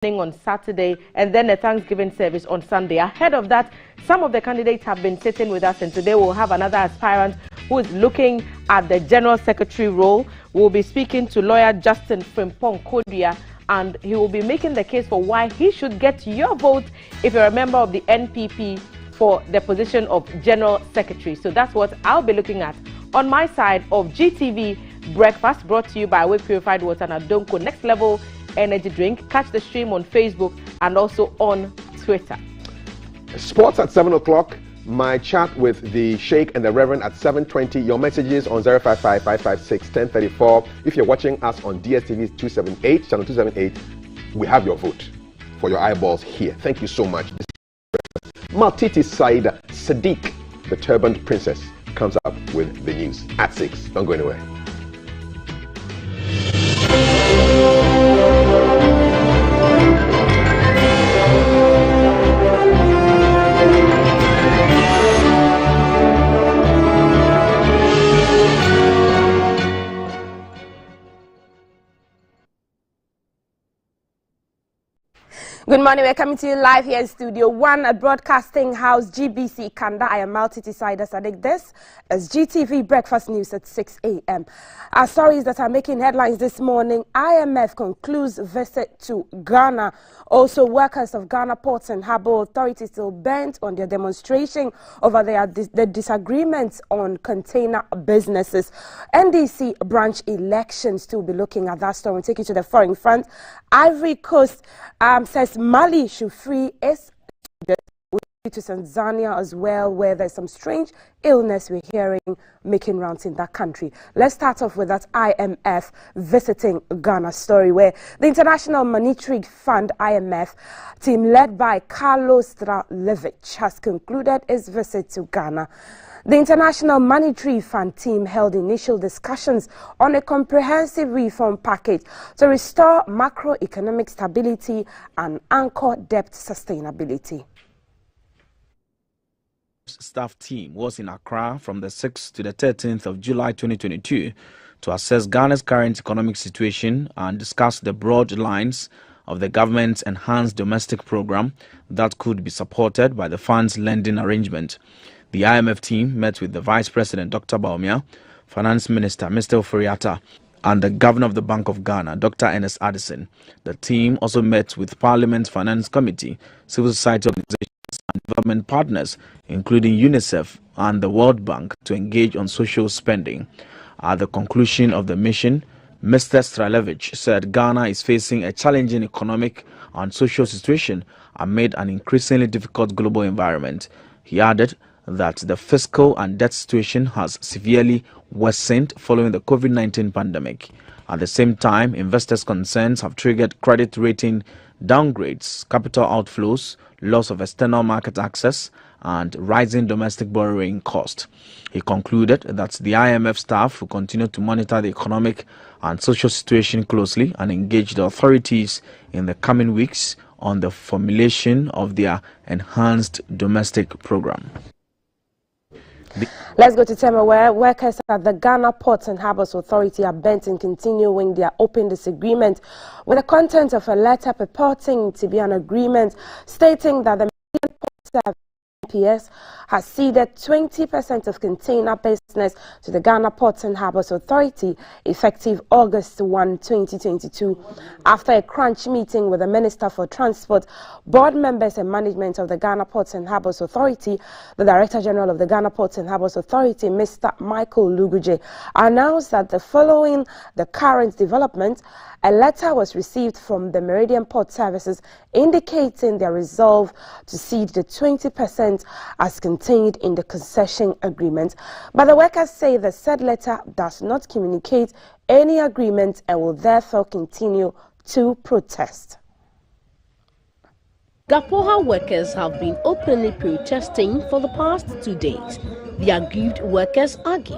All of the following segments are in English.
on Saturday and then a Thanksgiving service on Sunday. Ahead of that, some of the candidates have been sitting with us, and today we'll have another aspirant who is looking at the General Secretary role. We'll be speaking to lawyer Justin Frimpong Kodia, and he will be making the case for why he should get your vote if you're a member of the NPP for the position of General Secretary. So that's what I'll be looking at on my side of GTV Breakfast, brought to you by Way Purified Water and Adonko Next Level Energy Drink. Catch the stream on Facebook and also on Twitter. Sports at 7 o'clock. My chat with the Sheikh and the Reverend at 7:20. Your messages on 055-556-1034. If you're watching us on DSTV 278, channel 278, we have your vote for your eyeballs here. Thank you so much. Maltiti Saida Sadiq, the turbaned princess, comes up with the news at 6. Don't go anywhere. Good morning, we're coming to you live here in Studio 1 at Broadcasting House, GBC Kanda. I am Maltiti Saida Sadiq. This is GTV Breakfast News at 6 a.m. Our stories that are making headlines this morning: IMF concludes visit to Ghana. Also, workers of Ghana Ports and Harbour Authority still bent on their demonstration over the disagreements on container businesses. NDC branch elections, to be looking at that story. We'll take you to the foreign front. Ivory Coast says Mali should free its to Tanzania as well, where there's some strange illness we're hearing making rounds in that country. Let's start off with that IMF visiting Ghana story, where the International Monetary Fund IMF team led by Carlos Stralevich has concluded its visit to Ghana. The International Monetary Fund team held initial discussions on a comprehensive reform package to restore macroeconomic stability and anchor debt sustainability. Staff team was in Accra from the 6th to the 13th of July 2022 to assess Ghana's current economic situation and discuss the broad lines of the government's enhanced domestic program that could be supported by the fund's lending arrangement. The IMF team met with the Vice President, Dr. Baumia, Finance Minister, Mr. Oforiatta, and the Governor of the Bank of Ghana, Dr. Ernest Addison. The team also met with Parliament's Finance Committee, civil society organizations, and development partners, including UNICEF and the World Bank, to engage on social spending. At the conclusion of the mission, Mr. Stralevich said Ghana is facing a challenging economic and social situation amid an increasingly difficult global environment. He added that the fiscal and debt situation has severely worsened following the COVID-19 pandemic. At the same time, investors' concerns have triggered credit rating downgrades, capital outflows, loss of external market access, and rising domestic borrowing cost. He concluded that the IMF staff will continue to monitor the economic and social situation closely and engage the authorities in the coming weeks on the formulation of their enhanced domestic program. Let's go to Tema, where workers at the Ghana Ports and Harbours Authority are bent in continuing their open disagreement with the content of a letter purporting to be an agreement stating that the NPS has ceded 20% of container business to the Ghana Ports and Harbours Authority effective August 1, 2022. After a crunch meeting with the Minister for Transport, board members and management of the Ghana Ports and Harbours Authority, the Director General of the Ghana Ports and Harbours Authority, Mr. Michael Luguje, announced that following the current development, a letter was received from the Meridian Port Services indicating their resolve to cede the 20% as contained in the concession agreement. But the workers say the said letter does not communicate any agreement and will therefore continue to protest. Gapoha workers have been openly protesting for the past 2 days. The aggrieved workers argue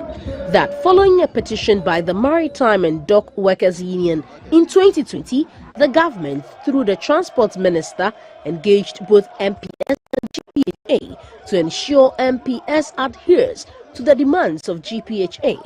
that following a petition by the Maritime and Dock Workers Union in 2020, the government, through the Transport Minister, engaged both MPS and GPHA to ensure MPS adheres to the demands of GPHA.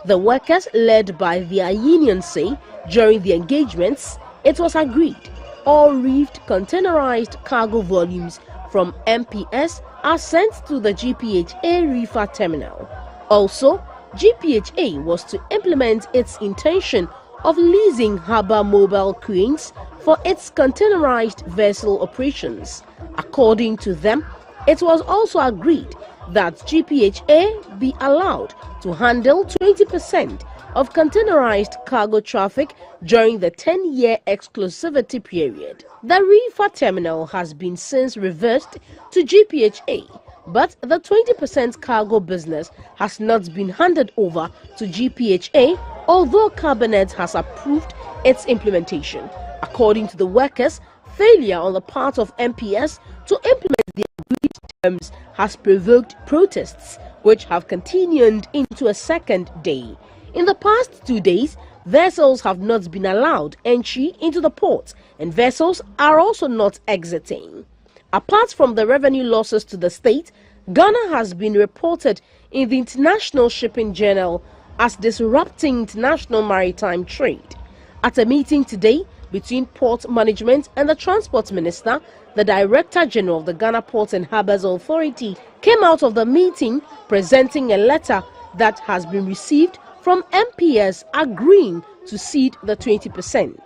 The workers, led by their union, say during the engagements, it was agreed all reefed containerized cargo volumes from MPS are sent to the GPHA reefer terminal. Also, GPHA was to implement its intention of leasing harbour mobile cranes for its containerized vessel operations. According to them, it was also agreed that GPHA be allowed to handle 20% of containerized cargo traffic during the 10-year exclusivity period. The reefer terminal has been since reversed to GPHA, but the 20% cargo business has not been handed over to GPHA, although Cabinet has approved its implementation. According to the workers, failure on the part of MPS to implement the agreed terms has provoked protests, which have continued into a second day. In the past 2 days, vessels have not been allowed entry into the port, and vessels are also not exiting. Apart from the revenue losses to the state, Ghana has been reported in the International Shipping Journal as disrupting international maritime trade. At a meeting today between Port Management and the Transport Minister, the Director General of the Ghana Ports and Harbours Authority came out of the meeting presenting a letter that has been received from MPS agreeing to cede the 20%.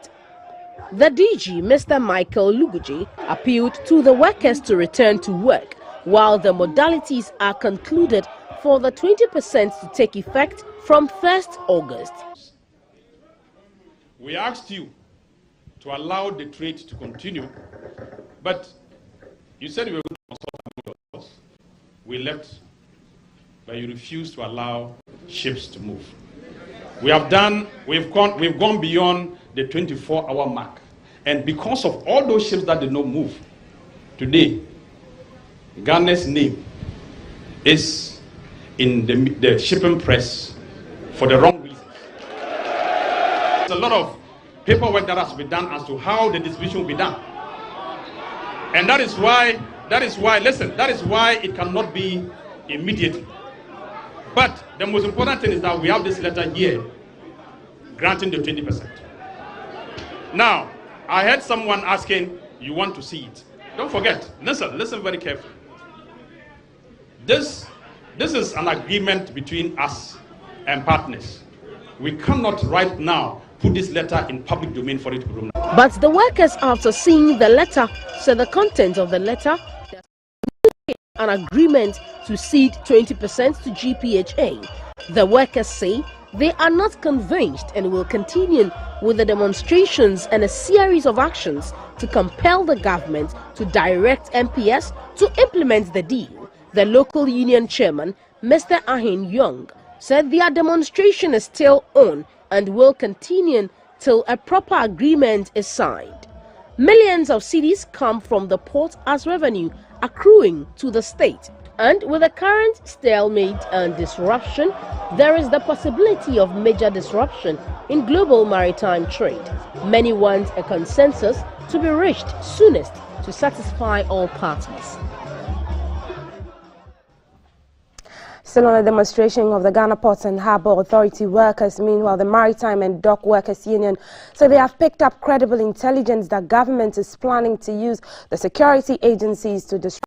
The DG, Mr. Michael Luguji, appealed to the workers to return to work while the modalities are concluded for the 20% to take effect from 1st August. We asked you to allow the trade to continue, but you said you were going to consult with us. We left, but you refused to allow ships to move. We've gone beyond the 24-hour mark, and because of all those ships that did not move, today, Ghana's name is in the shipping press for the wrong reasons. There's a lot of paperwork that has to be done as to how the distribution will be done. And that is why it cannot be immediately. But the most important thing is that we have this letter here granting the 20%. Now, I heard someone asking, you want to see it. Don't forget, listen very carefully. This is an agreement between us and partners. We cannot right now put this letter in public domain for it to be known. But the workers, after seeing the letter, said the content of the letter, an agreement to cede 20% to GPHA. The workers say they are not convinced and will continue with the demonstrations and a series of actions to compel the government to direct MPS to implement the deal. The local union chairman, Mr. Ahin Young, said their demonstration is still on and will continue till a proper agreement is signed. Millions of cedis come from the port as revenue accruing to the state. And with the current stalemate and disruption, there is the possibility of major disruption in global maritime trade. Many want a consensus to be reached soonest to satisfy all parties. Still on a demonstration of the Ghana Ports and Harbour Authority workers, meanwhile, the Maritime and Dock Workers Union say they have picked up credible intelligence that government is planning to use the security agencies to disrupt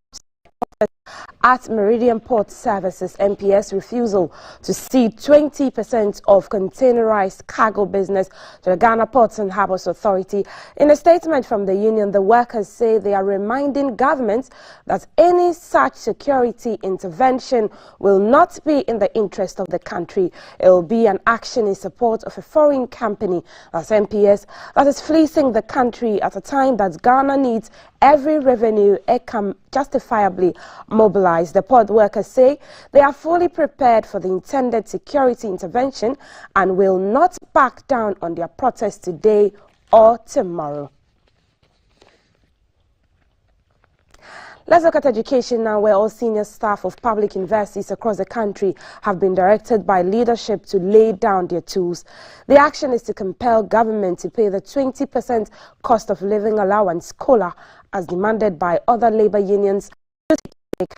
at Meridian Port Services. MPS refusal to cede 20% of containerized cargo business to the Ghana Ports and Harbours Authority. In a statement from the union, the workers say they are reminding governments that any such security intervention will not be in the interest of the country. It will be an action in support of a foreign company, as MPS, that is fleecing the country at a time that Ghana needs every revenue it can justifiably mobilize. The port workers say they are fully prepared for the intended security intervention and will not back down on their protest today or tomorrow. Let's look at education now, where all senior staff of public universities across the country have been directed by leadership to lay down their tools. The action is to compel government to pay the 20% cost of living allowance COLA as demanded by other labor unions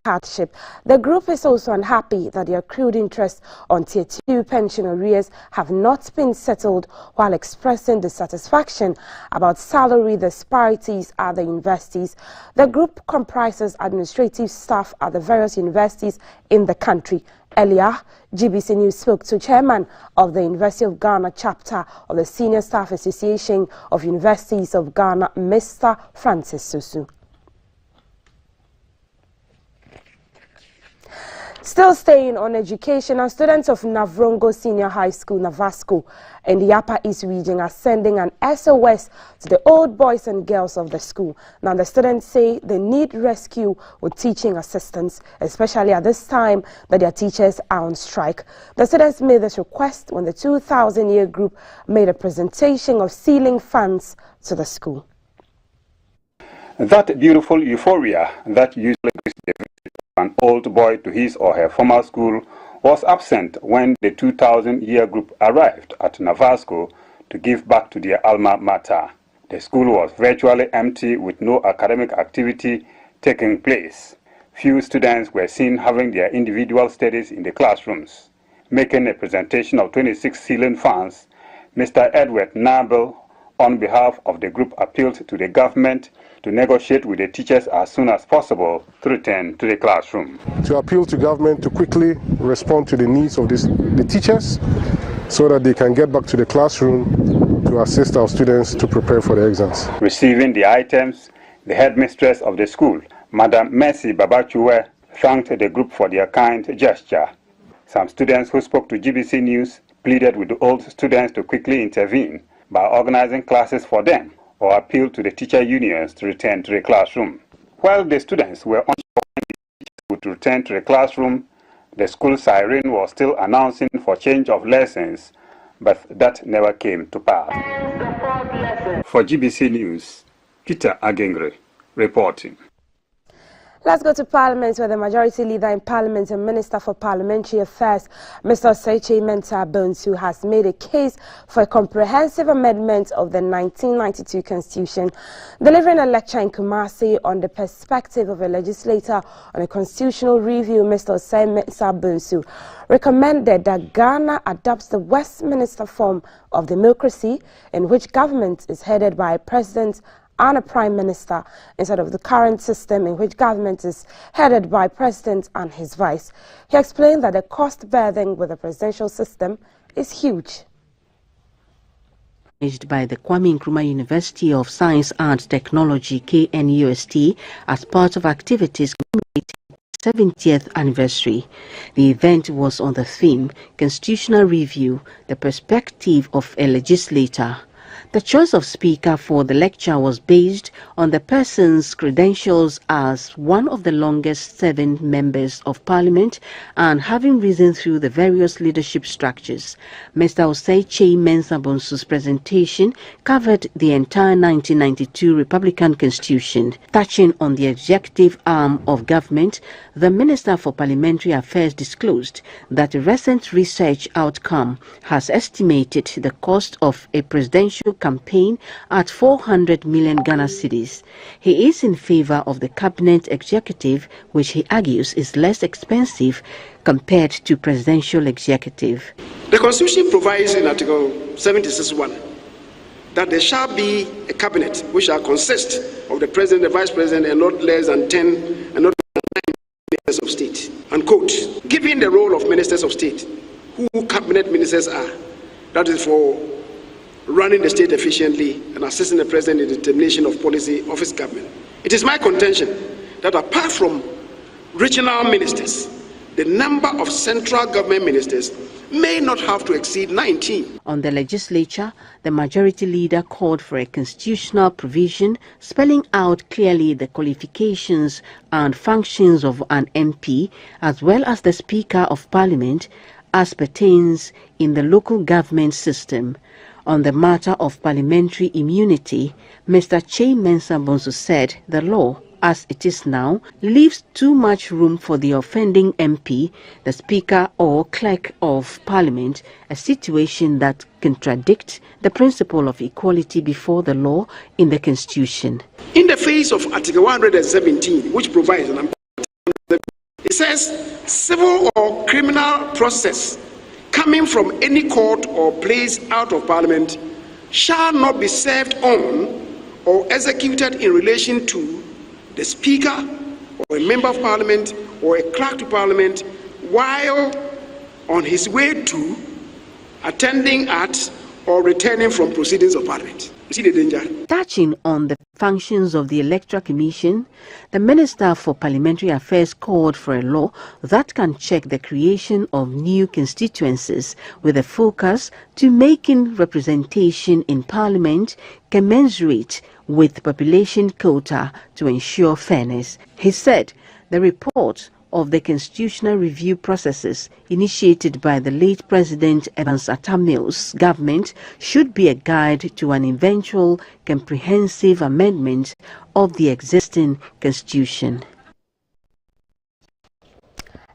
hardship. The group is also unhappy that the accrued interest on Tier 2 pension arrears have not been settled, while expressing dissatisfaction about salary disparities at the universities. The group comprises administrative staff at the various universities in the country. Earlier, GBC News spoke to chairman of the University of Ghana chapter of the Senior Staff Association of Universities of Ghana, Mr. Francis Susu. Still staying on education, and students of Navrongo Senior High School, Navasco, in the Upper East region are sending an SOS to the old boys and girls of the school. Now, the students say they need rescue with teaching assistance, especially at this time that their teachers are on strike. The students made this request when the 2000-year group made a presentation of ceiling fans to the school. That beautiful euphoria that usually gives the an old boy to his or her former school was absent when the 2000-year group arrived at Navasco to give back to their alma mater. The school was virtually empty with no academic activity taking place. Few students were seen having their individual studies in the classrooms. Making a presentation of 26 ceiling fans, Mr. Edward Nabel, on behalf of the group, appealed to the government to negotiate with the teachers as soon as possible to return to the classroom. To appeal to government to quickly respond to the needs of the teachers so that they can get back to the classroom to assist our students to prepare for the exams. Receiving the items, the headmistress of the school, Madam Mercy Babachuwe, thanked the group for their kind gesture. Some students who spoke to GBC News pleaded with the old students to quickly intervene by organizing classes for them, or appeal to the teacher unions to return to the classroom. While the students were unsure when the teachers would return to the classroom, the school siren was still announcing for change of lessons, but that never came to pass. For GBC News, Peter Agengre reporting. Let's go to Parliament, where the Majority Leader in Parliament and Minister for Parliamentary Affairs, Mr. Osei Mensah Bonsu, has made a case for a comprehensive amendment of the 1992 Constitution. Delivering a lecture in Kumasi on the perspective of a legislator on a constitutional review, Mr. Osei Mensah Bonsu recommended that Ghana adopts the Westminster form of democracy, in which government is headed by a president and a prime minister, instead of the current system in which government is headed by president and his vice. He explained that the cost burden with the presidential system is huge. By the Kwame Nkrumah University of Science and Technology, KNUST, as part of activities commemorating 70th anniversary. The event was on the theme Constitutional Review, the Perspective of a Legislator. The choice of speaker for the lecture was based on the person's credentials as one of the longest-serving members of Parliament and having risen through the various leadership structures. Mr. Osei Mensah Bonsu's presentation covered the entire 1992 Republican Constitution. Touching on the executive arm of government, the Minister for Parliamentary Affairs disclosed that a recent research outcome has estimated the cost of a presidential campaign at 400 million Ghana cedis. He is in favor of the cabinet executive, which he argues is less expensive compared to presidential executive. The Constitution provides in Article 76(1) that there shall be a cabinet which shall consist of the president, the vice president, and not less than 10 and not less than 9 ministers of state. And quote, given the role of ministers of state, who cabinet ministers are, that is for running the state efficiently and assisting the president in the determination of policy of his government. It is my contention that apart from regional ministers, the number of central government ministers may not have to exceed 19. On the legislature, the majority leader called for a constitutional provision spelling out clearly the qualifications and functions of an MP, as well as the Speaker of Parliament, as pertains in the local government system. On the matter of parliamentary immunity, Mr. Mensah Bonsu said the law, as it is now, leaves too much room for the offending MP, the Speaker or Clerk of Parliament, a situation that contradicts the principle of equality before the law in the Constitution. In the face of Article 117, which provides, and I'm says civil or criminal process coming from any court or place out of Parliament shall not be served on or executed in relation to the Speaker or a Member of Parliament or a clerk to Parliament while on his way to, attending at, or returning from proceedings of Parliament. You see the danger? Touching on the functions of the Electoral Commission, the Minister for Parliamentary Affairs called for a law that can check the creation of new constituencies with a focus to making representation in Parliament commensurate with population quota to ensure fairness. He said the report of the constitutional review processes initiated by the late President Evans Atta Mills government should be a guide to an eventual comprehensive amendment of the existing constitution.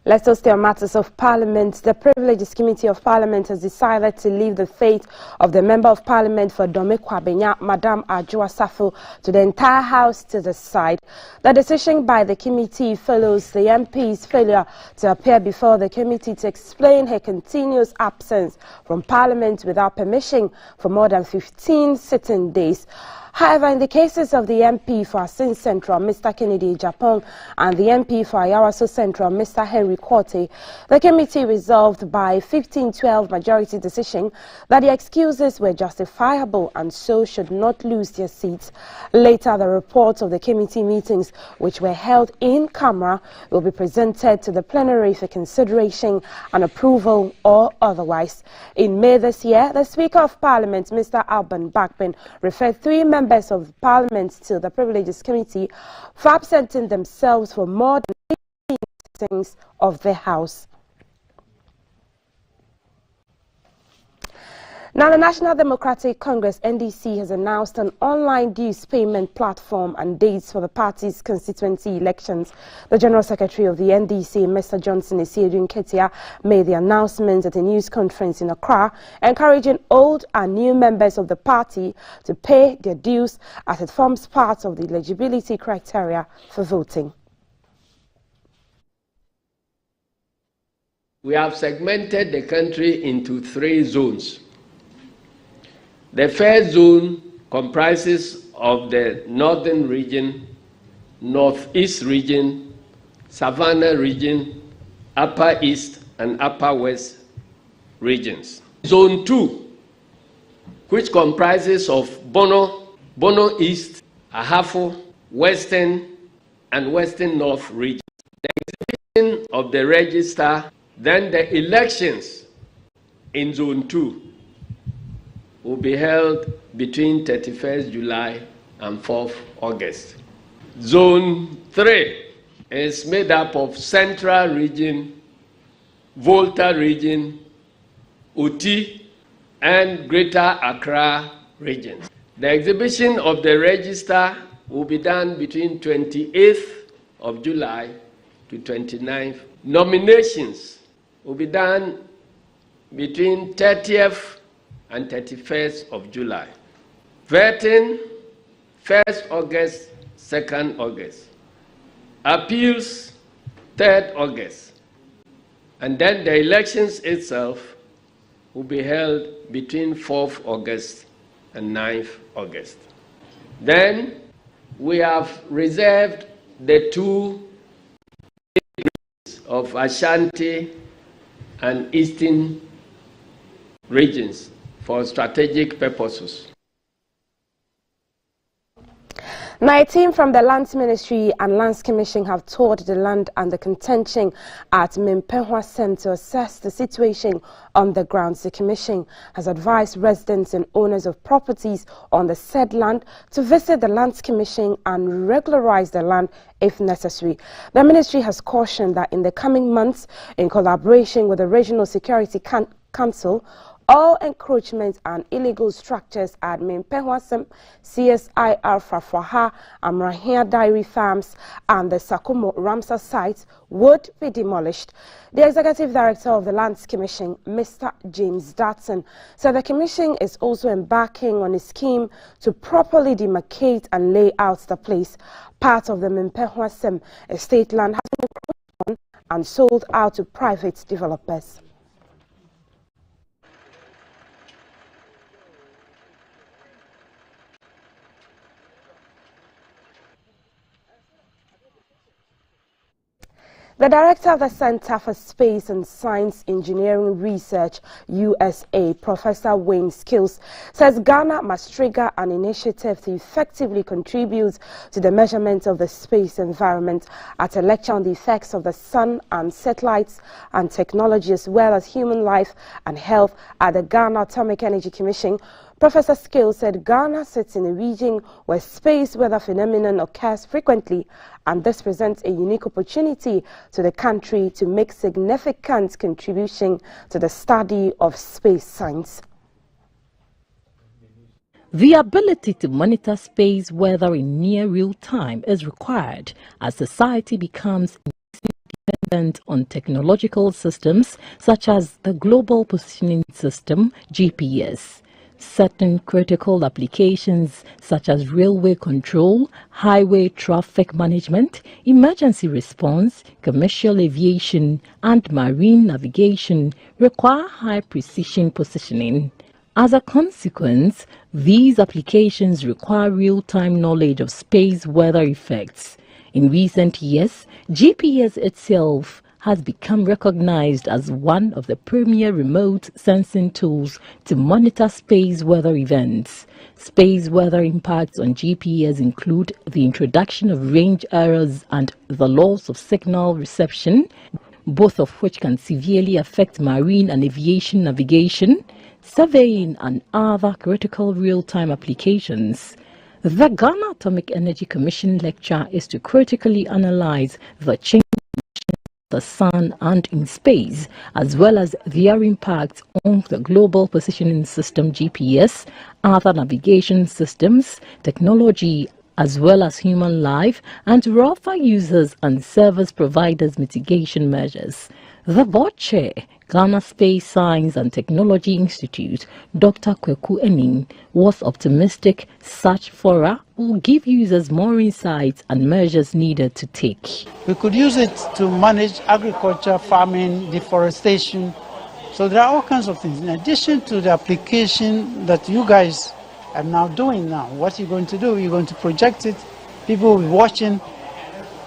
Let's also stay on matters of Parliament. The Privileges Committee of Parliament has decided to leave the fate of the Member of Parliament for Dome Kwabenya, Madam Adwoa Safo, to the entire House to decide. The decision by the committee follows the MP's failure to appear before the committee to explain her continuous absence from Parliament without permission for more than 15 sitting days. However, in the cases of the MP for Asin Central, Mr. Kennedy Japong, and the MP for Ayawaso Central, Mr. Henry Quarte, the committee resolved by 15-12 majority decision that the excuses were justifiable and so should not lose their seats. Later, the reports of the committee meetings, which were held in camera, will be presented to the plenary for consideration and approval or otherwise. In May this year, the Speaker of Parliament, Mr. Alban Bakben, referred 3 members of Parliament to the Privileges Committee for absenting themselves for more than 18 sittings of the House. Now, the National Democratic Congress, NDC, has announced an online dues payment platform and dates for the party's constituency elections. The General Secretary of the NDC, Mr. Johnson Esiedun Ketia, made the announcement at a news conference in Accra, encouraging old and new members of the party to pay their dues as it forms part of the eligibility criteria for voting. We have segmented the country into 3 zones. The first zone comprises of the northern region, northeast region, savannah region, upper east and upper west regions. Zone 2, which comprises of Bono East, Ahafo, Western and Western North regions. The exhibition of the register, then the elections in Zone 2 will be held between 31st July and 4th August. Zone 3 is made up of Central Region, Volta Region, Uti, and Greater Accra regions. The exhibition of the register will be done between 28th of July to 29th. Nominations will be done between 30th and 31st of July. Voting, 1st August, 2nd August. Appeals, 3rd August. And then the elections itself will be held between 4th August and 9th August. Then we have reserved the 2 regions of Ashanti and Eastern regions for strategic purposes. Now, a team from the Lands Ministry and Lands Commission have toured the land under contention at Mimpenhwa to assess the situation on the grounds. The Commission has advised residents and owners of properties on the said land to visit the Lands Commission and regularize the land if necessary. The Ministry has cautioned that in the coming months, in collaboration with the Regional Security Council, all encroachments and illegal structures at Mimpenhwa, CSIR Fafwaha, Amrahia Dairy Farms and the Sakumo Ramsar sites would be demolished. The Executive Director of the Lands Commission, Mr. James Dotson, said the Commission is also embarking on a scheme to properly demarcate and lay out the place. Part of the Mimpenhwa estate land has been encroached on and sold out to private developers. The director of the Center for Space and Science Engineering Research, USA, Professor Wayne Skills, says Ghana must trigger an initiative to effectively contribute to the measurement of the space environment at a lecture on the effects of the sun and satellites and technology as well as human life and health at the Ghana Atomic Energy Commission. Professor Skills said Ghana sits in a region where space weather phenomenon occurs frequently, and this presents a unique opportunity to the country to make significant contribution to the study of space science. The ability to monitor space weather in near real time is required as society becomes dependent on technological systems such as the Global Positioning System, GPS. Certain critical applications such as railway control, highway traffic management, emergency response, commercial aviation, and marine navigation require high precision positioning. As a consequence, these applications require real-time knowledge of space weather effects. In recent years, GPS itself has become recognized as one of the premier remote sensing tools to monitor space weather events. Space weather impacts on GPS include the introduction of range errors and the loss of signal reception, both of which can severely affect marine and aviation navigation, surveying, and other critical real-time applications. The Ghana Atomic Energy Commission lecture is to critically analyze the change the sun and in space, as well as their impact on the Global Positioning System GPS, other navigation systems, technology, as well as human life, and to offer users and service providers mitigation measures. The board chair, Ghana Space Science and Technology Institute, Dr. Kweku Ening, was optimistic such fora will give users more insights and measures needed to take. We could use it to manage agriculture, farming, deforestation. So there are all kinds of things. In addition to the application that you guys are now doing now, what you're going to do, you're going to project it. People will be watching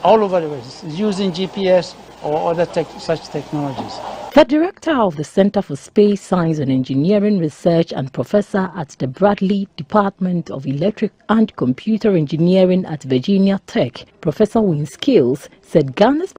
all over the world using GPS or other such technologies. The director of the Center for Space Science and Engineering Research and professor at the Bradley Department of Electric and Computer Engineering at Virginia Tech, Professor Wayne Skills, said Ghana's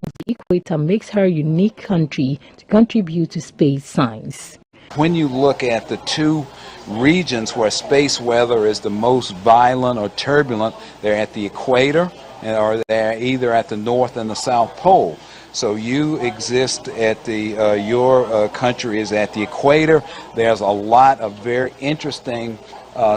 of the equator makes her a unique country to contribute to space science. When you look at the two regions where space weather is the most violent or turbulent, they're at the equator, or they're either at the North and the South Pole. So you exist at the, your country is at the equator. There's a lot of very interesting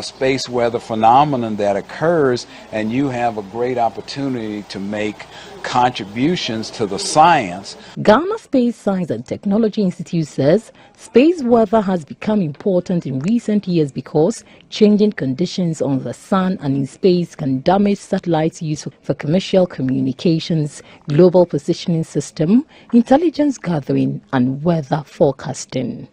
space weather phenomenon that occurs, and you have a great opportunity to make contributions to the science. Ghana Space Science and Technology Institute says space weather has become important in recent years because changing conditions on the sun and in space can damage satellites used for commercial communications, global positioning system, intelligence gathering, and weather forecasting.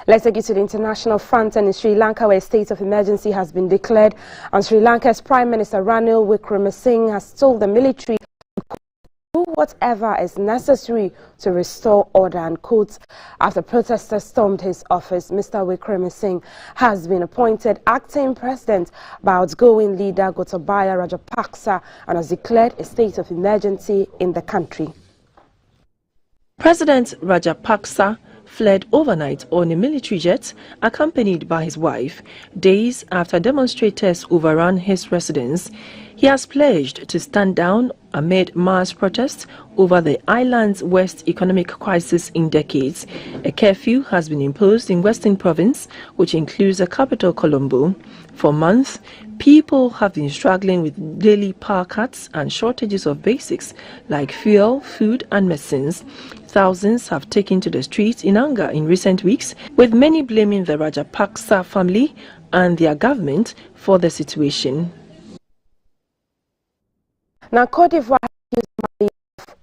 Let's take you to the international front, and in Sri Lanka, where a state of emergency has been declared, and Sri Lanka's Prime Minister Ranil Wickremesinghe has told the military to do whatever is necessary to restore order and quotes. After protesters stormed his office, Mr. Wickremesinghe has been appointed acting president by outgoing leader Gotabaya Rajapaksa and has declared a state of emergency in the country. President Rajapaksa fled overnight on a military jet accompanied by his wife. Days after demonstrators overran his residence, he has pledged to stand down amid mass protests over the island's worst economic crisis in decades. A curfew has been imposed in Western Province, which includes the capital Colombo. For months, people have been struggling with daily power cuts and shortages of basics like fuel, food and medicines. Thousands have taken to the streets in anger in recent weeks, with many blaming the Rajapaksa family and their government for the situation. Now, Cote d'Ivoire used money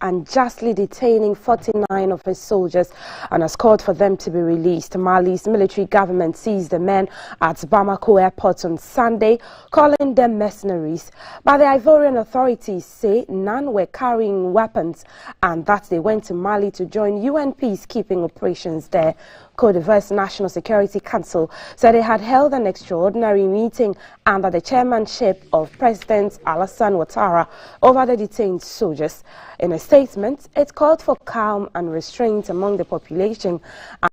unjustly detaining 49 of his soldiers and has called for them to be released. Mali's military government seized the men at Bamako airport on Sunday, calling them mercenaries. But the Ivorian authorities say none were carrying weapons and that they went to Mali to join UN peacekeeping operations there. Cote d'Ivoire's National Security Council said it had held an extraordinary meeting under the chairmanship of President Alassane Ouattara over the detained soldiers. In a statement, it called for calm and restraint among the population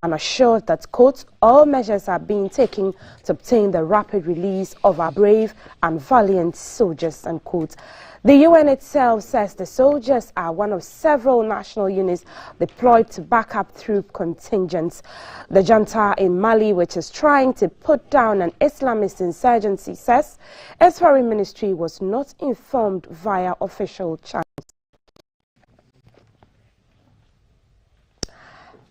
and assured that, quote, all measures are being taken to obtain the rapid release of our brave and valiant soldiers, unquote. The UN itself says the soldiers are one of several national units deployed to back up troop contingents. The junta in Mali, which is trying to put down an Islamist insurgency, says its foreign ministry was not informed via official channels.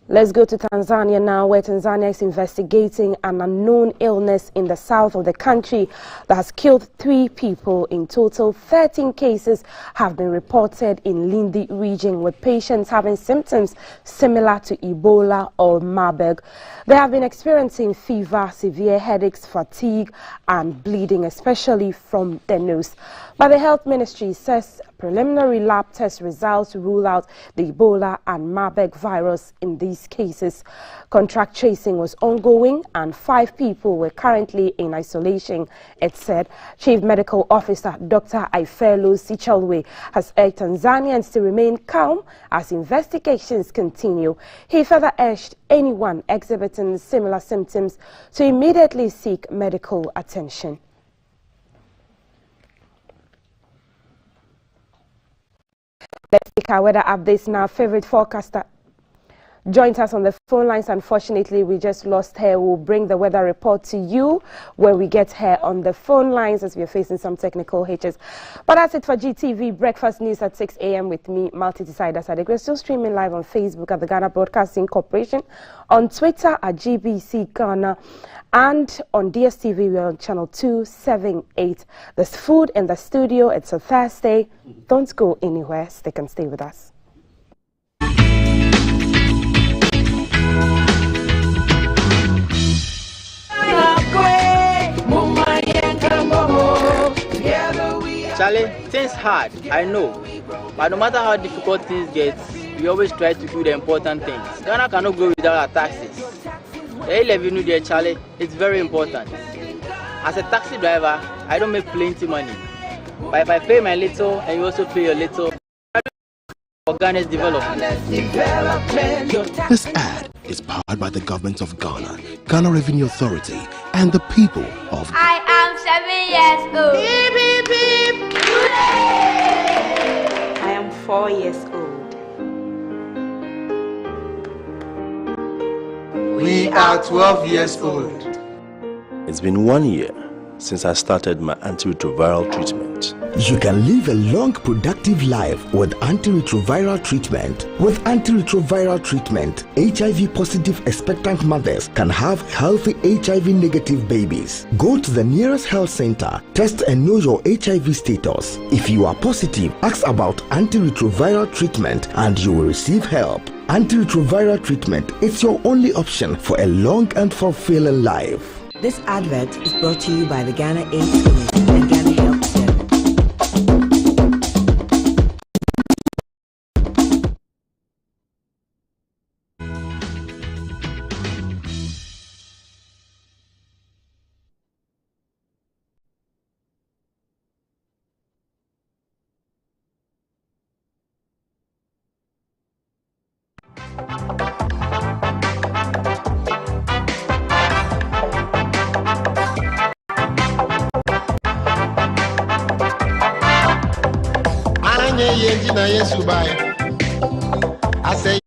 Let's go to Tanzania now, where Tanzania is investigating an unknown illness in the south of the country that has killed 3 people. In total, 13 cases have been reported in Lindi region, with patients having symptoms similar to Ebola or Marburg. They have been experiencing fever, severe headaches, fatigue and bleeding, especially from the nose. But the health ministry says preliminary lab test results rule out the Ebola and Marburg virus in these cases. Contact tracing was ongoing and 5 people were currently in isolation, it said. Chief Medical Officer Dr. Ifelo Sichalwe has urged Tanzanians to remain calm as investigations continue. He further urged anyone exhibiting similar symptoms to immediately seek medical attention. Let's take our weather updates now. Favorite forecaster joins us on the phone lines. Unfortunately, we just lost her. We'll bring the weather report to you when we get her on the phone lines, as we're facing some technical hitches. But that's it for GTV Breakfast News at 6 a.m. with me, Multi-Decider Sadek. We're still streaming live on Facebook at the Ghana Broadcasting Corporation, on Twitter at GBC Ghana, and on DSTV, we're on channel 278. There's food in the studio. It's a Thursday. Don't go anywhere. Stick and stay with us. Charlie, things hard, I know. But no matter how difficult things get, we always try to do the important things. Ghana cannot go without our taxes. The revenue there, Charlie, it's very important. As a taxi driver, I don't make plenty money. But if I pay my little and you also pay your little, for Ghana's development. This ad is powered by the government of Ghana, Ghana Revenue Authority, and the people of... I am 7 years old. Beep, beep, beep. I am 4 years old. We are 12 years old. It's been 1 year since I started my antiretroviral treatment. You can live a long, productive life with antiretroviral treatment. With antiretroviral treatment, HIV-positive expectant mothers can have healthy HIV-negative babies. Go to the nearest health center, test and know your HIV status. If you are positive, ask about antiretroviral treatment and you will receive help. Antiretroviral treatment is your only option for a long and fulfilling life. This advert is brought to you by the Ghana AIDS Committee and Ghana Health Service. I say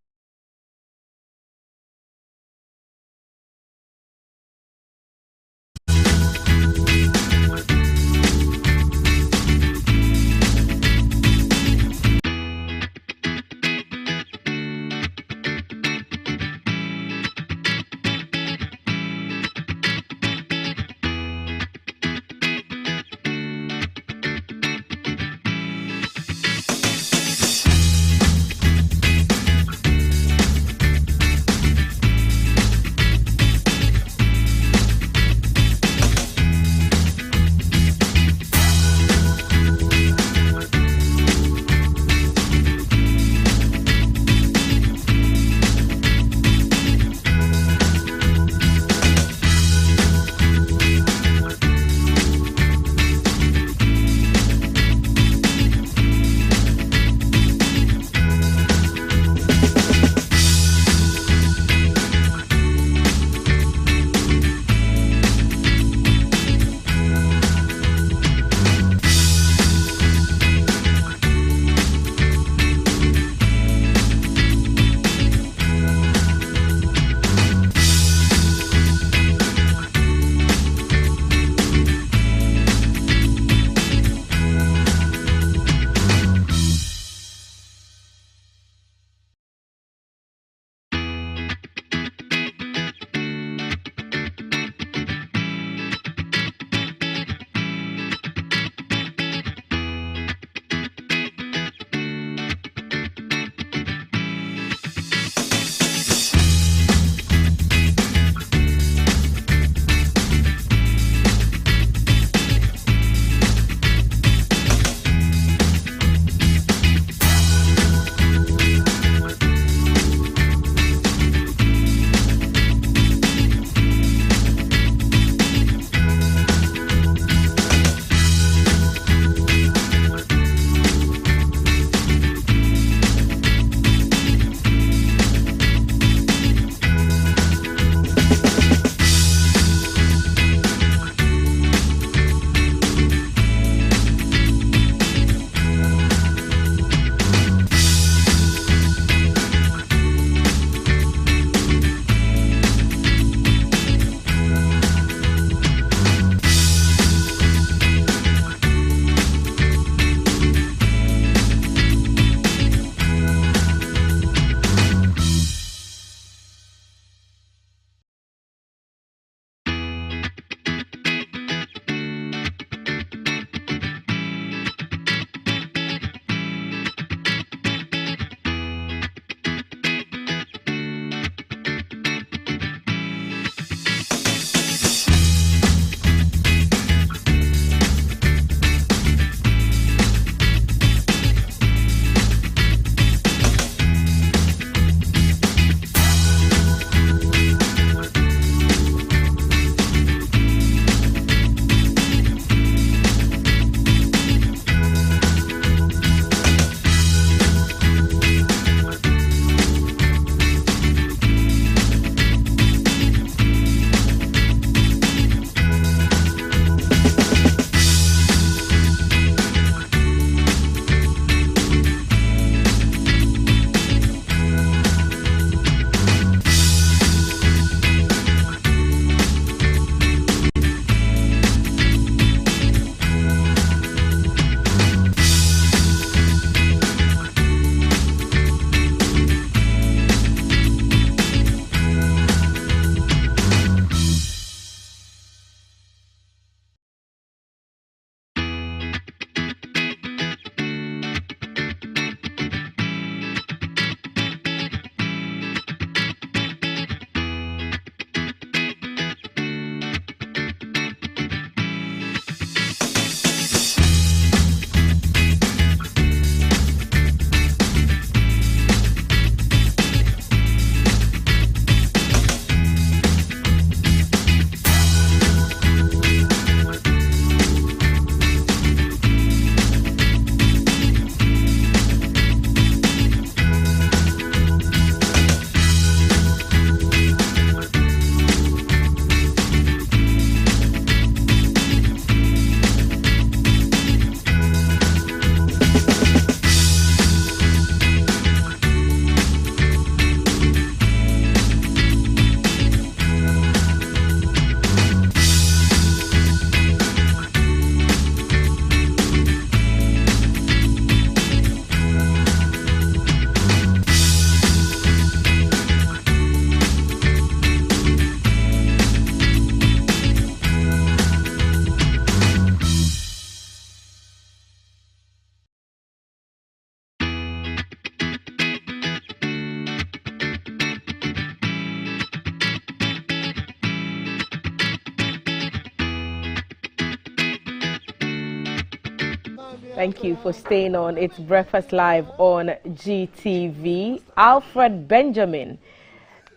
Thank you for staying on. It's Breakfast Live on GTV. Alfred Benjamin.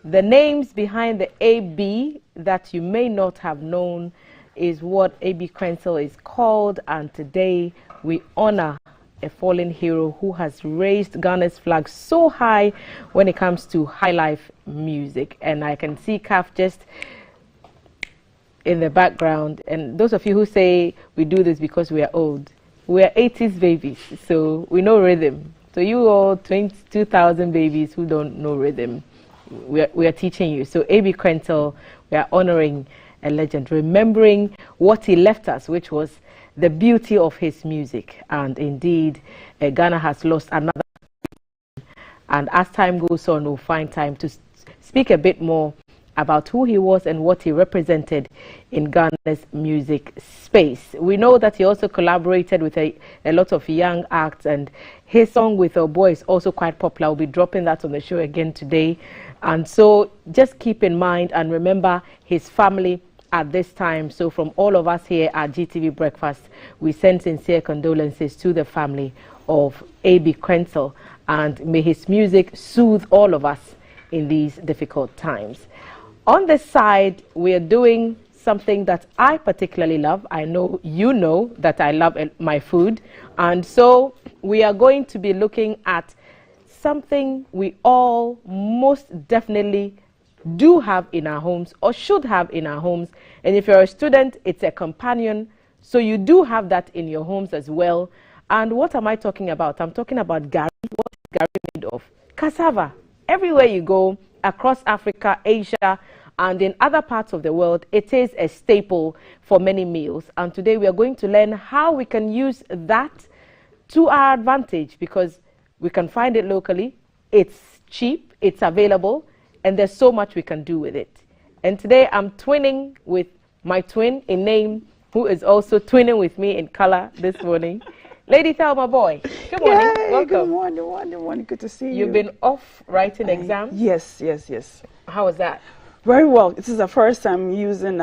The names behind the AB that you may not have known is what A.B. Krenzel is called, and today we honor a fallen hero who has raised Ghana's flag so high when it comes to high life music. And I can see CAF just in the background, and those of you who say we do this because we are old, we are 80s babies, so we know rhythm. So you all 22,000 babies who don't know rhythm, we are teaching you. So A.B. Krenzel, we are honoring a legend, remembering what he left us, which was the beauty of his music. And indeed, Ghana has lost another. And as time goes on, we'll find time to speak a bit more about who he was and what he represented in Ghana's music space. We know that he also collaborated with a lot of young acts, and his song with our boy is also quite popular. We'll be dropping that on the show again today. And so just keep in mind and remember his family at this time. So from all of us here at GTV Breakfast, we send sincere condolences to the family of A.B. Krenzel, and may his music soothe all of us in these difficult times. On this side, we are doing something that I particularly love. I know you know that I love my food. And so we are going to be looking at something we all most definitely do have in our homes or should have in our homes. And if you're a student, it's a companion. So you do have that in your homes as well. And what am I talking about? I'm talking about gari. What is gari made of? Cassava. Everywhere you go, across Africa, Asia, and in other parts of the world, it is a staple for many meals. And today we are going to learn how we can use that to our advantage, because we can find it locally, it's cheap, it's available, and there's so much we can do with it. And today I'm twinning with my twin in name, who is also twinning with me in color this morning. Lady Thelma Boy, good morning. Yay, welcome. Good morning, good to see you. You've been off writing exams? Yes. How was that? Very well. This is the first time using,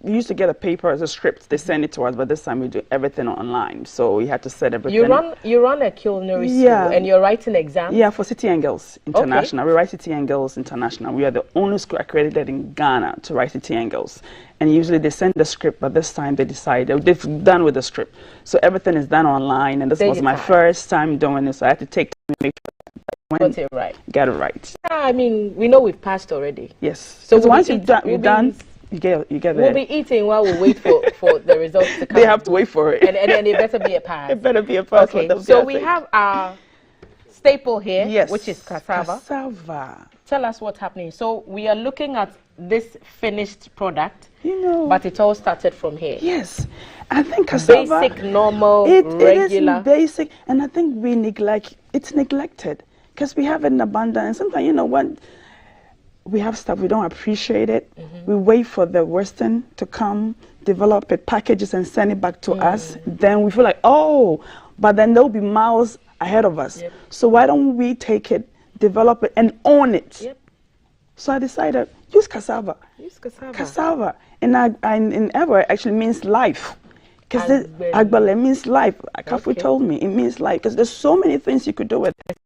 we used to get a paper as a script, they send it to us, but this time we do everything online. So we had to set everything. You run a culinary school, and you're writing exams? Yeah, for City and Girls International. Okay. We write City and Girls International. We are the only school accredited in Ghana to write City and Girls. And usually they send the script, but this time they decided, they've done with the script. So everything is done online, and this was my first time doing this, so I had to take time to make sure got it right. Get it right. I mean, we know we've passed already. Yes. So once you're done, you get there. We'll be eating while we wait for the results to come. They have to wait for it. And it better be a pass. It better be a pass. Okay, so we have our staple here, yes, which is cassava. Cassava. Tell us what's happening. So we are looking at this finished product, but it all started from here. Yes. I think cassava. Basic, normal, regular. It is basic, and I think it's neglected. Because we have it in abundance. Sometimes, when we have stuff, we don't appreciate it. We wait for the Western to come, develop it, packages, and send it back to us. Then we feel like, oh, but then there'll be miles ahead of us. Yep. So why don't we take it, develop it, and own it? Yep. So I decided, use cassava. Use cassava. Cassava. In Ever, it actually means life. Because Agbale means life. Kafu told me it means life. Because there's so many things you could do with it.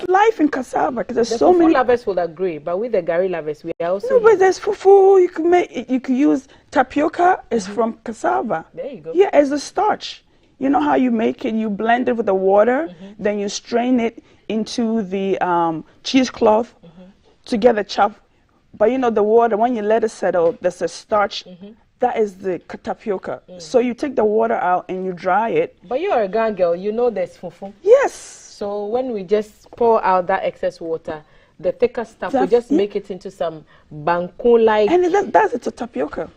Life in cassava, because there's so many. The fufu lovers will agree, but with the gari lovers, we are also. No, but there's fufu. You could use tapioca. It's from cassava. There you go. Yeah, as a starch. You know how you make it? You blend it with the water, then you strain it into the cheesecloth to get the chaff. But the water, when you let it settle, there's a starch. That is the tapioca. So you take the water out and you dry it. But you're a Ghana girl. You know there's fufu. Yes. So when we just pour out that excess water, the thicker stuff, we just make it into some banku-like. And that's a tapioca.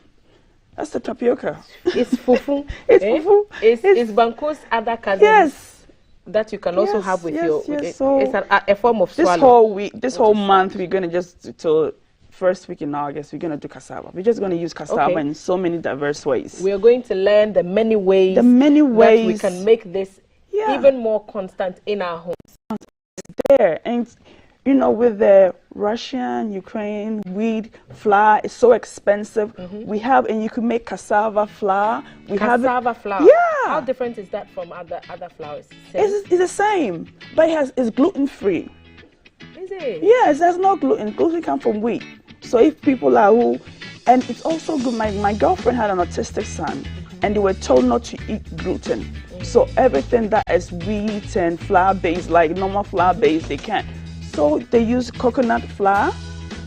That's the tapioca. It's fufu. It's fufu. It's banku's other cousin. Yes. That you can also have with your. So it's a form of swallow. This whole week, this whole month, we're gonna just till first week in August, we're gonna do cassava. We're just gonna use cassava in so many diverse ways. We are going to learn the many ways. That we can make this even more constant in our homes. There, and you know, with the Russian, Ukraine, wheat, flour, it's so expensive. We have, and you can make cassava flour. Cassava flour? Yeah. How different is that from other flours? It's the same, but it's gluten-free. Is it? Yes, there's no gluten. Gluten comes from wheat. So if people are and it's also good. My girlfriend had an autistic son, and they were told not to eat gluten. So everything that is wheat and flour-based, like normal flour-based, they can't. So they use coconut flour.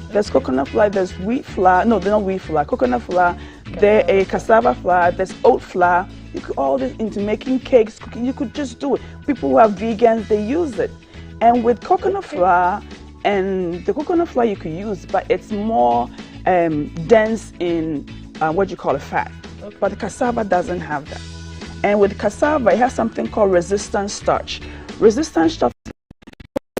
There's coconut flour, there's wheat flour. No, they're not wheat flour. Coconut flour, there's a cassava flour, there's oat flour. You could all this into making cakes, cooking. You could just do it. People who are vegans, they use it. And with coconut flour, and the coconut flour you could use, but it's more dense in fat. But the cassava doesn't have that. And with cassava, it has something called resistant starch. Resistant starch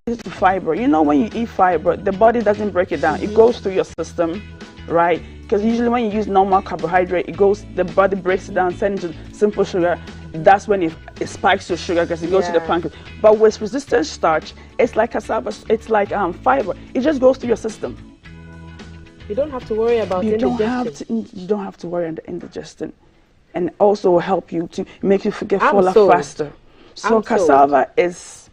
is fiber. You know, when you eat fiber, the body doesn't break it down. It goes through your system, right? Because usually when you use normal carbohydrate, the body breaks it down, sends it to simple sugar. That's when it spikes to sugar because it goes to the pancreas. But with resistant starch, it's like cassava, it's like fiber. It just goes through your system. You don't have to worry about indigestion. You don't have to worry about indigestion. And also help you to make you forget fuller faster. So cassava is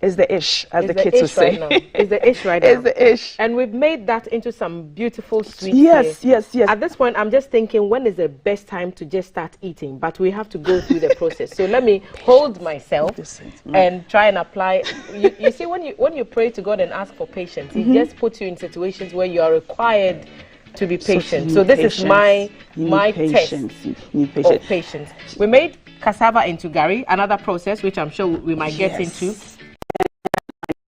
the ish, as the kids would say. It's the ish right now. It's the ish. And we've made that into some beautiful sweets. Yes, yes. At this point, I'm just thinking, when is the best time to just start eating? But we have to go through the process. So let me hold myself and try and apply. You see, when you pray to God and ask for patience, He just puts you in situations where you are required to be patient. So this is my test of patience. We made cassava into gari, another process which I'm sure we might get into.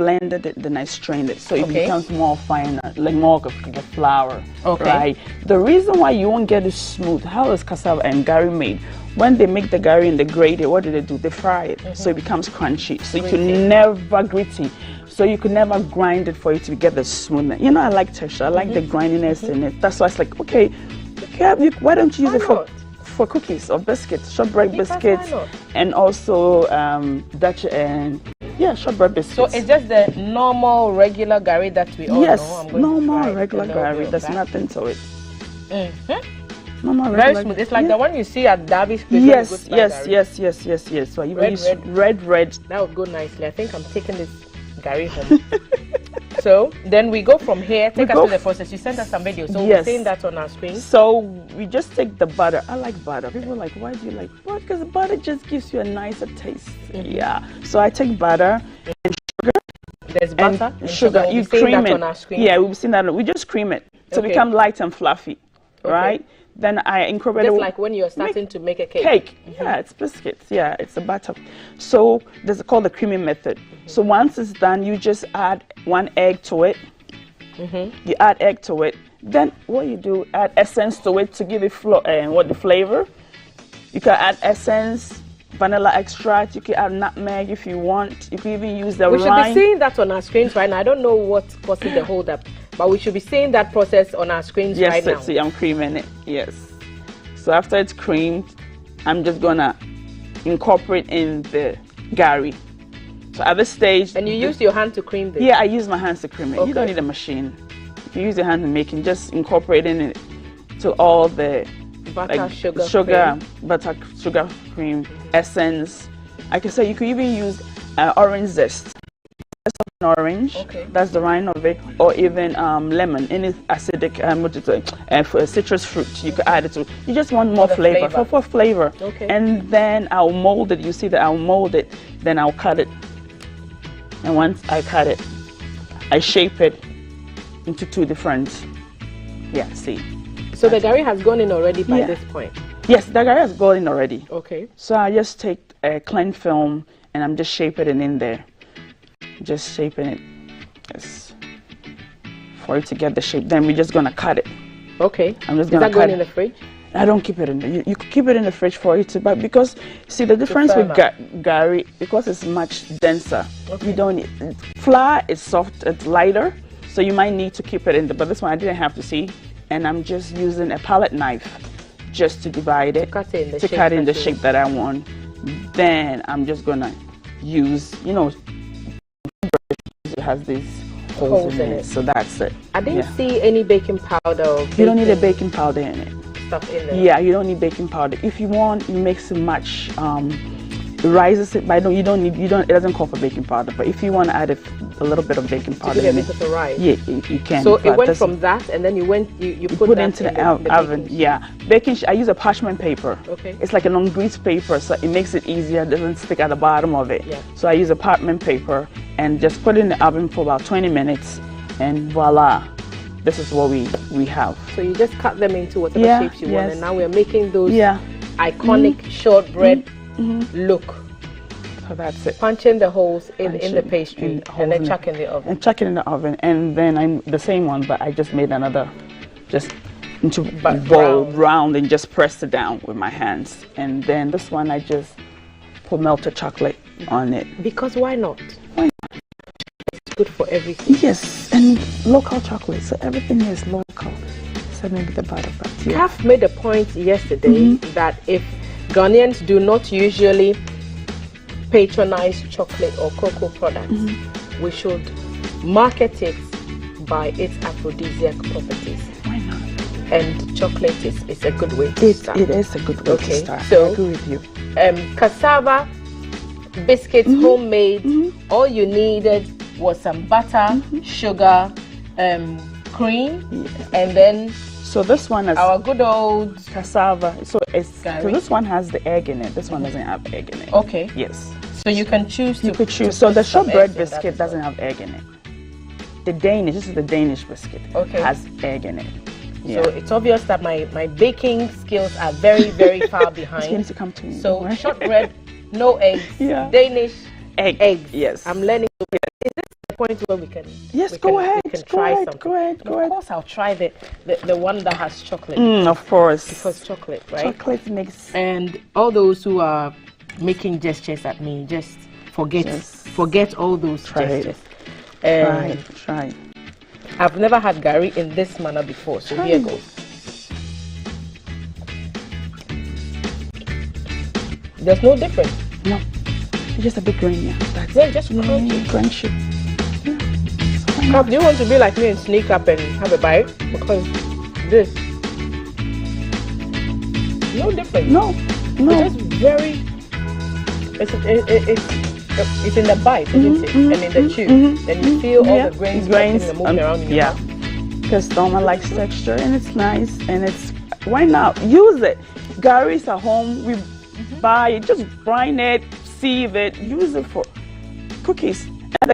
Blended it, then I strained it, so it becomes more finer, like more of the flour. Right? The reason why you won't get it smooth, how is cassava and gari made? When they make the gari and they grate it, what do? They fry it, so it becomes crunchy. So you can never gritty. So you could never grind it for you to get the smoothness. You know, I like texture. I like the grindiness in it. That's why it's like, okay, why don't you use it for cookies or biscuits, shortbread biscuits, and also Dutch and shortbread biscuits. So it's just the normal regular gari that we all know. Yes, normal regular gari. There's nothing to it. Normal very smooth. It's like the one you see at Darby's place. Yes. So you use red. That would go nicely. I think I'm taking this gari home. So then we go from here. Take us through the process. You sent us some videos, so we're seeing that on our screen. So we just take the butter. I like butter. People are like, why do you like butter? Because butter just gives you a nicer taste. Yeah. So I take butter and sugar. There's butter and sugar. You cream it. On our screen. Yeah, we've seen that. We just cream it to become light and fluffy, right? Then I incorporate just like when you're starting to make a cake. Yeah, it's biscuits. Yeah, it's a batter. So there's called the creaming method. So once it's done, you just add 1 egg to it. You add egg to it. Then what you do, add essence to it to give it the flavor. You can add essence, vanilla extract. You can add nutmeg if you want. You can even use the We should be seeing that on our screens right now. I don't know what's causing the hold up, but we should be seeing that process on our screens right now. Yes, see, I'm creaming it. Yes. So after it's creamed, I'm just gonna incorporate in the gari. So at this stage, and you use your hand to cream this? Yeah, I use my hands to cream it. You don't need a machine. If you use your hand to make it, just incorporating it to all the butter, butter, sugar, cream, essence. Like I said, you could even use orange zest. Orange, that's the rind of it, or even lemon, any acidic citrus fruit, you could add it to. You just want more flavor. For flavor. And then I'll mold it. You see that I'll mold it, then I'll cut it. And once I cut it, I shape it into 2 different. See. So the gari has gone in already by this point. Yes, the gari has gone in already. Okay. So I just take a cling film and I'm just shaping it in there. Just shaping it, for it to get the shape. Then we're just gonna cut it. Okay. I'm just gonna cut it. Is that going in the fridge? I don't keep it in there. You could keep it in the fridge for it to, but because see the difference with gari, because it's much denser. You don't need flour is soft, it's lighter, so you might need to keep it in there. But this one I didn't have to see, and I'm just using a palette knife just to divide it, cut it in the shape that I want. Then I'm just gonna use, it has this holes in it. So that's it. I didn't see any baking powder. Or you don't need a baking powder in it. Stuff in there. Yeah, you don't need baking powder. If you want, you mix and match. Rises it, but you don't. It doesn't call for baking powder. But if you want to add a little bit of baking powder, to give a bit of a rise. Yeah, you can. So it went from that, and then you put it into the oven. Yeah, baking. I use a parchment paper. Okay. It's like a non-grease paper, so it makes it easier. It doesn't stick at the bottom of it. Yeah. So I use a parchment paper and just put it in the oven for about 20 minutes, and voila, this is what we have. So you just cut them into whatever shapes you want, and now we're making those iconic shortbread look. So that's it. Punching the holes in the pastry and then chuck in the oven. And chuck it in the oven, and then I'm the same one, but I just made another, just into bowl round and just pressed it down with my hands. And then this one I just put melted chocolate on it. Because why not? Why not? It's good for everything. Yes, and local chocolate, so everything is local. So maybe the butter. Kaf made a point yesterday that if Ghanaians do not usually patronize chocolate or cocoa products, we should market it by its aphrodisiac properties. Why not? And chocolate is a good way to start. It is a good way to start. So I agree with you. Cassava biscuits, homemade. All you needed was some butter, sugar, cream, and then so this one is our good old cassava. So this one has the egg in it. This one doesn't have egg in it. Okay. Yes. So you can choose. You could choose. So the shortbread biscuit doesn't have egg in it. The Danish, this is the Danish biscuit. Okay. Has egg in it. Yeah. So it's obvious that my baking skills are very, very far behind. It's going to come to me. So shortbread, no eggs. Yeah. Danish, eggs. Yes. I'm learning. Is this the point where we can? Yes, go ahead. We can try something. Go ahead. Of course, I'll try the one that has chocolate. Of course. Because chocolate, right? Chocolate makes. And all those who are making gestures at me, just forget all those gestures. Try. I've never had gari in this manner before, so here goes. There's no difference. No, it's just a bit grainy. Just crunchy. Cap, do you want to be like me and sneak up and have a bite? Because this, no difference. No. It's just very. It's in the bite, isn't it? And in the chew. Then you feel all the grains moving around in your mouth. Because Toma likes texture and it's nice and it's, why not? Use it. Gary's at home, we buy it, just brine it, sieve it, use it for cookies. And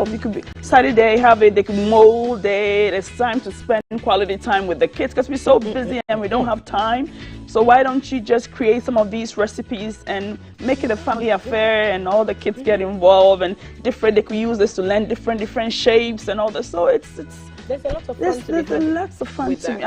you could be Saturday, have it, they can mold it. It's time to spend quality time with the kids because we're so busy and we don't have time. So why don't you just create some of these recipes and make it a family affair and all the kids get involved and they could use this to learn different shapes and all that. So there's a lot of fun to me.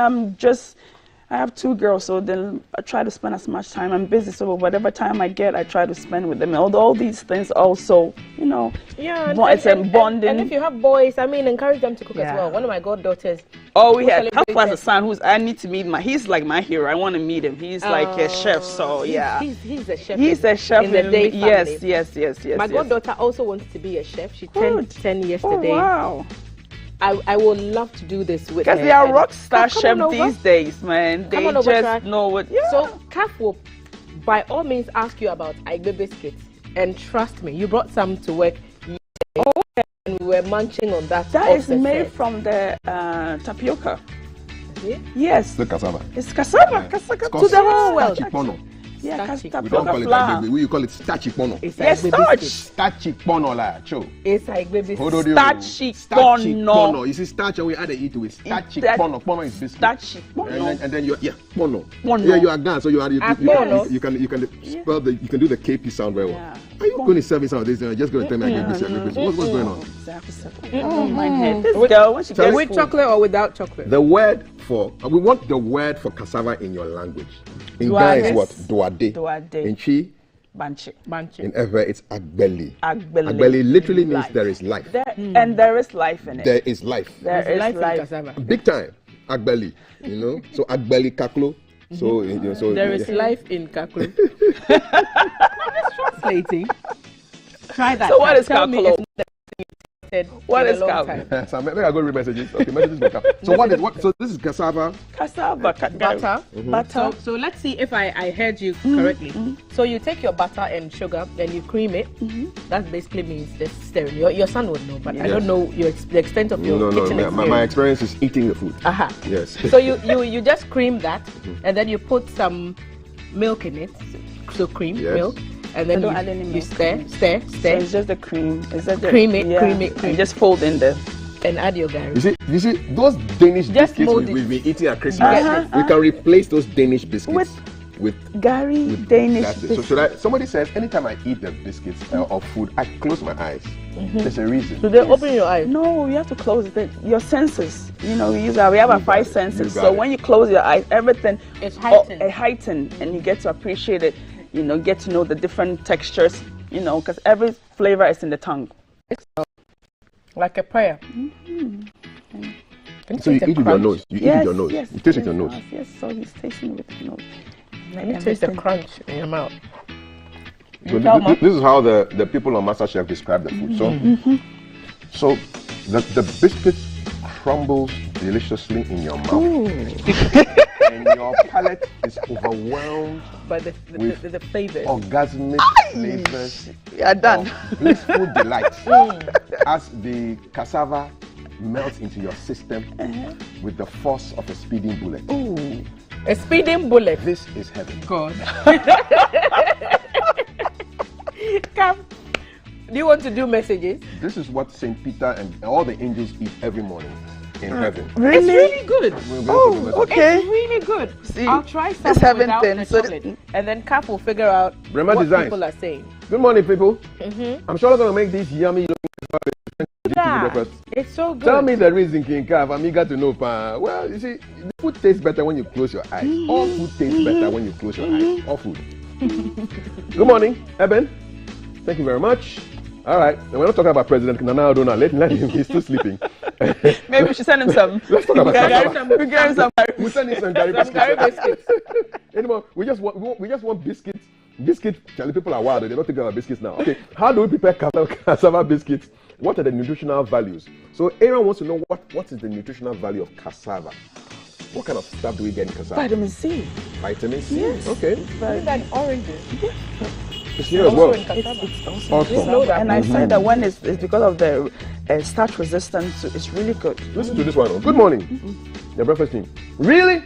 I have 2 girls, so then I try to spend as much time. I'm busy, so whatever time I get, I try to spend with them. And all these things also, it's a bonding. And if you have boys, encourage them to cook as well. One of my goddaughters. Oh, we had a son I need to meet he's like my hero. I want to meet him. He's like a chef, so yeah. He's a chef. He's a chef in the day family. Yes. My goddaughter also wants to be a chef. She turned 10 yesterday. Oh, wow. I would love to do this with her. Because they are rock star chefs these days, man. They just know what. Yeah. So, Kaf will by all means ask you about Aigbe biscuits. And trust me, you brought some to work yesterday, and we were munching on that. That is made from the tapioca. Is it? Yes. The cassava. It's cassava. To the whole world. Yeah, we don't call it Aigbe. We call it starchy pono. Yes, starch. Starchy pono la cho. It's Aigbe biscuit. Starchy pono. You see starch and we add it to it. Starchy pono. Pono is biscuit. Starchy pono. And then pono. Yeah, you are gone. So you can spell you can do the KP sound very well. Yeah. Are you going to serve me some of this? You're just going to tell me Aigbe biscuit. What's going on? Oh my head. With chocolate or without chocolate? The word for we want the word for cassava in your language. In Ghana is what? Duade. In Chi? Banchi. In Ewe, it's Agbeli. Agbeli literally means there is life. And there is life in it. There is life. There is life in cassava. Big time. Agbeli. So Agbeli kaklo. So, there is life in kaklo. I'm just translating. Try that. So what is kaklo? What in is a long CAF? time. So maybe I go read messages. Okay, messages will come. So so this is cassava. Cassava, Butter. butter. So let's see if I heard you correctly. So you take your butter and sugar, then you cream it. That basically means the stirring. Your son would know, but I don't know the extent of your kitchen experience. My experience is eating the food. Yes. So you just cream that, and then you put some milk in it. So cream, milk. And then you stir. So it's just the cream. Is that the cream it. And just fold in there. And add your gari. You see those Danish biscuits we've been eating at Christmas. We can replace those Danish biscuits with gari Danish biscuits. So should I? Somebody says anytime I eat the biscuits or food, I close my eyes. There's a reason. So they open your eyes? No, you have to close your senses. You know, we have our 5 senses. So when you close your eyes, everything is heightened, and you get to appreciate it. You know, get to know the different textures. You know, because every flavor is in the tongue. Like a prayer. So you eat with your nose. You eat with your nose. Yes, you taste with your nose. Yes, so he's tasting with his nose. Let me taste the crunch in your mouth. So this is how the people on MasterChef describe the food. So the biscuit crumbles deliciously in your mouth. And your palate is overwhelmed by the flavors. Orgasmic flavors. You're done. Blissful delight. As the cassava melts into your system with the force of a speeding bullet. Ooh. A speeding bullet. This is heaven. God. Come. Do you want to do messages? This is what St. Peter and all the angels eat every morning in heaven. Really? It's really good. Okay. It's really good. See, I'll try some without the chocolate, and then Cap will figure out Bremer what Designs. people are saying. Good morning, people. I'm sure I'm going to make these yummy breakfast. It's so good. Tell me the reason, King Cav. I'm eager to know. Well, you see, the food tastes better when you close your eyes. All food tastes better when you close your eyes. All food. Good morning, Eben. Thank you very much. All right, and we're not talking about President Nana Adona. Let him. He's still sleeping. Maybe we should send him some. Let's talk about we send him some Gary biscuits. Anymore, we just want biscuits. Biscuits. Charlie, people are wild. They don't think about biscuits now. Okay, how do we prepare cassava biscuits? What are the nutritional values? So Aaron wants to know what is the nutritional value of cassava. What kind of stuff do we get in cassava? Vitamin C. Vitamin C. Yes. Okay. Isn't that oranges? Yeah. It's here as well. It's also awesome. And I said that one is because of the starch resistance, so it's really good. Listen to this one. Good morning, the breakfast team. Really?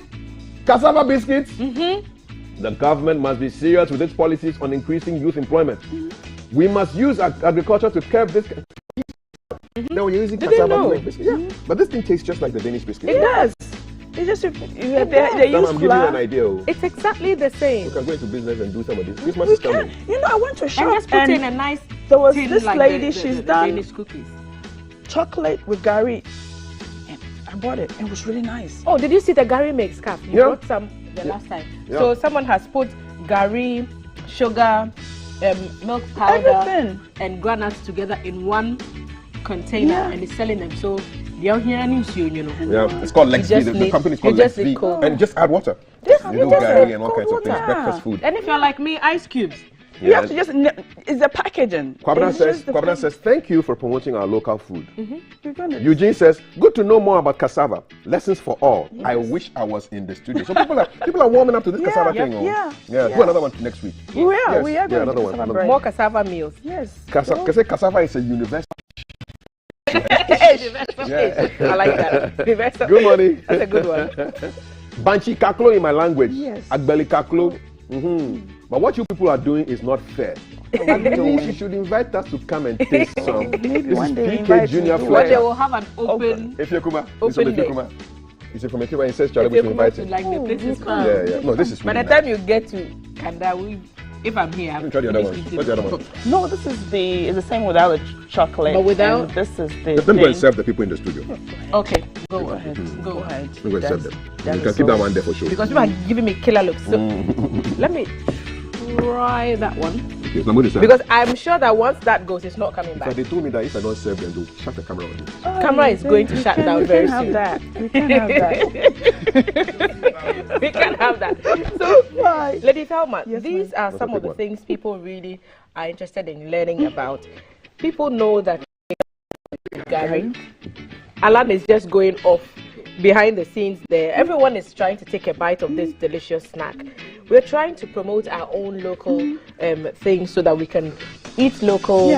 Cassava biscuits? The government must be serious with its policies on increasing youth employment. We must use agriculture to curb this. Now we're using cassava to make biscuits. Yeah. But this thing tastes just like the Danish biscuit. It does. It's just they use I'm giving you an idea. It's exactly the same. We can go into business and do some of this. Christmas is coming. You know, I went to a shop and just put in a nice. There was tin this like lady. She's done Danish cookies. Chocolate with gari. And I bought it. It was really nice. Oh, did you see the gari mix, Cap? You brought some the last time. Yeah. So someone has put gari, sugar, milk powder, and granules together in one container and is selling them. So yeah, it's called Lex V. The company is called Lex V. And just add water. You do gari and all kinds of things. Breakfast food. And if you're like me, ice cubes. You have to just, it's the packaging. Kwabena says, thank you for promoting our local food. Eugene says, good to know more about cassava. Lessons for all. Yes. I wish I was in the studio. So people are warming up to this cassava thing. Do another one next week. We are going another one. More cassava meals. Yes. Cassava is a universal. I like that. Good morning. That's a good one. Banchi kaklo in my language. Yes. Agbeli kaklo. But what you people are doing is not fair. You should invite us to come and taste some. Maybe one day PK Junior Flair. One day we'll have an open day. Is it from Efiokuma? It says Charlie we should invite him. Like the place is fun. Yeah. No, this is By the time you get to Kanda, if I'm here, try the other one. What's the other one? No, this is the same without the chocolate. But without? This is the. Let me go and serve the people in the studio. Okay, go ahead. Go ahead. Let me go and serve them. You can keep that one there for sure. Because you are giving me killer looks. So let me try that one. Okay, so I'm going to serve. Because I'm sure that once that goes, it's not coming back. Because they told me that if I don't serve them, they'll shut the camera on me. Camera is going to shut down very soon. We can't have that. We can't have that. So, Lady Thelma, these are some of the things people really are interested in learning about. People know that Gary. Alarm is just going off behind the scenes there. Everyone is trying to take a bite of this delicious snack. We're trying to promote our own local things so that we can eat local,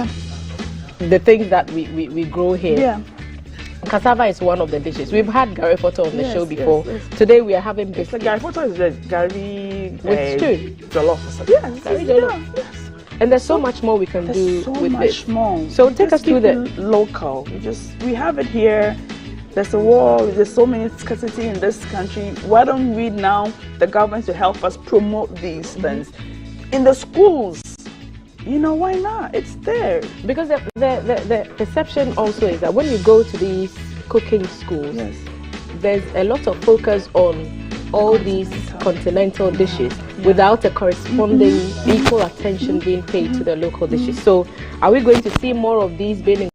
the things that we grow here. Yeah. Cassava is one of the dishes. We've had Gary Photo on the show before. Yes. Today we are having biscuits. The Gary Photo is the Gary with stew. Jollof. Yes, Gary jollof. Yes. And there's so much more we can do with this. So much more. So take us through the local. We have it here. There's a war. There's so many scarcity in this country. Why don't we now, the government, to help us promote these things in the schools? You know, why not? It's there. Because the perception also is that when you go to these cooking schools, there's a lot of focus on all these continental dishes without a corresponding equal attention being paid to the local dishes. So are we going to see more of these being included?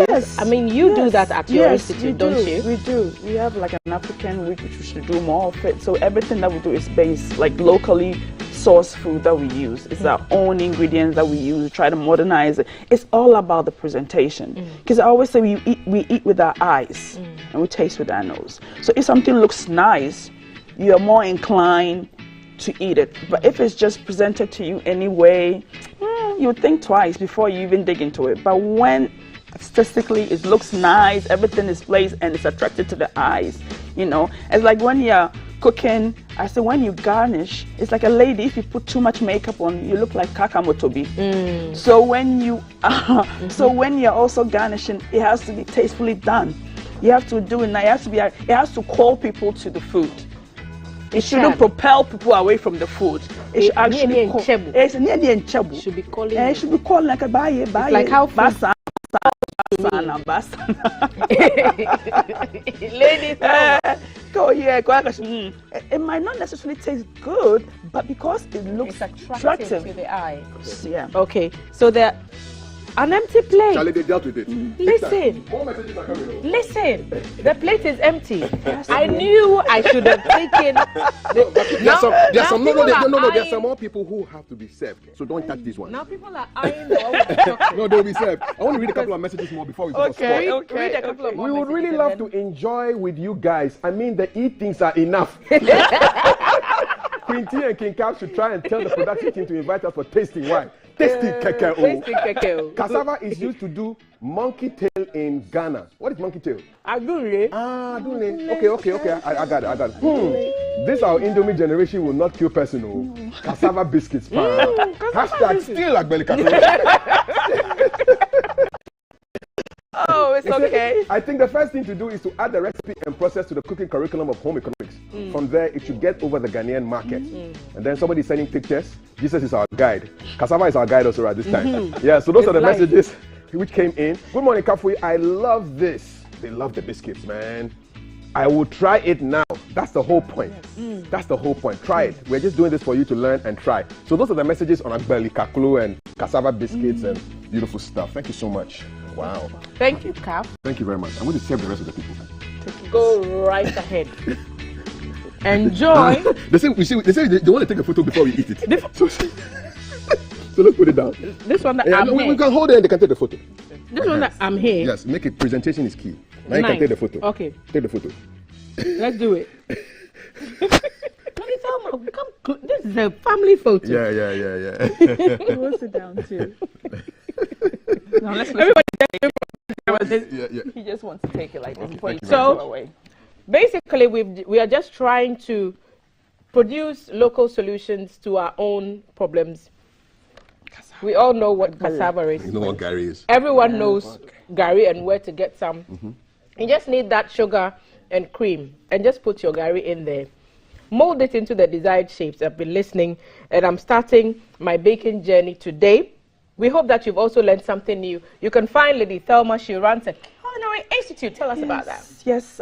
Yes. I mean, you do that at your institute, don't you? We do. We have like an African week, which we should do more of it. So everything that we do is based like locally sourced food that we use. It's our own ingredients that we use. We try to modernize it. It's all about the presentation. Because I always say we eat with our eyes and we taste with our nose. So if something looks nice, you're more inclined to eat it. But if it's just presented to you anyway, you think twice before you even dig into it. But when statistically it looks nice, everything is placed and it's attracted to the eyes, you know. It's like when you're cooking, I say when you garnish, it's like a lady. If you put too much makeup on, you look like kakamotobi. So when you so when you're also garnishing, it has to be tastefully done. You have to do it now. It has to call people to the food. It shouldn't propel people away from the food. It should actually call. It should be calling. It should be calling like a buy. Like how food. Lady, go here. It might not necessarily taste good, but because it looks attractive to the eye. Yeah. Okay. So the an empty plate. Charlie, they dealt with it. Listen. More messages are coming on. Listen. The plate is empty. I knew I should have taken. There's some more people who have to be served. So don't touch this one. Now people are eyeing the one we're talking. No, they'll be served. I want to read a couple of messages more before we go. Okay. Read a couple of more. We would really love to enjoy with you guys. I mean, the eat things are enough. Quinty and King Cap should try and tell the production team to invite us for tasting. Why? Tasting keke. Cassava is used to do monkey tail in Ghana. What is monkey tail? Adunle. Adunle. Okay. I got it. This our Indomie generation will not kill person. Cassava biscuits. Hashtag still Agbeli Kaklo. Oh, it's okay. I think the first thing to do is to add the recipe and process to the cooking curriculum of home economics. From there, it should get over the Ghanaian market. And then somebody sending pictures. Jesus is our guide. Cassava is our guide also at this time. Yeah, so those are the messages which came in. Good morning, Kafui. I love this. They love the biscuits, man. I will try it now. That's the whole point. That's the whole point. Try it. We're just doing this for you to learn and try. So those are the messages on Agbeli Kaklo and cassava biscuits and beautiful stuff. Thank you so much. Wow. Thank you, Cap. Thank you very much. I'm going to serve the rest of the people. Go right ahead. Enjoy. They say they want to take a photo before we eat it. So let's put it down. This one that we can hold it and they can take the photo. This one that I'm here. Yes, make it. Presentation is key. Now you can take the photo. Okay. Take the photo. Let's do it. Come, this is a family photo. Yeah. We'll sit down too. Now let's everybody. He just wants to take it like this before you so, go away. Basically, we are just trying to produce local solutions to our own problems. We all know what cassava is. You know what Gary is. Everyone knows Gary and where to get some. You just need that sugar and cream and just put your Gary in there. Mold it into the desired shapes. I've been listening and I'm starting my baking journey today. We hope that you've also learned something new. You can find Lady Thelma. She runs a culinary institute. Tell us about that. Yes,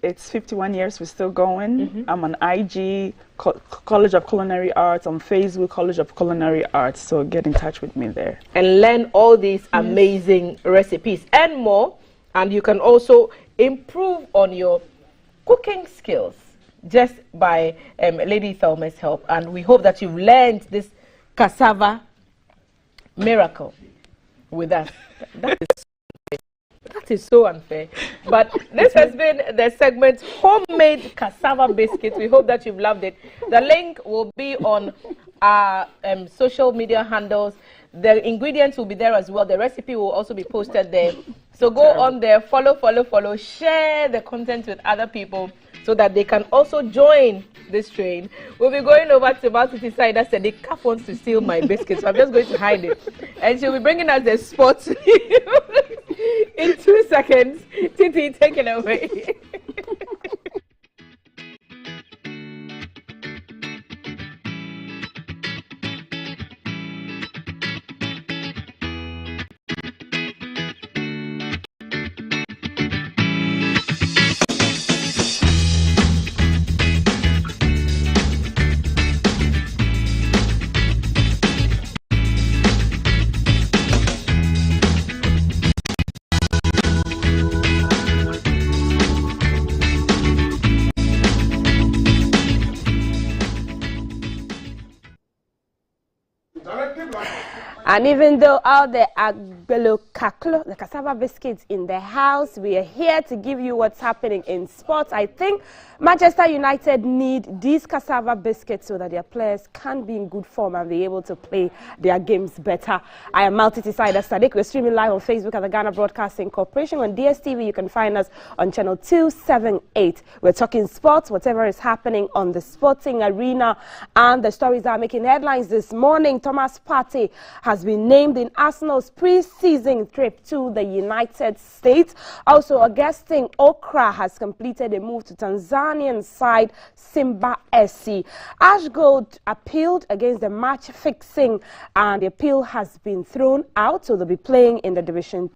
it's 51 years. We're still going. I'm on IG, College of Culinary Arts, on Facebook, College of Culinary Arts. So get in touch with me there. And learn all these amazing recipes and more. And you can also improve on your cooking skills just by Lady Thelma's help. And we hope that you've learned this cassava miracle with us. That is That is so unfair. But this has been the segment Homemade Cassava Biscuits. We hope that you've loved it. The link will be on our social media handles. The ingredients will be there as well. The recipe will also be posted there. So go on there, follow, share the content with other people so that they can also join this train. We'll be going over to Multity Cider. Said the calf wants to steal my biscuits, so I'm just going to hide it. And she'll be bringing us the sports in 2 seconds. Titi, take it away. And even though all the the cassava biscuits in the house, we are here to give you what's happening in sports. I think Manchester United need these cassava biscuits so that their players can be in good form and be able to play their games better. I am Multity Cider Sadiq. We're streaming live on Facebook at the Ghana Broadcasting Corporation. On DSTV, you can find us on channel 278. We're talking sports, whatever is happening on the sporting arena, and the stories that are making headlines this morning. Thomas Partey has been named in Arsenal's pre-season trip to the United States. Also, Augustine Okra has completed a move to Tanzanian side Simba SC. Ash Gold appealed against the match fixing, and the appeal has been thrown out, so they'll be playing in the Division 2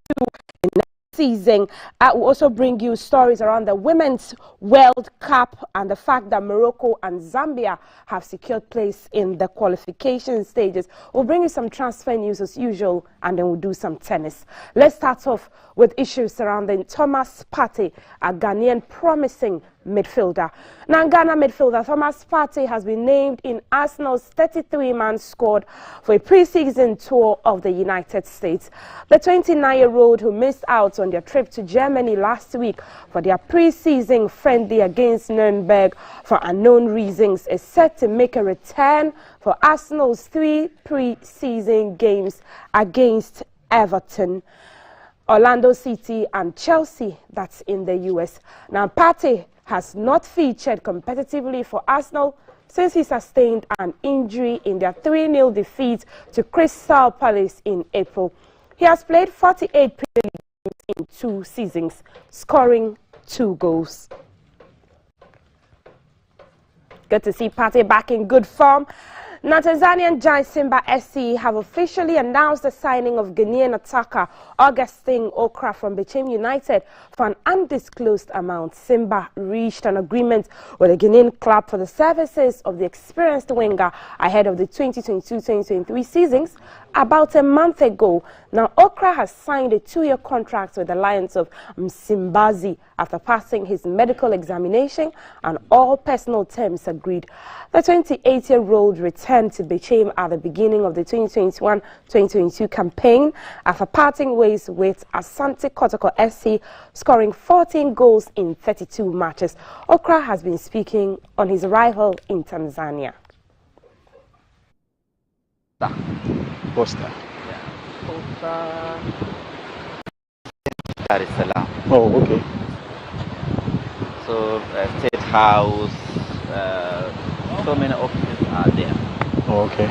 in next season. I will also bring you stories around the Women's World Cup and the fact that Morocco and Zambia have secured place in the qualification stages. We'll bring you some transfer news as usual, and then we'll do some tennis. Let's start off with issues surrounding Thomas Partey, a Ghanaian promising midfielder. Now, Ghana midfielder Thomas Partey has been named in Arsenal's 33-man squad for a pre-season tour of the United States. The 29-year-old, who missed out on their trip to Germany last week for their pre-season friendly against Nuremberg for unknown reasons, is set to make a return for Arsenal's 3 pre-season games against Everton, Orlando City and Chelsea, that's in the US. Now, Partey has not featured competitively for Arsenal since he sustained an injury in their 3-0 defeat to Crystal Palace in April. He has played 48 Premier League games in 2 seasons, scoring 2 goals. Good to see Partey back in good form. Now, Tanzanian giant Simba SC have officially announced the signing of Ghanaian attacker Augustine Okra from Bechem United for an undisclosed amount. Simba reached an agreement with the Ghanaian club for the services of the experienced winger ahead of the 2022-2023 seasons about a month ago. Now, Okra has signed a 2-year contract with the Lions of Msimbazi after passing his medical examination and all personal terms agreed. The 28-year-old returned to Bechem at the beginning of the 2021-2022 campaign after parting ways with Asante Kotoko SC, scoring 14 goals in 32 matches. Okra has been speaking on his arrival in Tanzania. Costa. Yeah. Costa. Dar es Salaam. Oh, okay. So, State House, so many offices are there. Oh, okay.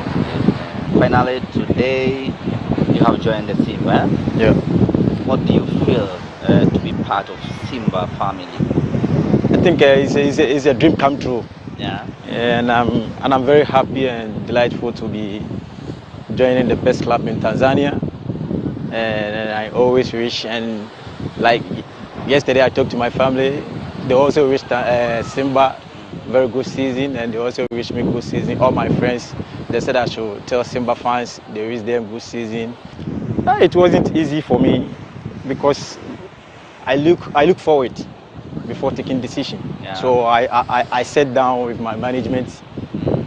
Finally, today, you have joined the Simba. Yeah. What do you feel to be part of Simba family? I think it's a dream come true. Yeah. And I'm very happy and delightful to be joining the best club in Tanzania. And I always wish, and like yesterday I talked to my family, they also wished Simba very good season, and they also wish me good season. All my friends, they said I should tell Simba fans they wish them good season. It wasn't easy for me because I look forward before taking decision. Yeah. So I sat down with my management,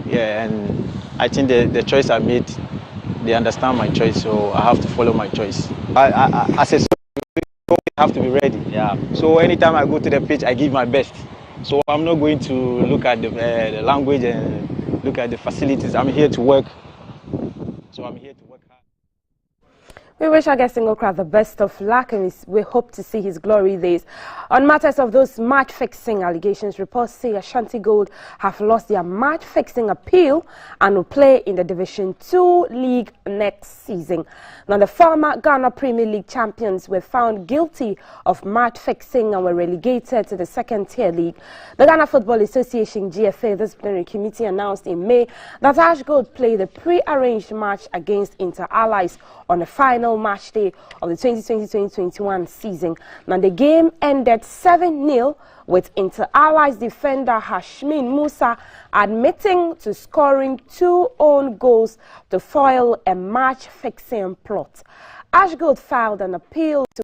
yeah, and I think the choice I made, they understand my choice, so I have to follow my choice. As a I have to be ready. Yeah. So anytime I go to the pitch, I give my best. So I'm not going to look at the language and look at the facilities. I'm here to work. So I'm here to work hard. We wish our guest Ngokra the best of luck, and we hope to see his glory days. On matters of those match-fixing allegations, reports say Ashanti Gold have lost their match-fixing appeal and will play in the Division 2 League next season. Now, the former Ghana Premier League champions were found guilty of match-fixing and were relegated to the second-tier league. The Ghana Football Association GFA disciplinary committee announced in May that Ash Gold played a pre-arranged match against Inter Allies on the final match day of the 2020-2021 season. Now, the game ended 7-0 with Inter Allies defender Hashmin Musa admitting to scoring 2 own goals to foil a match-fixing plot. Ash Gold filed an appeal to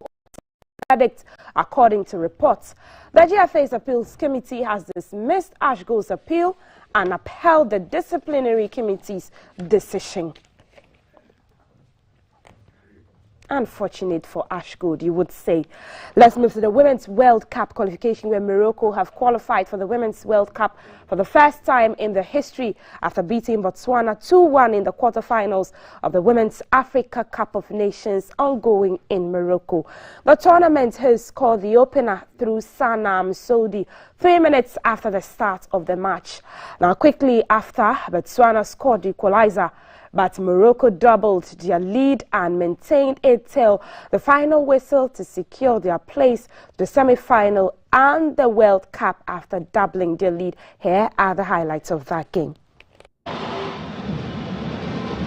verdict, according to reports. The GFA's appeals committee has dismissed Ash Gold's appeal and upheld the disciplinary committee's decision. Unfortunate for Ash Gold, you would say. Let's move to the Women's World Cup qualification, where Morocco have qualified for the Women's World Cup for the first time in their history after beating Botswana 2-1 in the quarterfinals of the Women's Africa Cup of Nations ongoing in Morocco. The tournament hosts scored the opener through Sanam Sodi 3 minutes after the start of the match. Now, quickly after, Botswana scored the equalizer, but Morocco doubled their lead and maintained it till the final whistle to secure their place to the semi-final and the World Cup after doubling their lead. Here are the highlights of that game.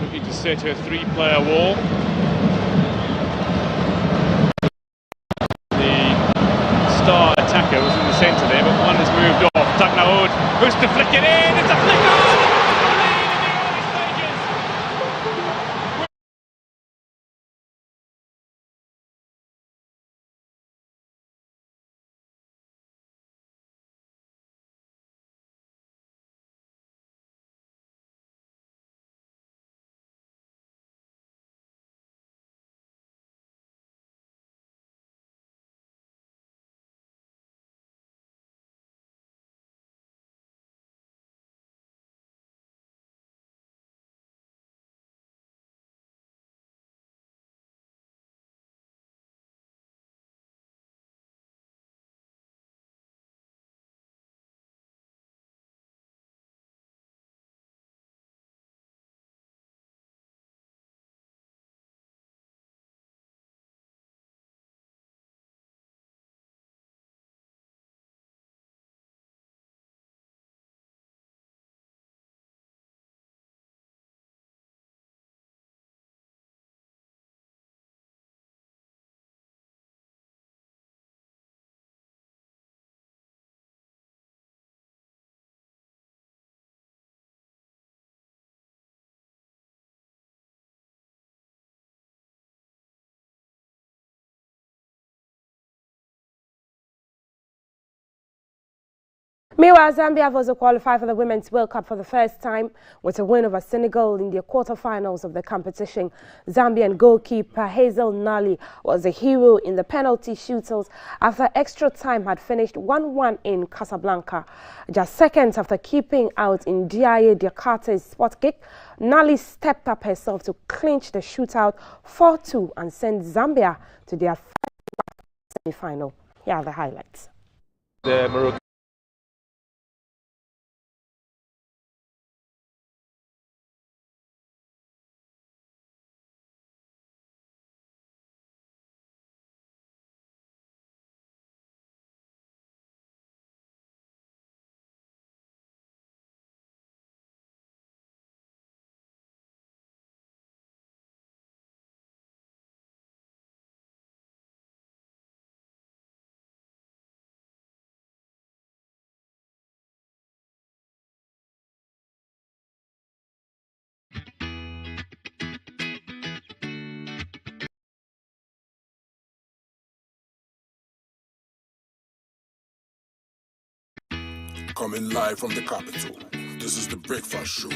Looking to set a 3-player wall. The star attacker was in the centre there, but one has moved off. Tagnaoud, who's to flick it in? It's a flick on! Meanwhile, Zambia have also qualified for the Women's World Cup for the first time with a win over Senegal in the quarterfinals of the competition. Zambian goalkeeper Hazel Nali was a hero in the penalty shootouts after extra time had finished 1-1 in Casablanca. Just seconds after keeping out in Diaye Diakhate's spot kick, Nali stepped up herself to clinch the shootout 4-2 and send Zambia to their semi-final. Here are the highlights. The Morocco Coming live from the capital, this is the Breakfast Show.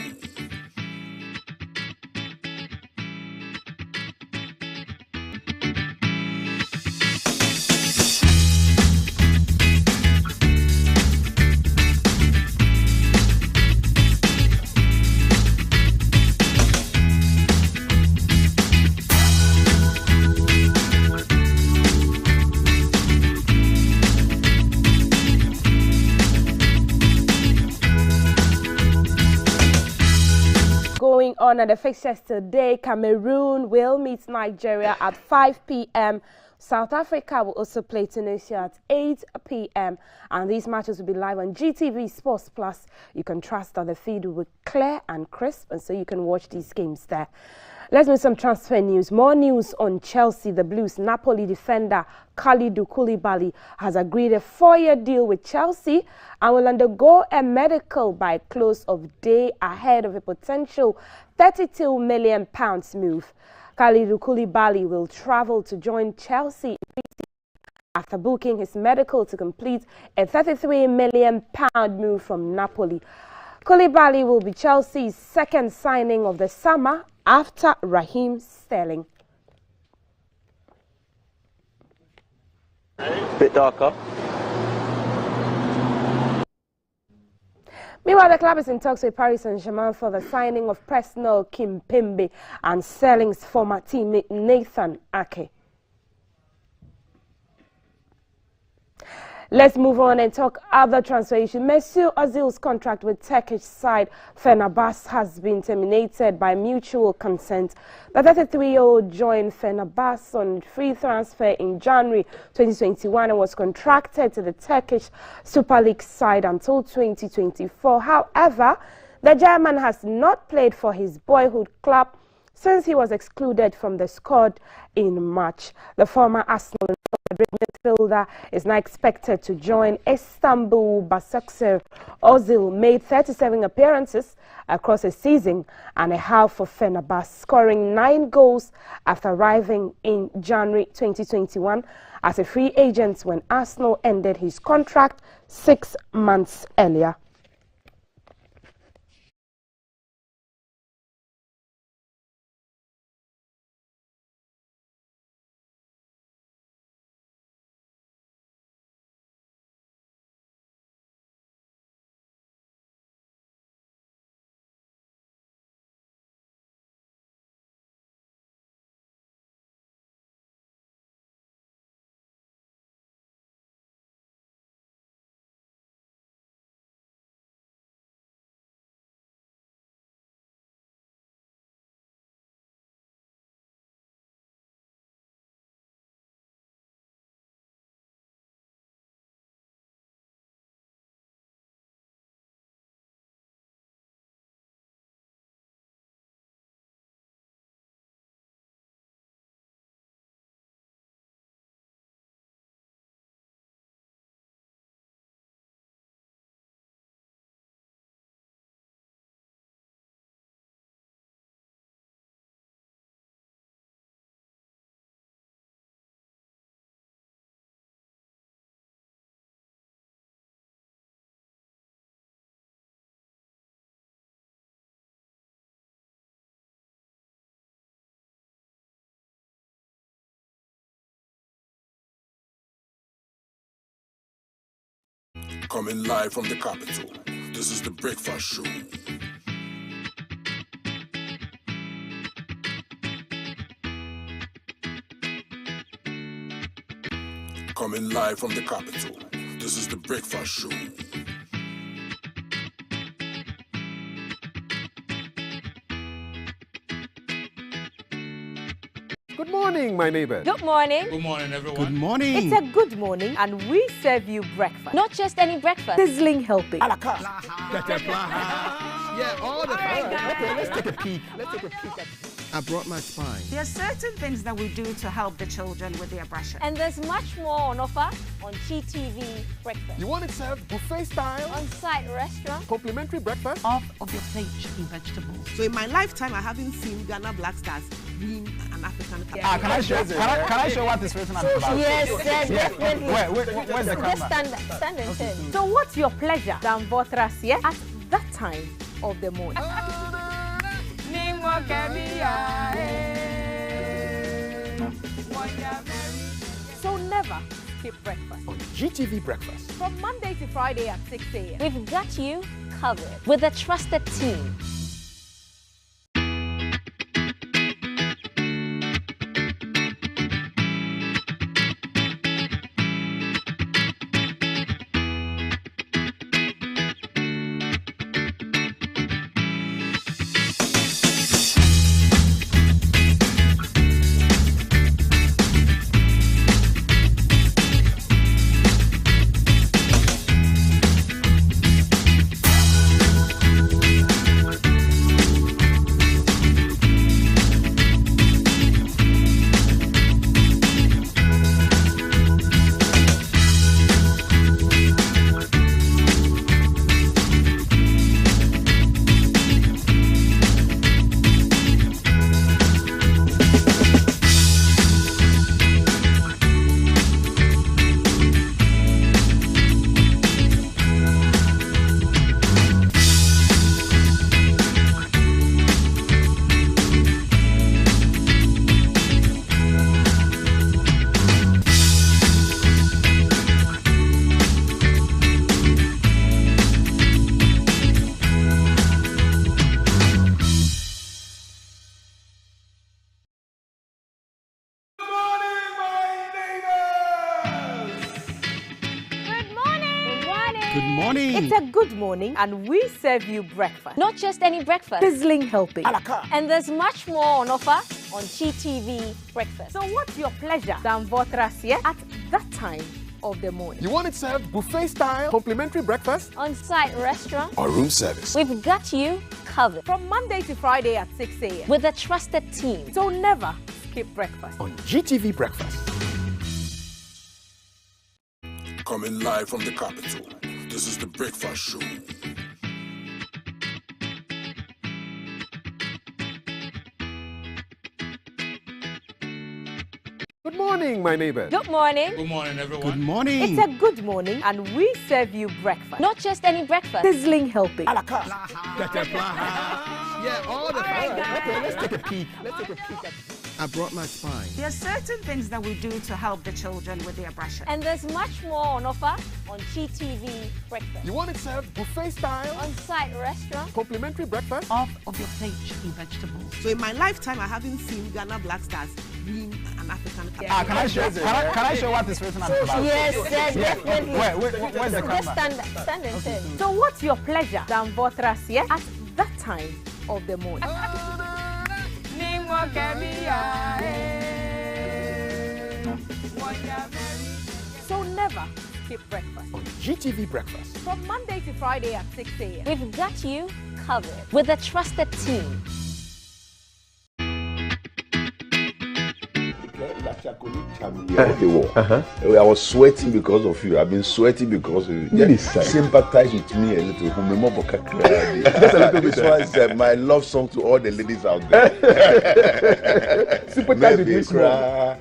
on the fixtures today. Cameroon will meet Nigeria at 5 p.m. South Africa will also play Tunisia at 8 p.m. And these matches will be live on GTV Sports Plus. You can trust that the feed will be clear and crisp, and so you can watch these games there. Let's move some transfer news. More news on Chelsea. The Blues Napoli defender Kalidou Koulibaly has agreed a 4-year deal with Chelsea and will undergo a medical by close of day ahead of a potential £32 million move. Kalidou Koulibaly will travel to join Chelsea after booking his medical to complete a £33 million move from Napoli. Koulibaly will be Chelsea's second signing of the summer after Raheem Sterling. Bit darker. Meanwhile, the club is in talks with Paris Saint-Germain for the signing of Presnel Kimpembe and Sterling's former teammate Nathan Ake. Let's move on and talk other transfer issues. Mesut Ozil's contract with Turkish side Fenerbahce has been terminated by mutual consent. The 33-year-old joined Fenerbahce on free transfer in January 2021 and was contracted to the Turkish Super League side until 2024. However, the German has not played for his boyhood club since he was excluded from the squad in March. The former Arsenal midfielder is now expected to join Istanbul Basaksehir. Ozil made 37 appearances across a season and a half for Fenerbahce, scoring 9 goals after arriving in January 2021 as a free agent when Arsenal ended his contract 6 months earlier. Coming live from the capital, this is the Breakfast Show. Coming live from the capital, this is the Breakfast Show. Good morning, my neighbors. Good morning. Good morning, everyone. Good morning. It's a good morning, and we serve you breakfast. Not just any breakfast. Sizzling healthy. A la carte. Yeah, all the time. Okay, let's take a peek. I brought my spine. There are certain things that we do to help the children with their brushing. And there's much more on offer on GTV Breakfast. You want it served buffet style? On-site restaurant. Complimentary breakfast? Off of your plate chicken vegetables. So in my lifetime, I haven't seen Ghana Black Stars win an African Cup. Can I show what is written on the back? Yes, definitely. Where's the camera? Just stand and turn. So what's your pleasure than Votras, yeah? At that time of the morning. So never skip breakfast. On GTV Breakfast. From Monday to Friday at 6 a.m. We've got you covered with a trusted team. Good morning. It's a good morning, and we serve you breakfast. Not just any breakfast. Sizzling helping. And there's much more on offer on GTV Breakfast. So what's your pleasure than Votrasia at that time of the morning? You want it served buffet style, complimentary breakfast, On-site restaurant, or room service? we've got you covered. From Monday to Friday at 6 a.m. With a trusted team. So never skip breakfast. On GTV Breakfast. Coming live from the capital, this is the Breakfast Show. Good morning, my neighbor. Good morning. Good morning, everyone. Good morning. It's a good morning, and we serve you breakfast. Not just any breakfast. Sizzling helping. Yeah, all the time. Okay, let's take a peek. I brought my spine. There are certain things that we do to help the children with their brushing. And there's much more on offer on GTV Breakfast. You want it served buffet style, On-site restaurant, complimentary breakfast? Off of your plate chicken vegetables. So in my lifetime, I haven't seen Ghana Black Stars win an African Cup. Can I show what is written on the box? Yes, definitely. Where's the Just camera? stand and tell. So what's your pleasure than Votrasia at that time of the morning? So never skip breakfast. On GTV Breakfast. From Monday to Friday at 6 a.m. We've got you covered with a trusted team. I was sweating because of you. I've been sweating because of you. Sympathize with me a little. Just a little bit. This one is my love song to all the ladies out there. Sympathize with me small.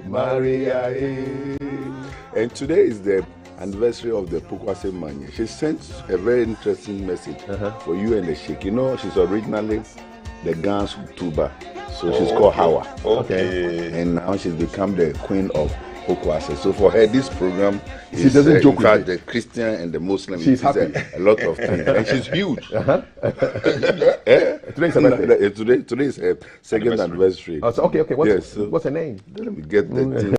Maria. And today is the anniversary of the Pokwase Manye. She sent a very interesting message for you and the Sheikh. You know, she's originally the Gans tuba. So she's called Hawa. Okay. And now she's become the queen of Pokwase. So for her, this program She doesn't joke with it. the Christian and the Muslim. She's happy. A lot of things. And she's huge. Today's her birthday. Today is her second anniversary. Oh, so, okay. What's her name? Let me get the thing.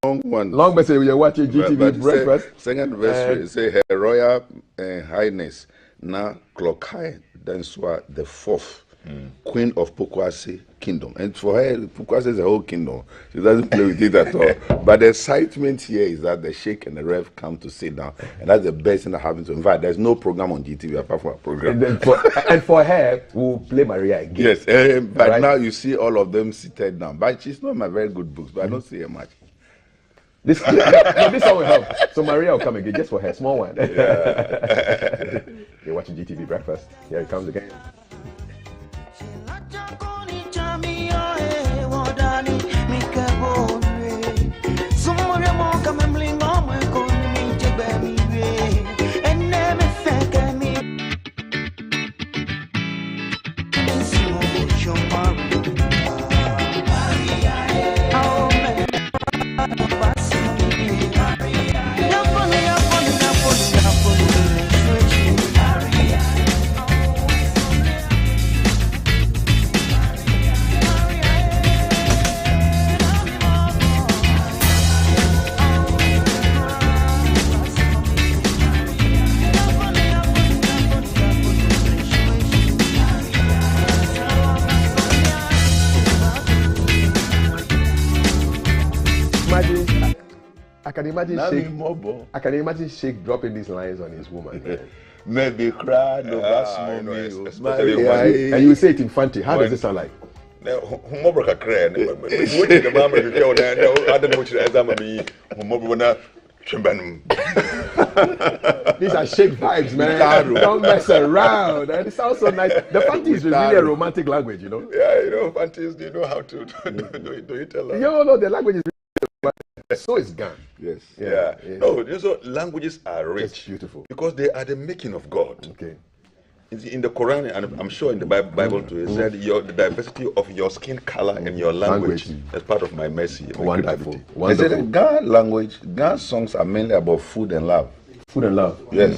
Long one. Long message. We are watching GTV Breakfast. Second anniversary. Say Her Royal Highness Na Klokai Denswa the Fourth. Queen of Pokwase Kingdom. And for her, Pokwase is a whole kingdom. She doesn't play with it at all. But the excitement here is that the Sheikh and the Rev come to sit down. And that's the best thing that happens. In fact, there's no program on GTV apart from a program. And for her, we'll play Maria again. Yes, but now you see all of them seated down. But she's not my very good books, but I don't see her much. This one will help. So Maria will come again just for her, small one. Yeah. You're watching GTV Breakfast. Here it comes again. I can imagine Sheikh dropping these lines on his woman. Maybe cry, no, and you say it in Fanti. How does it sound like? These are Sheikh vibes, man. Don't mess around. And it sounds so nice. The Fanti is really a romantic language, you know? Yeah, you know, Fanti, do you know how to do you tell us? No, the language is so is Ghana. Yes. Yeah. No, so languages are rich. It's beautiful. Because they are the making of God. Okay. In the Quran, and I'm sure in the Bible too, it said the diversity of your skin color and your language is part of my mercy. Wonderful. They said Ghana language, Ghana songs are mainly about food and love. Food and love. Yes.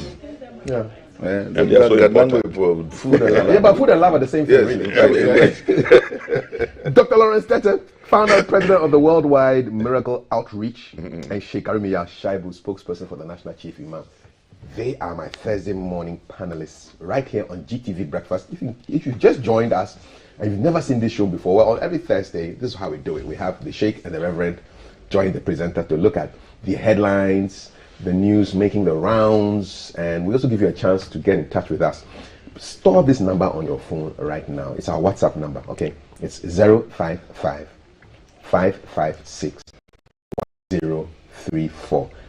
Yeah. And they are so important for food and love. Yeah, but food and love are the same thing, really. Dr. Lawrence Tete, Founder, president of the Worldwide Miracle Outreach, and Sheikh Arimiya Shaibu, spokesperson for the National Chief Imam. They are my Thursday morning panelists right here on GTV Breakfast. If you just joined us and you've never seen this show before, well, on every Thursday, this is how we do it. We have the Sheikh and the Reverend join the presenter to look at the headlines, the news making the rounds, and we also give you a chance to get in touch with us. Store this number on your phone right now. It's our WhatsApp number, okay? It's 055-556-1034.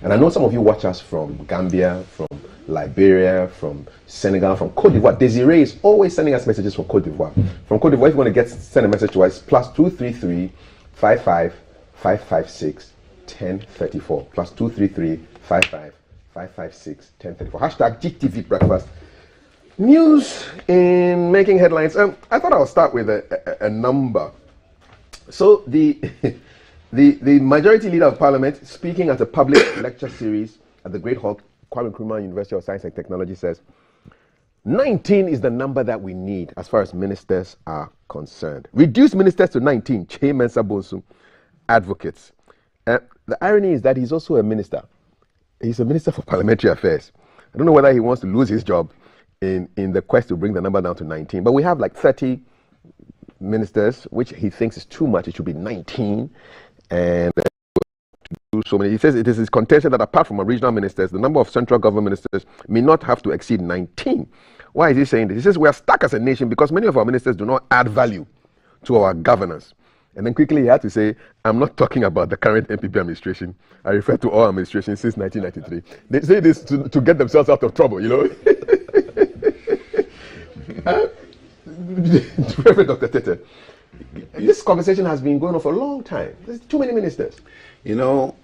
And I know some of you watch us from Gambia, from Liberia, from Senegal, from Cote d'Ivoire. Desiree is always sending us messages from Cote d'Ivoire. From Cote d'Ivoire, if you want to send a message to us, +233 55 556 1034. +233 55 556 1034. Hashtag GTV Breakfast. News in making headlines. I thought I'll start with a number. So the majority leader of Parliament, speaking at a public lecture series at the Great Hall, Kwame Nkrumah University of Science and Technology, says 19 is the number that we need as far as ministers are concerned. Reduce ministers to 19. Che Mensa Bonsu advocates. The irony is that he's also a minister. He's a minister for parliamentary affairs. I don't know whether he wants to lose his job in the quest to bring the number down to 19. But we have like 30 ministers, which he thinks is too much. It should be 19. And do so many. He says it is his contention that apart from regional ministers, the number of central government ministers may not have to exceed 19. Why is he saying this? He says we are stuck as a nation because many of our ministers do not add value to our governance. And then quickly he had to say, I'm not talking about the current MPP administration. I refer to all administrations since 1993. They say this to get themselves out of trouble, you know. Reverend Dr. Tete, this conversation has been going on for a long time. There's too many ministers. You know,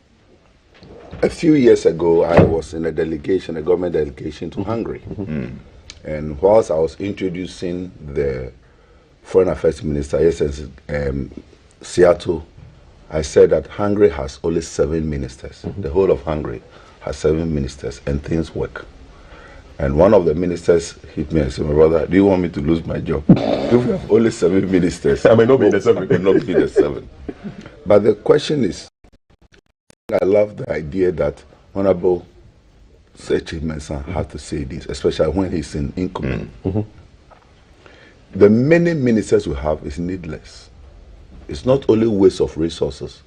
a few years ago, I was in a government delegation to Hungary. And whilst I was introducing the Foreign Affairs Minister, Seattle, I said that Hungary has only 7 ministers. The whole of Hungary has 7 ministers, and things work. And one of the ministers hit me and said, my brother, do you want me to lose my job? If we have only 7 ministers, I may not be the 7. I may not be the 7. But the question is, I love the idea that Honorable Sechi Mensah had to say this, especially when he's in command. The many ministers we have is needless. It's not only waste of resources,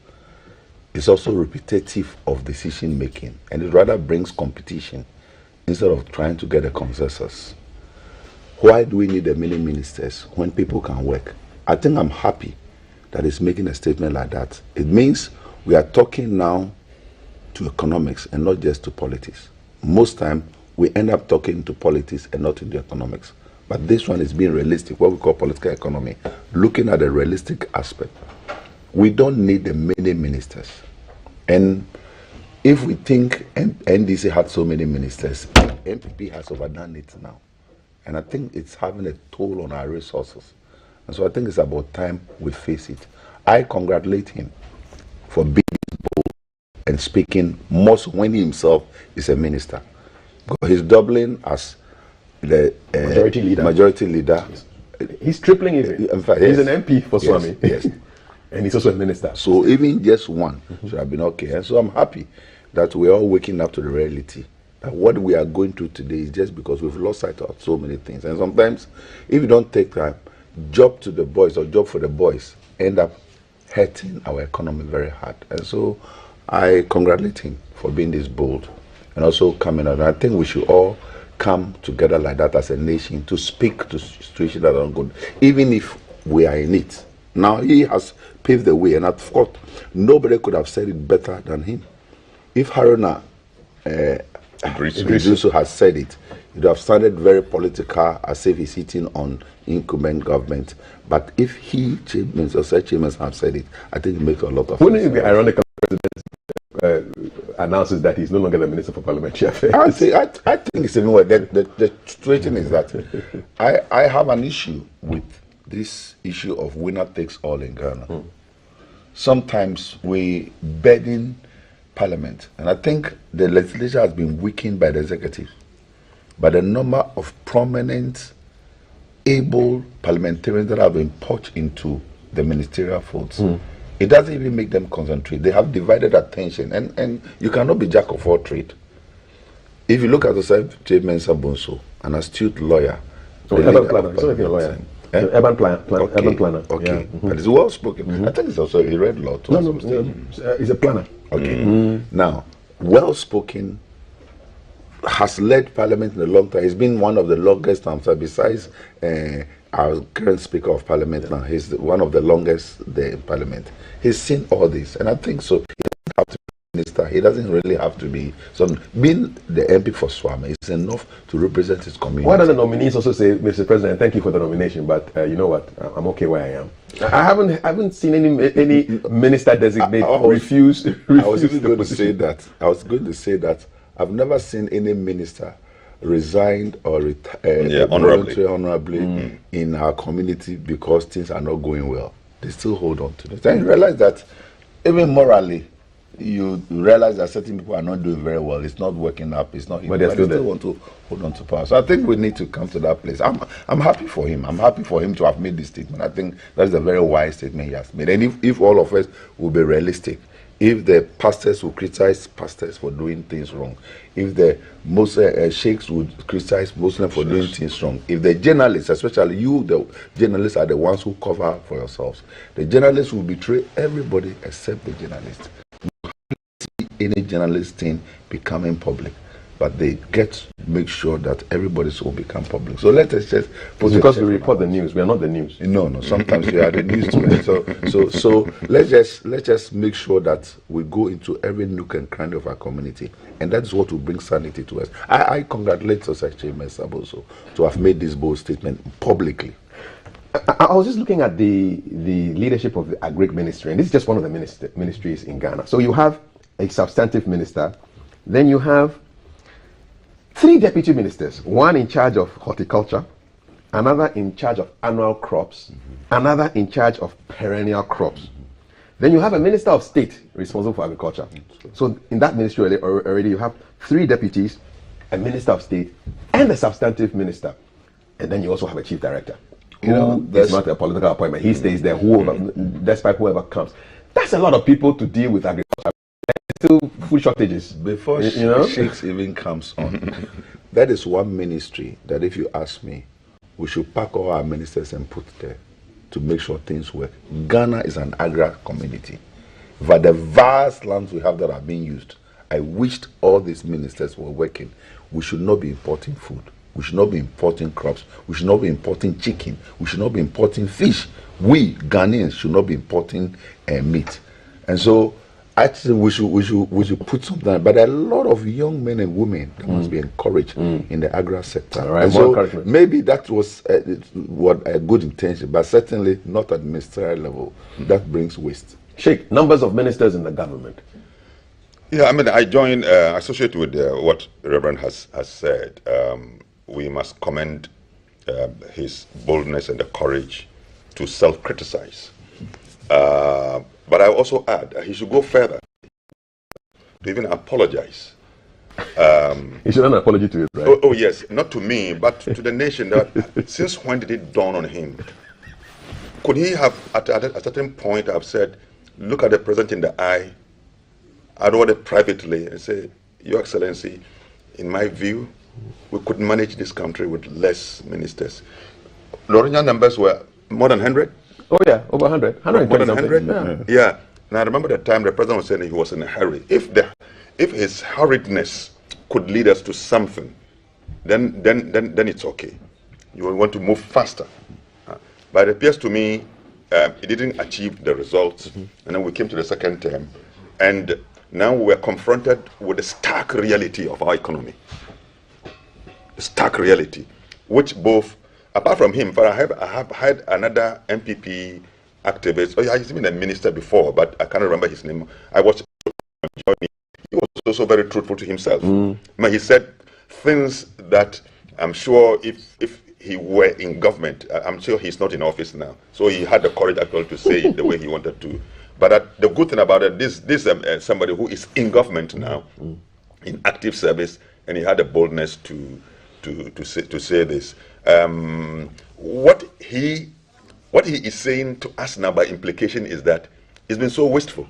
it's also repetitive of decision making, and it rather brings competition instead of trying to get a consensus. Why do we need the many ministers when people can work? I think I'm happy that he's making a statement like that. It means we are talking now to economics and not just to politics. Most time we end up talking to politics and not to the economics. But this one is being realistic, what we call political economy, looking at the realistic aspect. We don't need the many ministers. And if we think NDC had so many ministers, MPP has overdone it now. And I think it's having a toll on our resources. And so I think it's about time we face it. I congratulate him for being bold and speaking most when he himself is a minister. Because he's doubling as the majority leader. He's tripling even. In fact, he's an MP for Swami. Yes. And he's also a minister. So even just one should have been okay. And so I'm happy that we're all waking up to the reality that what we are going through today is just because we've lost sight of so many things. And sometimes, if you don't take time, job to the boys or job for the boys end up hurting our economy very hard. And so I congratulate him for being this bold and also coming out. And I think we should all come together like that as a nation to speak to situations that are not good, even if we are in it. Now he has paved the way, and of course, nobody could have said it better than him. If Haruna Idrisu has said it, it would have sounded very political, as if he's sitting on incumbent government. But if he, Chambers or Sir Chambers, have said it, I think it makes a lot of sense. Wouldn't it be ironic that the president announces that he's no longer the Minister for Parliamentary Affairs? I think it's even worse. The situation is that I have an issue with this issue of winner takes all in Ghana. Sometimes we burden Parliament, and I think the legislature has been weakened by the executive. But the number of prominent, able parliamentarians that have been poached into the ministerial folds It doesn't even make them concentrate. They have divided attention, and you cannot be jack of all trades. If you look at the same Chairman Sabonso, an astute lawyer, urban planner. He's not even a lawyer. Urban planner. Okay, Yeah. but he's well spoken. I think he's also he read law too. He's a planner. Okay, now well spoken, has led Parliament in a long time. He's been one of the longest times. Besides our current Speaker of Parliament now, he's one of the longest there in Parliament. He's seen all this, and I think so. He doesn't have to be minister. He doesn't really have to be. So being the MP for Swami is enough to represent his community. Why don't the nominees also say, Mr. President, thank you for the nomination, but you know what? I'm okay where I am. I haven't seen any minister designate refuse. I was even going to say that. I was going to say that I've never seen any minister resigned or honorably in our community because things are not going well. They still hold on to it. And you realize that even morally, you realize that certain people are not doing very well. It's not working up. It's not. But they still want to hold on to power. So I think we need to come to that place. I'm happy for him. I'm happy for him to have made this statement. I think that's a very wise statement he has made. And if all of us will be realistic, if the pastors will criticize pastors for doing things wrong, if the sheikhs would criticize Muslims for doing things wrong, if the journalists, especially you, the journalists are the ones who cover for yourselves, the journalists will betray everybody except the journalists. You can't see any journalist thing becoming public, but they get to make sure that everybody's will become public. So let us just put because we report the news. We are not the news. No. Sometimes we are the news too. So let's just make sure that we go into every nook and cranny of our community, and that's what will bring sanity to us. I congratulate Society Chairman Saboso to have made this bold statement publicly. I was just looking at the leadership of the Agric Ministry, and this is just one of the ministries in Ghana. So you have a substantive minister, then you have 3 deputy ministers, one in charge of horticulture, another in charge of annual crops, another in charge of perennial crops. Then you have a minister of state responsible for agriculture. So in that ministry already you have 3 deputies, a minister of state, and a substantive minister. And then you also have a chief director. You know, it's not a political appointment. He stays there, despite whoever comes. That's a lot of people to deal with agriculture. Still food shortages before sheikhs even comes on. That is one ministry that, if you ask me, we should pack all our ministers and put there to make sure things work. Ghana is an agri community, but the vast lands we have that are being used, I wished all these ministers were working. We should not be importing food. We should not be importing crops. We should not be importing chicken. We should not be importing fish. We Ghanaians should not be importing meat. And so actually, we should put something. But there are a lot of young men and women that must be encouraged in the agri sector. Right, and so maybe that was what a good intention, but certainly not at ministerial level. That brings waste. Sheikh, numbers of ministers in the government. Yeah, I mean, I join, associate with what Reverend has said. We must commend his boldness and the courage to self-criticize. But I also add he should go further to even apologize. He should have an apology to you, right? Oh yes, not to me, but to the nation. That since when did it dawn on him? Could he have, at a certain point, have said, look at the president in the eye, I wrote it privately, and say, Your Excellency, in my view, we could manage this country with less ministers. Lorena numbers were more than 100. Oh yeah, over 100. 120 more than 100? Yeah. And I remember the time the president was saying he was in a hurry. If his hurriedness could lead us to something, then it's okay. You will want to move faster. But it appears to me it didn't achieve the results. And then we came to the second term. And now we're confronted with the stark reality of our economy. The stark reality, which both, apart from him, I have had another MPP activist. Oh, yeah, he's been a minister before, but I can't remember his name. He was also very truthful to himself. But he said things that I'm sure if he were in government, I'm sure he's not in office now. So he had the courage actually to say it the way he wanted to. But the good thing about it, this somebody who is in government now, in active service, and he had the boldness to say this. What he is saying to us now by implication is that He's been so wasteful.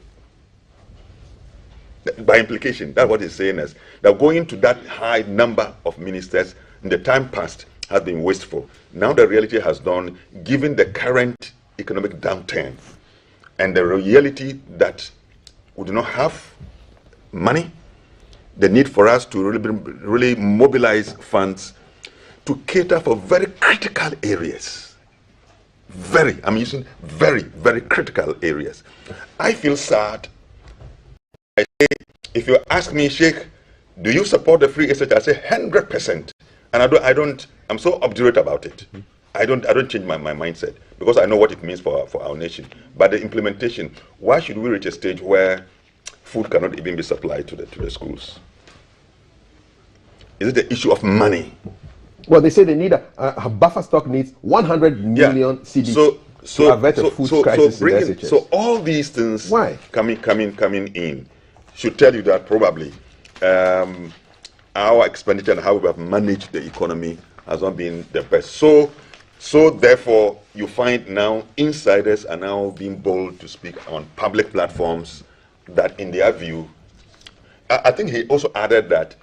By implication, that's what he's saying is that going to that high number of ministers in the time past has been wasteful. Now the reality has dawned, given the current economic downturn and the reality that we do not have money, the need for us to really mobilize funds to cater for very critical areas. I'm using very, very critical areas. I feel sad. I say, if you ask me, Sheikh, do you support the free exchange? I say 100%. And I'm so obdurate about it. I don't change my mindset because I know what it means for our nation. But the implementation, why should we reach a stage where food cannot even be supplied to the schools? Is it the issue of money? Well, they say they need a buffer stock needs 100 million cedis to avert a food crisis in the SHS. So all these things coming in should tell you that probably our expenditure and how we have managed the economy has not been the best. So therefore, you find now insiders are now being bold to speak on public platforms that in their view, I think he also added that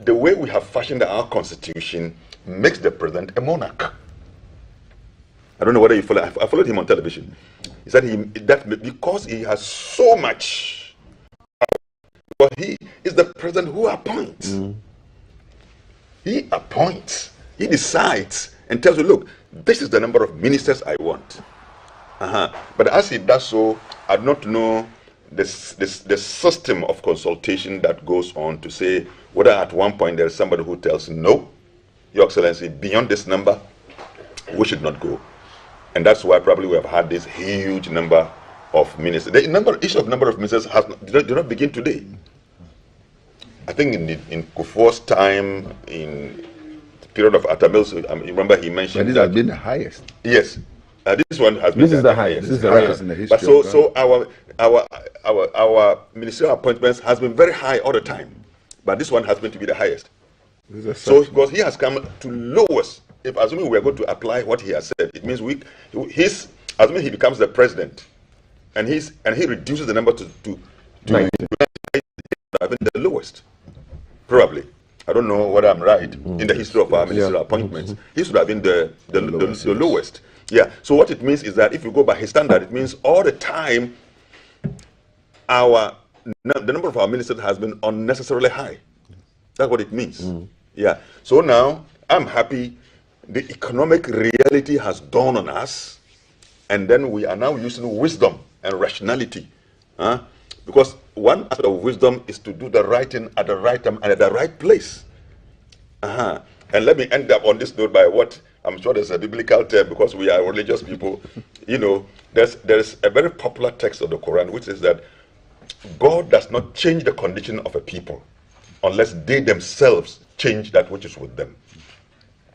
the way we have fashioned our constitution makes the president a monarch. I don't know whether you follow. I followed him on television. He said that because he has so much power, he is the president who appoints. He appoints. He decides and tells you, look, this is the number of ministers I want. But as he does so, I do not know the system of consultation that goes on to say whether at one point there is somebody who tells no, Your Excellency, beyond this number, we should not go. And that's why probably we have had this huge number of ministers. The issue of number of ministers did not begin today. I think in Kufuor's time, in the period of Atamil's, remember he mentioned but this has been the highest. Yes. This one has been This is the highest. This is the highest in the history. But so our ministerial appointments has been very high all the time. But this one has been to be the highest. So because he has come to lowest, if assuming we are going to apply what he has said, it means assuming he becomes the president and he reduces the number to 90, having the lowest. Probably. I don't know whether I'm right in the history of our ministerial appointments. He should have been the lowest. Yeah. So what it means is that if you go by his standard, it means all the time the number of our ministers has been unnecessarily high. That's what it means. Yeah. So now I'm happy the economic reality has dawned on us, and then we are now using wisdom and rationality. Because one aspect of wisdom is to do the right thing at the right time and at the right place. And let me end up on this note by what I'm sure there's a biblical term because we are religious people. You know, there's a very popular text of the Quran which says that God does not change the condition of a people unless they themselves change that which is with them.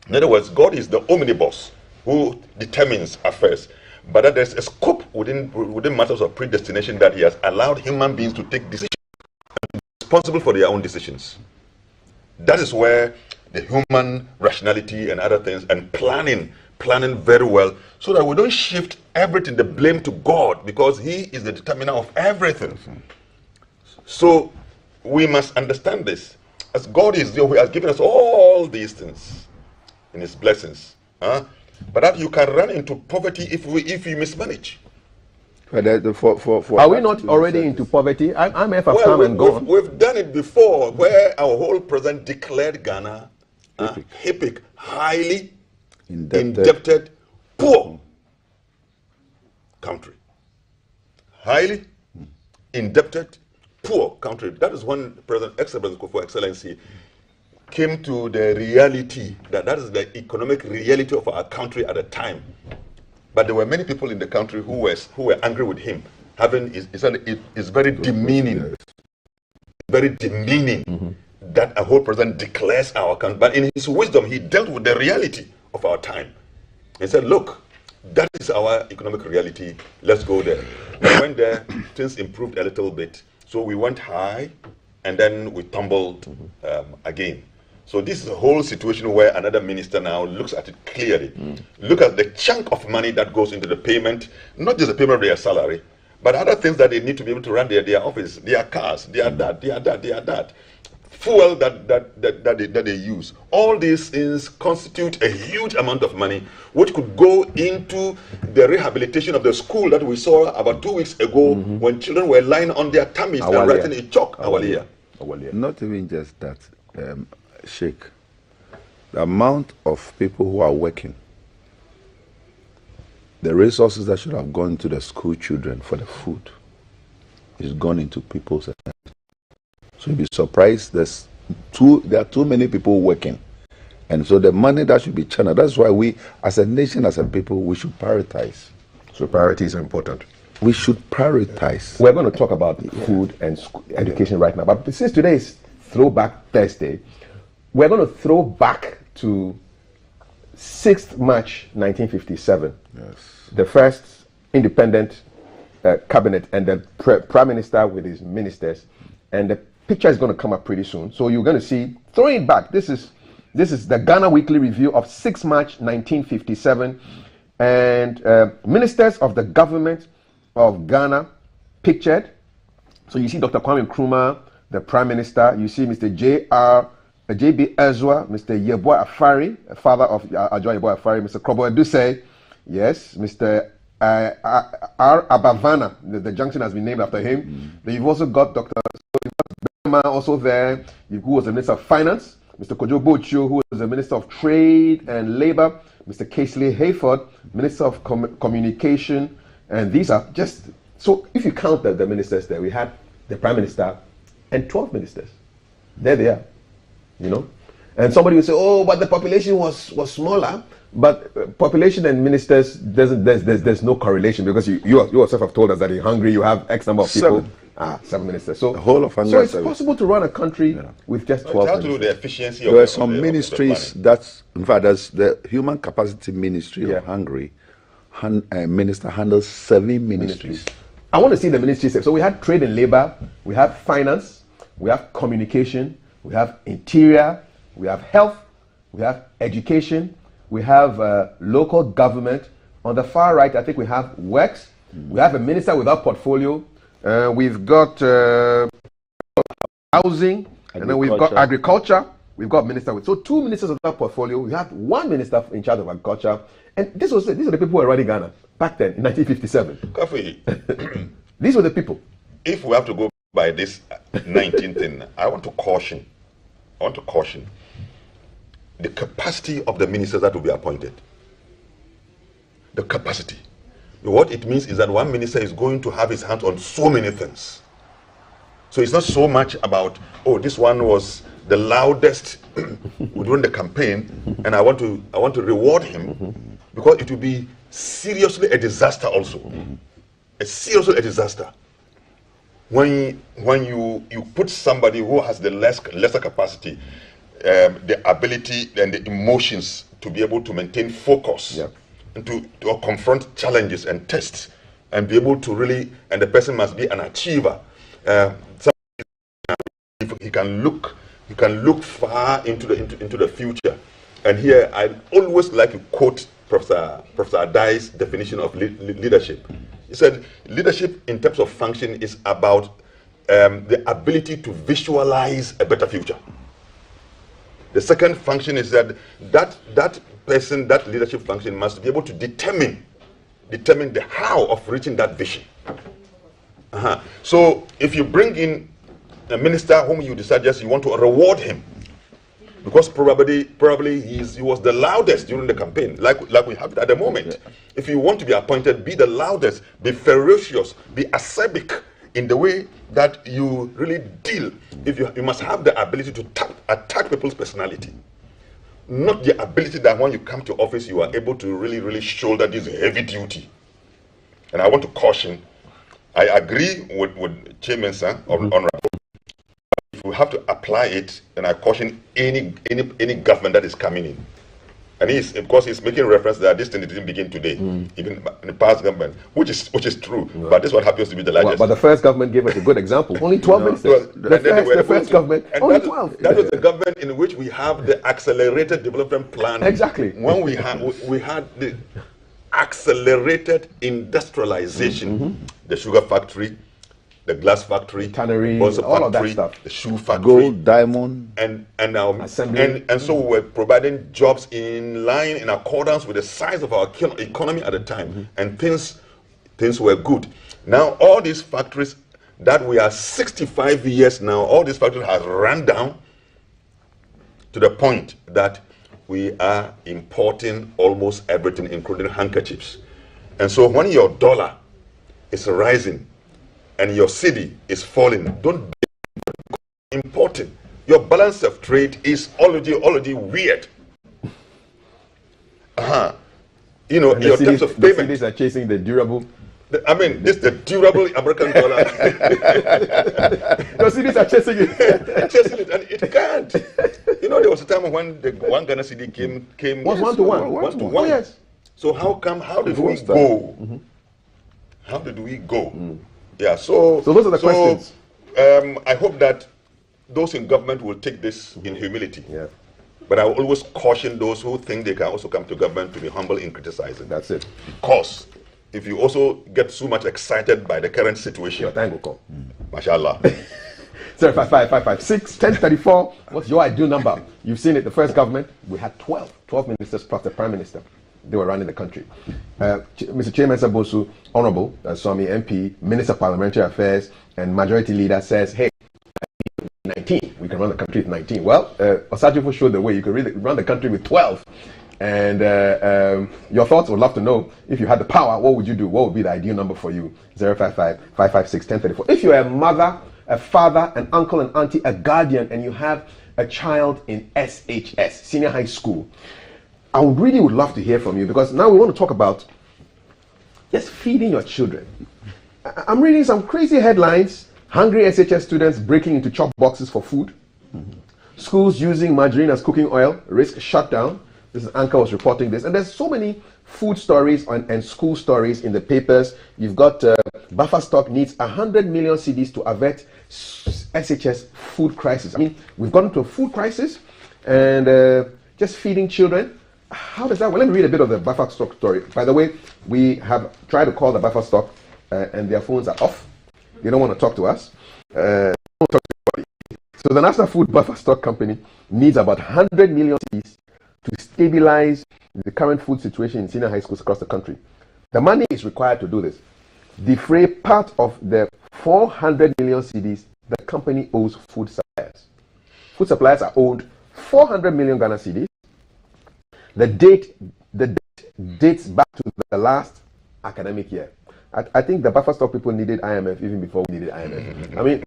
In other words, God is the omnibus who determines affairs, but that there's a scope within matters of predestination that he has allowed human beings to take decisions and be responsible for their own decisions. That is where the human rationality and other things and planning very well so that we don't shift everything, the blame to God, because he is the determiner of everything. So we must understand this. As God is the one who has given us all these things in his blessings. But that you can run into poverty if you mismanage. Are we not already into poverty? IMF have come and gone. We've done it before, where our whole president declared Ghana HIPIC, highly indebted, poor country. Highly indebted, poor country. That is when President for Excellency came to the reality that is the economic reality of our country at the time. But there were many people in the country who were angry with him. It's very demeaning. Very demeaning that a whole president declares our country. But in his wisdom, he dealt with the reality of our time. He said, look, that is our economic reality. Let's go there. We went there, things improved a little bit. So we went high, and then we tumbled again. So this is a whole situation where another minister now looks at it clearly. Look at the chunk of money that goes into the payment, not just the payment of their salary, But other things that they need to be able to run their office, their cars, their that, fuel that they use. All these things constitute a huge amount of money which could go into the rehabilitation of the school that we saw about 2 weeks ago when children were lying on their tummies and writing a chalk. Not even just that, Sheikh. The amount of people who are working, the resources that should have gone to the school children for the food is gone into people's hands. So you'll be surprised there are too many people working. And so the money that should be channeled, that's why we, as a nation, as a people, we should prioritize. So priorities are important. We should prioritize. We're going to talk about food and education right now. But since today is Throwback Thursday, we're going to throw back to 6th March 1957. Yes. The first independent cabinet and the Prime Minister with his ministers. And the picture is going to come up pretty soon. So you're going to see, throwing back, this is the Ghana Weekly Review of 6 March 1957. And ministers of the government of Ghana pictured. So you see Dr. Kwame Nkrumah, the Prime Minister. You see Mr. J.B. Ezwa, Mr. Yeboah Afari, father of Ajo Yeboah Afari, Mr. Krobo Edusei, yes, Mr. R. Abavana, the junction has been named after him. Then you've also got Dr. Bema also there, who was the Minister of Finance, Mr. Kojo Bochio, who was the Minister of Trade and Labor, Mr. Casely Hayford, Minister of Communication, and these are just, so if you count the ministers there, we had the Prime Minister and 12 ministers. There they are, you know. And somebody will say, oh, but the population was smaller. But population and ministers, there's no correlation, because you yourself have told us that in Hungary you have X number of people. 7 ministers. So the whole of Hungary. So it's possible to run a country with just 12 ministers. To do the efficiency there are some ministries that's, in fact, there's the Human Capacity Ministry of Hungary. Minister handles 7 ministries. I want to see the ministries. So we had trade and labor, we have finance, we have communication, we have interior, we have health, we have education, we have local government. On the far right, I think we have works. We have a minister without portfolio. We've got housing, and then we've got agriculture. We've got minister with, so 2 ministers without portfolio. We have 1 minister in charge of agriculture. And these are the people who were running Ghana back then in 1957. These were the people. If we have to go by this 19th thing, I want to caution the capacity of the ministers that will be appointed. The capacity. What it means is that one minister is going to have his hands on so many things. So it's not so much about, oh, this one was the loudest during the campaign, and I want to reward him, because it will be seriously a disaster also. Seriously a disaster. When you put somebody who has the lesser capacity, the ability and the emotions to be able to maintain focus, and to confront challenges and tests, and be able to really, and the person must be an achiever. He can look far into the future. And here I always like to quote Professor Adai's definition of leadership. He said, leadership in terms of function is about the ability to visualize a better future. The second function is that person, that leadership function, must be able to determine the how of reaching that vision. So if you bring in a minister whom you decide you want to reward him, because probably he was the loudest during the campaign, like we have it at the moment. If you want to be appointed, be the loudest, be ferocious, be acerbic in the way that you really deal. If you must have the ability to attack people's personality, not the ability that when you come to office you are able to really shoulder this heavy duty. And I want to caution. I agree with Chairman Honorable. If we have to apply it, then I caution any government that is coming in. And of course he's making reference that this thing didn't begin today, even in the past government, which is true. But this one happens to be the largest. But the first government gave us a good example. Only 12 ministers. The first government, only 12. That was the government in which we have the accelerated development plan. Exactly. When we had accelerated industrialization. The sugar factory, the glass factory, tannery, also all of that factory, stuff. the shoe factory, gold, diamond, and so we were providing jobs in line in accordance with the size of our economy at the time, and things were good. Now all these factories that we are 65 years now, all these factories have run down to the point that we are importing almost everything, including handkerchiefs. And so when your dollar is rising and your cedi is falling, don't be importing. Your balance of trade is already weird. You know, and your terms of payment. The cedis are chasing the durable. I mean, this is the durable American dollar. Those cedis are chasing it. Chasing it, and it can't. You know, there was a time when the one Ghana cedi came was 1 to 1. 1 to 1. Yes. So how did we go? How did we go? Yeah. So those are the questions. I hope that those in government will take this in humility. Yeah. But I will always caution those who think they can also come to government to be humble in criticizing. That's it. Because if you also get so much excited by the current situation, your time will come. Mashallah. 05555561034. What's your ideal number? You've seen it. The first government, we had 12 ministers plus the prime minister. They were running the country. Mr. Chairman Sabosu, Honorable Swami MP, Minister of Parliamentary Affairs, and Majority Leader says, hey, 19. We can run the country with 19. Well, Osajifo showed the way. You can really run the country with 12. And your thoughts, would love to know, if you had the power, what would you do? What would be the ideal number for you? 055-556-1034. If you're a mother, a father, an uncle, an auntie, a guardian, and you have a child in SHS, senior high school, I really would love to hear from you, because now we want to talk about just feeding your children. I'm reading some crazy headlines. Hungry SHS students breaking into chop boxes for food. Schools using margarine as cooking oil risk shutdown. This is Anchor was reporting this. And there's so many food stories and school stories in the papers. You've got buffer stock needs 100 million cedis to avert SHS food crisis. I mean, we've gotten to a food crisis and just feeding children. How does that work? Let me read a bit of the buffer stock story. By the way, we have tried to call the buffer stock and their phones are off. They don't want to talk to us. So the National Food Buffer Stock Company needs about 100 million cedis to stabilize the current food situation in senior high schools across the country. The money is required to do this. Defray part of the 400 million cedis the company owes food suppliers. Food suppliers are owed 400 million Ghana cedis. The date dates back to the last academic year. I think the buffer stock people needed IMF even before we needed IMF. I mean,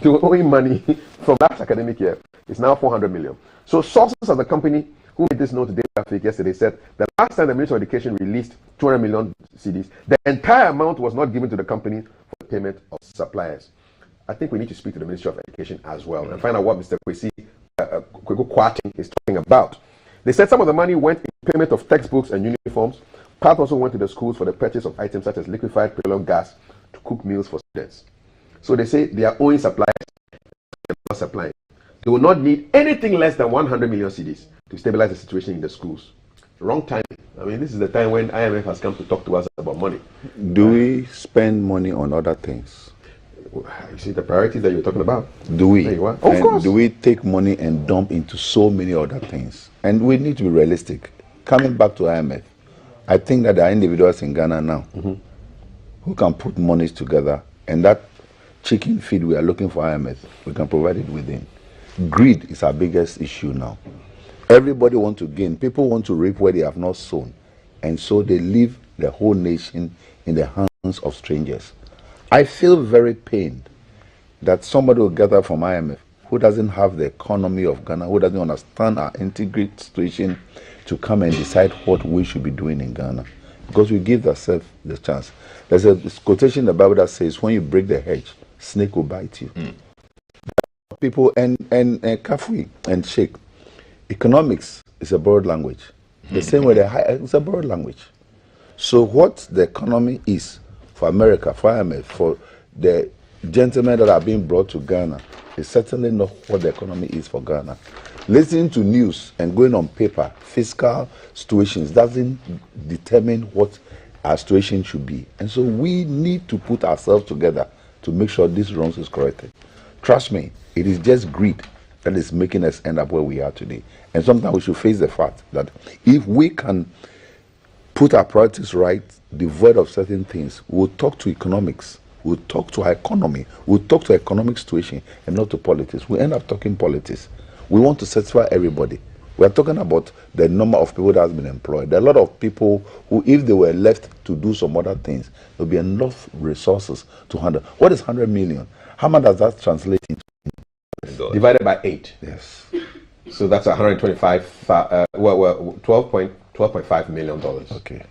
they were owing money from last academic year. It's now 400 million. So sources of the company who made this note to Daily Graphic yesterday said the last time the Ministry of Education released 200 million cedis, the entire amount was not given to the company for the payment of suppliers. I think we need to speak to the Ministry of Education as well and find out what Mr. Kwesi Kwating is talking about. They said some of the money went in payment of textbooks and uniforms. Part also went to the schools for the purchase of items such as liquefied petroleum gas to cook meals for students. So they say they are owing suppliers and not supplying. They will not need anything less than 100 million cedis to stabilize the situation in the schools. Wrong time. I mean, this is the time when IMF has come to talk to us about money. Do we spend money on other things? You see the priorities that you're talking about? Do we? There you are. Of course. Do we take money and dump into so many other things? And we need to be realistic. Coming back to IMF, I think that there are individuals in Ghana now who can put monies together, and that chicken feed we are looking for IMF, we can provide it within. Greed is our biggest issue now. Everybody wants to gain. People want to reap where they have not sown. And so they leave the whole nation in the hands of strangers. I feel very pained that somebody will gather from IMF who doesn't have the economy of Ghana, who doesn't understand our integrated situation, to come and decide what we should be doing in Ghana. Because we give ourselves the chance. There's a quotation in the Bible that says, when you break the hedge, snake will bite you. People and kafui and sheikh. Economics is a borrowed language. The same way it's a borrowed language. So what the economy is for America, for IMF, for the gentlemen that are being brought to Ghana, is certainly not what the economy is for Ghana. Listening to news and going on paper, fiscal situations doesn't determine what our situation should be. And so we need to put ourselves together to make sure this wrong is corrected. Trust me, it is just greed that is making us end up where we are today. And sometimes we should face the fact that if we can put our priorities right, devoid of certain things, we'll talk to economics, we'll talk to our economy, we'll talk to economic situation and not to politics. We end up talking politics. We want to satisfy everybody. We are talking about the number of people that has been employed. There are a lot of people who, if they were left to do some other things, there will be enough resources to handle. What is 100 million? How much does that translate into? Divided by 8. Yes. So that's 12.5 million dollars. Okay.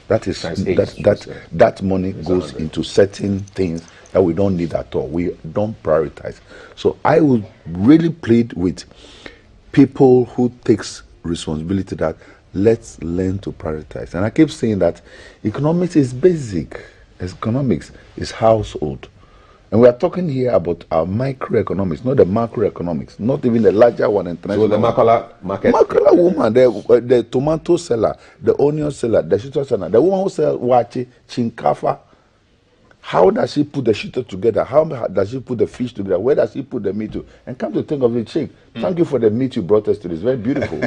That is that money goes into certain things that we don't need at all. We don't prioritize. So I would really plead with people who takes responsibility that let's learn to prioritize. And I keep saying that economics is basic. Economics is household. And we are talking here about our microeconomics, not the macroeconomics, not even the larger one. International. So the Makola market. Makola woman, the tomato seller, the onion seller, the shito seller, the woman who sells wachi, chinkafa. How does she put the shito together? How does she put the fish together? Where does she put the meat to? And come to think of it, Sheikh, thank you for the meat you brought us to. It's very beautiful.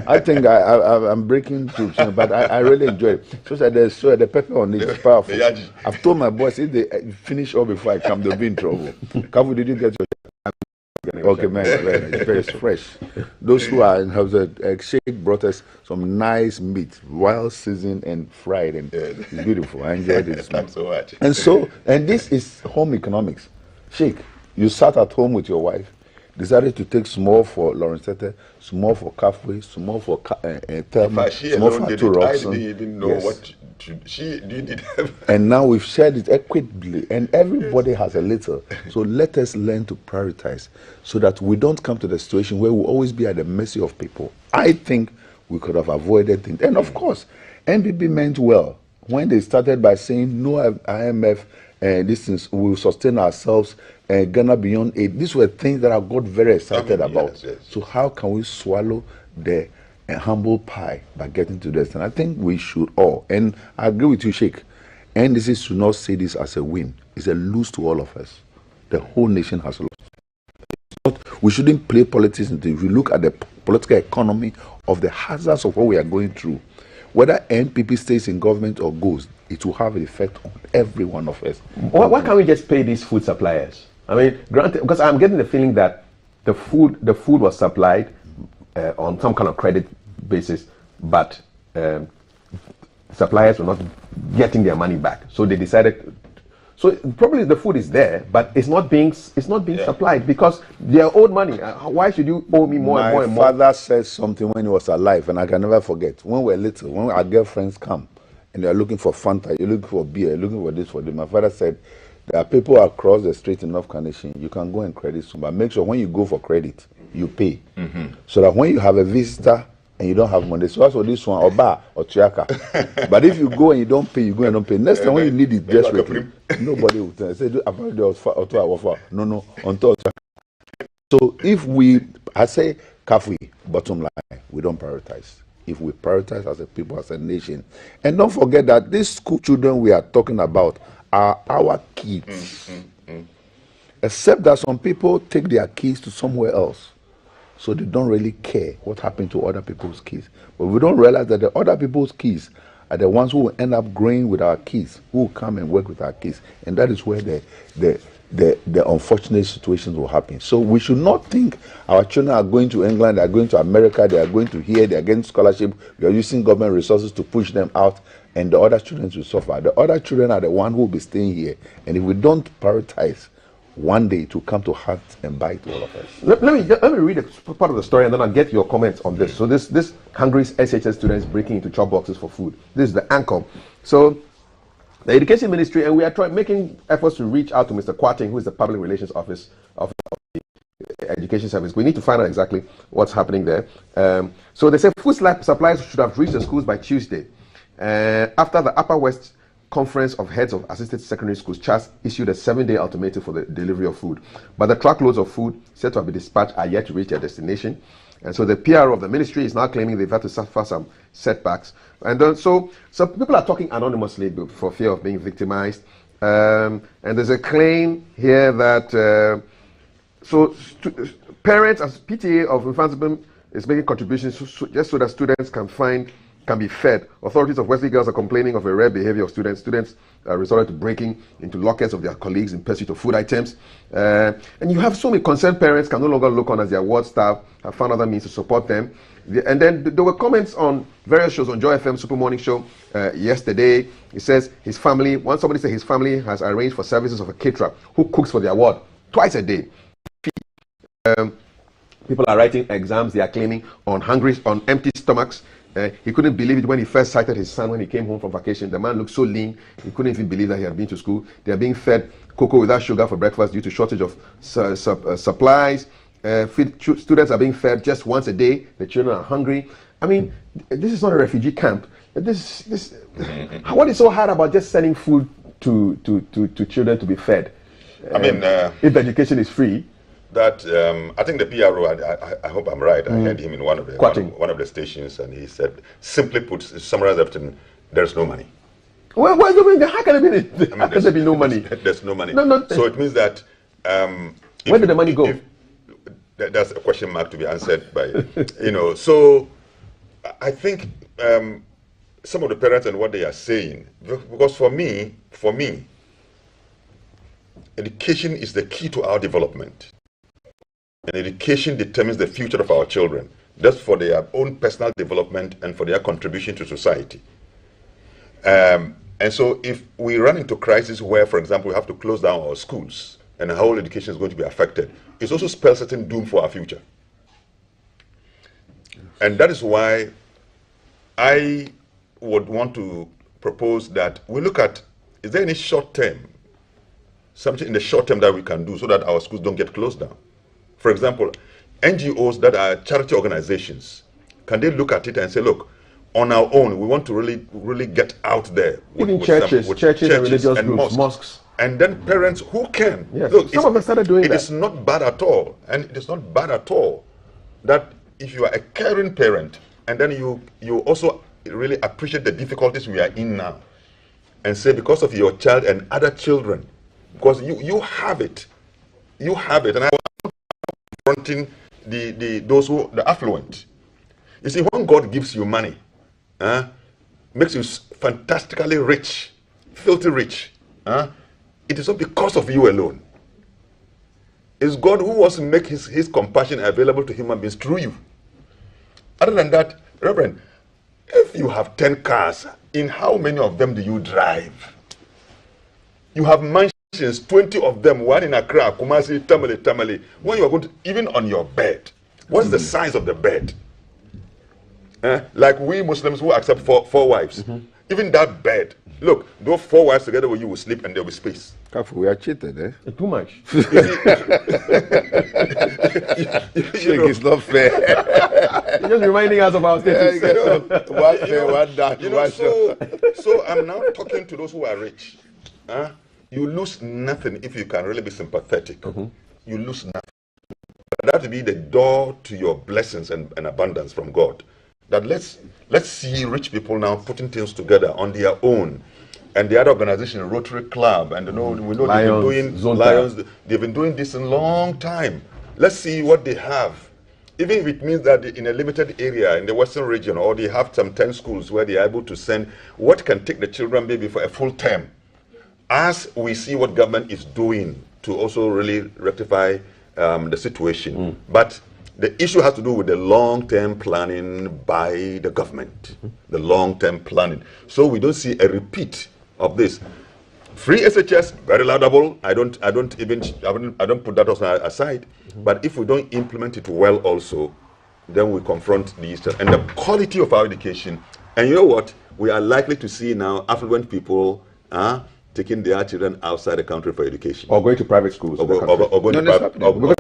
I think I'm breaking through, but I really enjoy it. So the pepper on it is powerful. I've told my boys, if they finish all before I come, they'll be in trouble. Kavu, did you get your... Okay, man, very fresh. Those who are in house, Sheikh brought us some nice meat, well seasoned and fried, and it's beautiful. I enjoyed it. Thanks so much. And this is home economics. Sheikh, you sat at home with your wife, decided to take small for Lawrence Tete, small for Kafwe, small for Thelma, small for Arthur I didn't even know what she did. And now we've shared it equitably, and everybody has a little. So let us learn to prioritize so that we don't come to the situation where we'll always be at the mercy of people. I think we could have avoided things. And of course, NPP meant well when they started by saying no IMF, this is, we will sustain ourselves, Ghana beyond aid. These were things that I got very excited about. Yes. So how can we swallow the humble pie by getting to this? And I think we should all, and I agree with you, Sheikh, NDC should not see this as a win. It's a lose to all of us. The whole nation has lost. We shouldn't play politics until we look at the political economy of the hazards of what we are going through. Whether NPP stays in government or goes, it will have an effect on every one of us. Why can't we just pay these food suppliers? I mean, granted, because I'm getting the feeling that the food was supplied on some kind of credit basis, but suppliers were not getting their money back. So they decided. So probably the food is there, but it's not being supplied because they are owed money. Why should you owe me more and more and more? My father said something when he was alive, and I can never forget. When we were little, when our girlfriends come, and they are looking for Fanta, you're looking for beer, you're looking for this, for them. My father said, there are people across the street in North Carnation, you can go and credit some, but make sure when you go for credit, you pay. So that when you have a visitor and you don't have money, so that's what this one, or bar, or triaka. But if you go and you don't pay, you go and don't pay. Next time when you need it desperately, nobody will tell you. Say, no, on top. So if I say, Kafui, bottom line, we don't prioritize. If we prioritize as a people, as a nation. And don't forget that these school children we are talking about are our kids. Except that some people take their kids to somewhere else. So they don't really care what happened to other people's kids. But we don't realize that the other people's kids are the ones who will end up growing with our kids, who will come and work with our kids. And that is where the unfortunate situations will happen. So we should not think our children are going to England, they are going to America, they are going to here, they are getting scholarship, we are using government resources to push them out, and the other children will suffer. The other children are the ones who will be staying here. And if we don't prioritize, one day to come to hurt and bite all of us. Let me read a part of the story and then I'll get your comments on this. So this hungry SHS students breaking into chop boxes for food. This is the anchor. So the Education Ministry, and we are making efforts to reach out to Mr. Kwarting, who is the Public Relations Office of the Education Service. We need to find out exactly what's happening there. So they say food supplies should have reached the schools by Tuesday. After the Upper West Conference of Heads of Assisted Secondary Schools, CHAS, issued a 7-day ultimatum for the delivery of food. But the truckloads of food said to have been dispatched are yet to reach their destination. And so the PR of the ministry is now claiming they've had to suffer some setbacks. And then, so people are talking anonymously for fear of being victimized. And there's a claim here that parents as PTA of Infantsbim is making contributions just so that students can be fed. Authorities of Wesley Girls are complaining of a rare behavior of students. Students resorted to breaking into lockers of their colleagues in pursuit of food items. And you have so many concerned parents can no longer look on as their ward staff, have found other means to support them. And then there were comments on various shows on Joy FM Super Morning Show yesterday. It says somebody said his family has arranged for services of a caterer who cooks for their ward twice a day. People are writing exams, they are claiming on empty stomachs. He couldn't believe it when he first sighted his son when he came home from vacation. The man looked so lean, he couldn't even believe that he had been to school. They are being fed cocoa without sugar for breakfast due to shortage of supplies. Students are being fed just once a day. The children are hungry. I mean, this is not a refugee camp. What is so hard about just sending food to children to be fed? I mean, if education is free. That I think the PRO, I hope I'm right. I heard him in one of the stations, and he said, simply put, summarize everything, there's no money. Well, how can there be no money? There's no money. No. So it means that where did the money go? That's a question mark to be answered by, So I think some of the parents and what they are saying, because for me, education is the key to our development. And education determines the future of our children, just for their own personal development and for their contribution to society. And so if we run into crisis where, for example, we have to close down our schools and how education is going to be affected, it also spells certain doom for our future. And that is why I would want to propose that we look at, is there any something in the short term that we can do so that our schools don't get closed down? For example, NGOs that are charity organizations, can they look at it and say, look, on our own, we want to really get out there. Even churches and religious groups, mosques. And then parents who can. Yes. Look, some of them started doing that. It is not bad at all. And it is not bad at all that if you are a caring parent and then you also really appreciate the difficulties we are in now and say because of your child and other children, because you have it. You have it. And I was confronting the affluent. You see, when God gives you money, makes you fantastically rich, filthy rich, it is not because of you alone. It's God who wants to make his compassion available to human beings through you. Other than that, Reverend, if you have 10 cars, in how many of them do you drive? You have mansions, 20 of them, one in Accra, Kumasi, Tamale. When you are going to, even on your bed, what's the size of the bed? Like we Muslims who accept four wives, even that bed, look, those 4 wives together with you will sleep and there will be space. Careful, we are cheated, eh? Too much. It's not fair. You're just reminding us of our status. One fair, one down. So I'm now talking to those who are rich. You lose nothing if you can really be sympathetic. You lose nothing. But that will be the door to your blessings and abundance from God. That let's see rich people now putting things together on their own. And the other organization, Rotary Club, and we know they've been doing this a long time. Let's see what they have. Even if it means that in a limited area in the Western region, or they have some 10 schools where they are able to send what can take the children maybe for a full term. As we see what government is doing to also really rectify the situation. But the issue has to do with the long-term planning by the government. The long-term planning. So we don't see a repeat of this. Free SHS, very laudable. I don't put that aside. But if we don't implement it well also, then we confront these and the quality of our education. And you know what? We are likely to see now affluent people taking their children outside the country for education. Or going to private schools. Or going to private schools.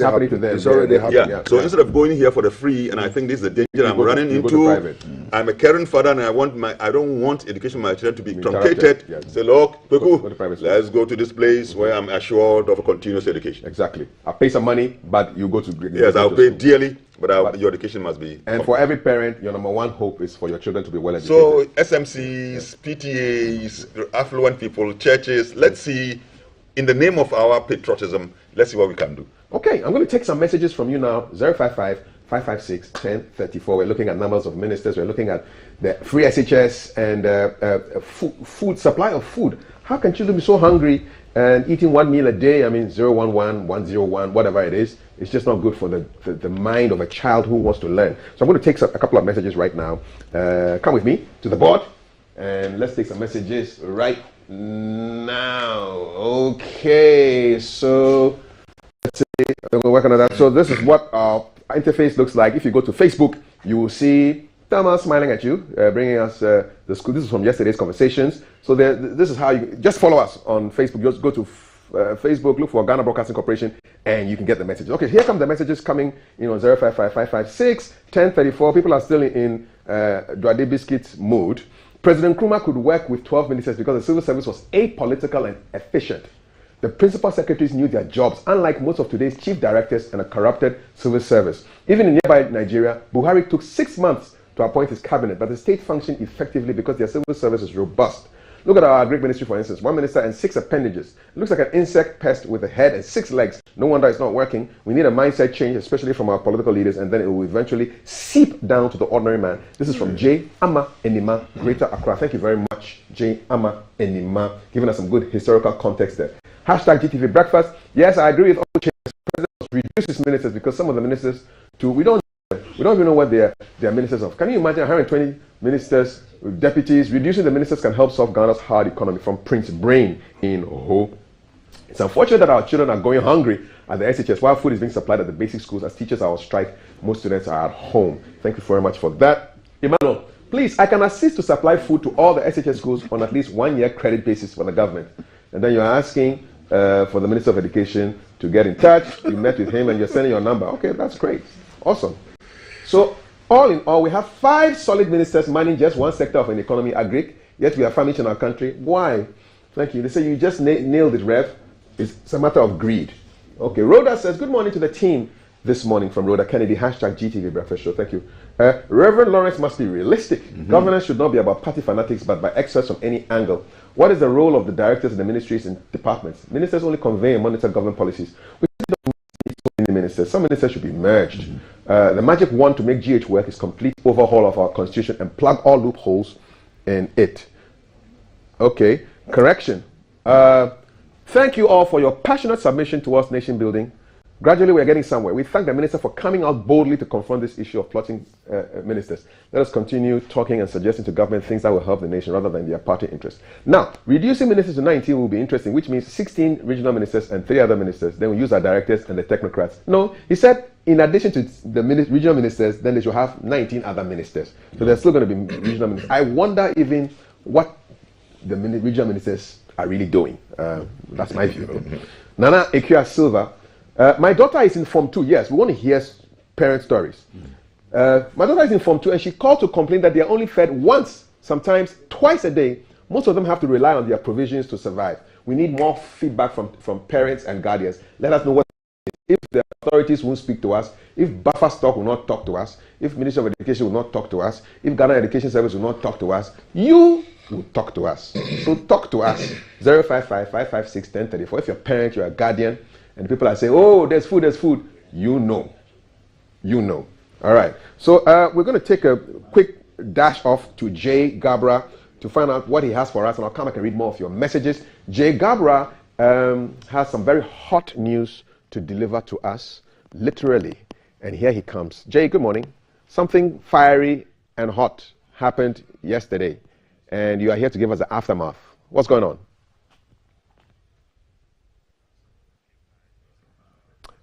it's happening to them. It's already happening. Yeah. So instead of going here for the free, and I think this is the danger I'm running into. I'm a caring father, and I don't want education of my children to be truncated. Yes. Say, look, let's go to this place where I'm assured of a continuous education. Exactly. I'll pay some money, but you go to yes, I'll pay dearly, but your education must be. And for every parent, your number one hope is for your children to be well educated. So SMCs, PTAs, affluent people, churches, let's see, in the name of our patriotism, let's see what we can do. Okay, I'm going to take some messages from you now. 055-556-1034. We're looking at numbers of ministers. We're looking at the free SHS and food supply of food. How can children be so hungry and eating one meal a day? I mean, 011, 101, whatever it is. It's just not good for the mind of a child who wants to learn. So I'm going to take a couple of messages right now. Come with me to the board, and let's take some messages right now. Okay, so let's see. We're working on that. So this is what our interface looks like. If you go to Facebook, you will see Thelma smiling at you, bringing us the school. This is from yesterday's conversations. So this is how you just follow us on Facebook. Just go to Facebook, look for Ghana Broadcasting Corporation, and you can get the messages. Okay, here come the messages coming in on 055-556-1034. People are still in Dwade Biscuit mode. President Nkrumah could work with 12 ministers because the civil service was apolitical and efficient. The principal secretaries knew their jobs, unlike most of today's chief directors and a corrupted civil service. Even in nearby Nigeria, Buhari took 6 months to appoint his cabinet, but the state functioned effectively because their civil service is robust. Look at our Agric ministry, for instance. 1 minister and 6 appendages. It looks like an insect pest with a head and 6 legs. No wonder it's not working. We need a mindset change, especially from our political leaders, and then it will eventually seep down to the ordinary man. This is from J. Ama Enima, Greater Accra. Thank you very much, J. Ama Enima, giving us some good historical context there. Hashtag GTV Breakfast. Yes, I agree with all the changes. The president must reduce his ministers because some of the ministers, we don't even know what they are ministers of. Can you imagine 120 ministers, deputies? Reducing the ministers can help solve Ghana's hard economy. From Prince Brain in Oho. It's unfortunate that our children are going hungry at the SHS while food is being supplied at the basic schools. As teachers are on strike, most students are at home. Thank you very much for that. Emmanuel, please, I can assist to supply food to all the SHS schools on at least 1 year credit basis for the government. And then you're asking for the Minister of Education to get in touch. You met with him and you're sending your number. Okay, that's great. Awesome. So, all in all, we have 5 solid ministers managing just one sector of an economy, agric, yet we are famished in our country. Why? Thank you. They say you just nailed it, Rev. It's a matter of greed. Okay, Rhoda says, good morning to the team this morning from Rhoda Kennedy, hashtag GTV Breakfast Show. Thank you. Reverend Lawrence must be realistic. Governance should not be about party fanatics, but by experts from any angle. What is the role of the directors in the ministries and departments? Ministers only convey and monitor government policies. We don't need so many ministers. Some ministers should be merged. The magic wand to make GH work is complete overhaul of our constitution and plug all loopholes in it. Okay, correction. Thank you all for your passionate submission towards nation building. Gradually, we are getting somewhere. We thank the minister for coming out boldly to confront this issue of plotting ministers. Let us continue talking and suggesting to government things that will help the nation rather than their party interests. Now, reducing ministers to 19 will be interesting, which means 16 regional ministers and 3 other ministers. Then we use our directors and the technocrats. No, he said in addition to the regional ministers, then they should have 19 other ministers. So there's still going to be regional ministers. I wonder even what the regional ministers are really doing. That's my view. Nana Ekia Silva. My daughter is in Form 2. Yes, we want to hear parent stories. My daughter is in Form 2 and she called to complain that they are only fed once, sometimes twice a day. Most of them have to rely on their provisions to survive. We need more feedback from parents and guardians. Let us know what if the authorities won't speak to us, if buffer stock will not talk to us, if Ministry of Education will not talk to us, if Ghana Education Service will not talk to us, you will talk to us. So talk to us. 055-556-1034. If you're a parent, you're a guardian, and people are saying, oh, there's food, you know. All right. So we're going to take a quick dash off to Jay Gabra to find out what he has for us, and I'll come back and read more of your messages. Jay Gabra has some very hot news to deliver to us, literally. And here he comes. Jay, good morning. Something fiery and hot happened yesterday, and you are here to give us the aftermath. What's going on?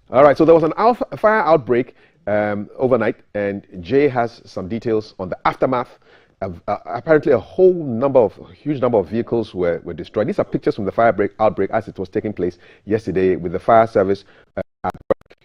All right, so there was a fire outbreak overnight, and Jay has some details on the aftermath. Apparently, a huge number of vehicles were destroyed. These are pictures from the fire outbreak as it was taking place yesterday with the fire service at work.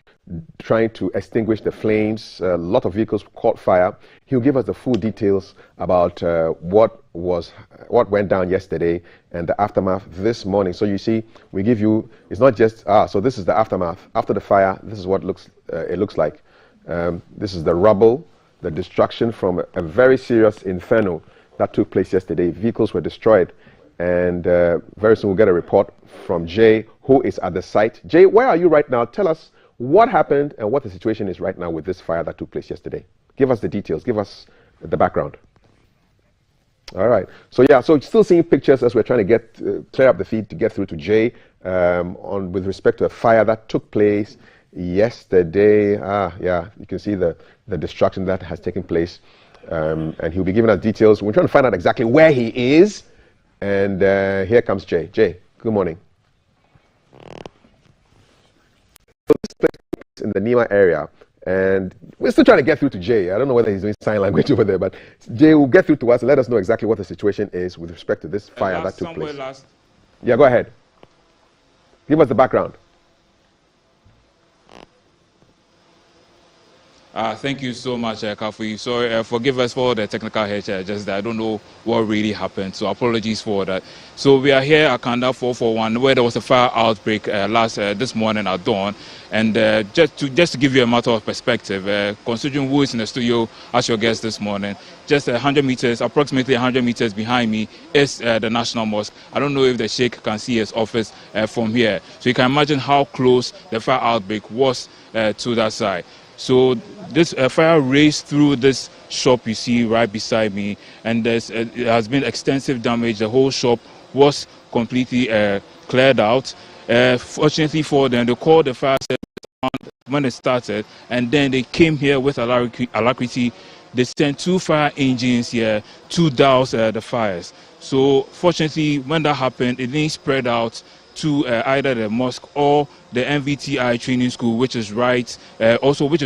trying to extinguish the flames. A lot of vehicles caught fire. He'll give us the full details about what went down yesterday and the aftermath this morning. So you see, we give you, it's not just, so this is the aftermath. After the fire, this is what it looks like. This is the rubble, the destruction from a very serious inferno that took place yesterday. Vehicles were destroyed. And very soon we'll get a report from Jay, who is at the site. Jay, where are you right now? Tell us what happened and what the situation is right now with this fire that took place yesterday. Give us the details. Give us the background. All right. So yeah, so still seeing pictures as we're trying to get clear up the feed to get through to Jay with respect to a fire that took place yesterday. Yeah, you can see the destruction that has taken place, and he'll be giving us details. We're trying to find out exactly where he is, and here comes Jay. Jay, good morning. So this place is in the Nima area, and we're still trying to get through to Jay. I don't know whether he's doing sign language over there, but Jay will get through to us and let us know exactly what the situation is with respect to this fire that took place. Yeah, go ahead. Give us the background. Thank you so much, Kafu. Sorry, forgive us for the technical hitch. Just that I don't know what really happened, so apologies for that. So we are here at Kanda 441, where there was a fire outbreak this morning at dawn. And just to give you a matter of perspective, considering who is in the studio as your guest this morning, just 100 meters, approximately 100 meters behind me is the National Mosque. I don't know if the Sheikh can see his office from here. So you can imagine how close the fire outbreak was to that side. So this fire raced through this shop you see right beside me, and it has been extensive damage. The whole shop was completely cleared out. Fortunately for them, they called the fire service when it started, and then they came here with alacrity. They sent 2 fire engines here to douse the fires. So fortunately, when that happened, it didn't spread out to either the mosque or the MVTI training school, which is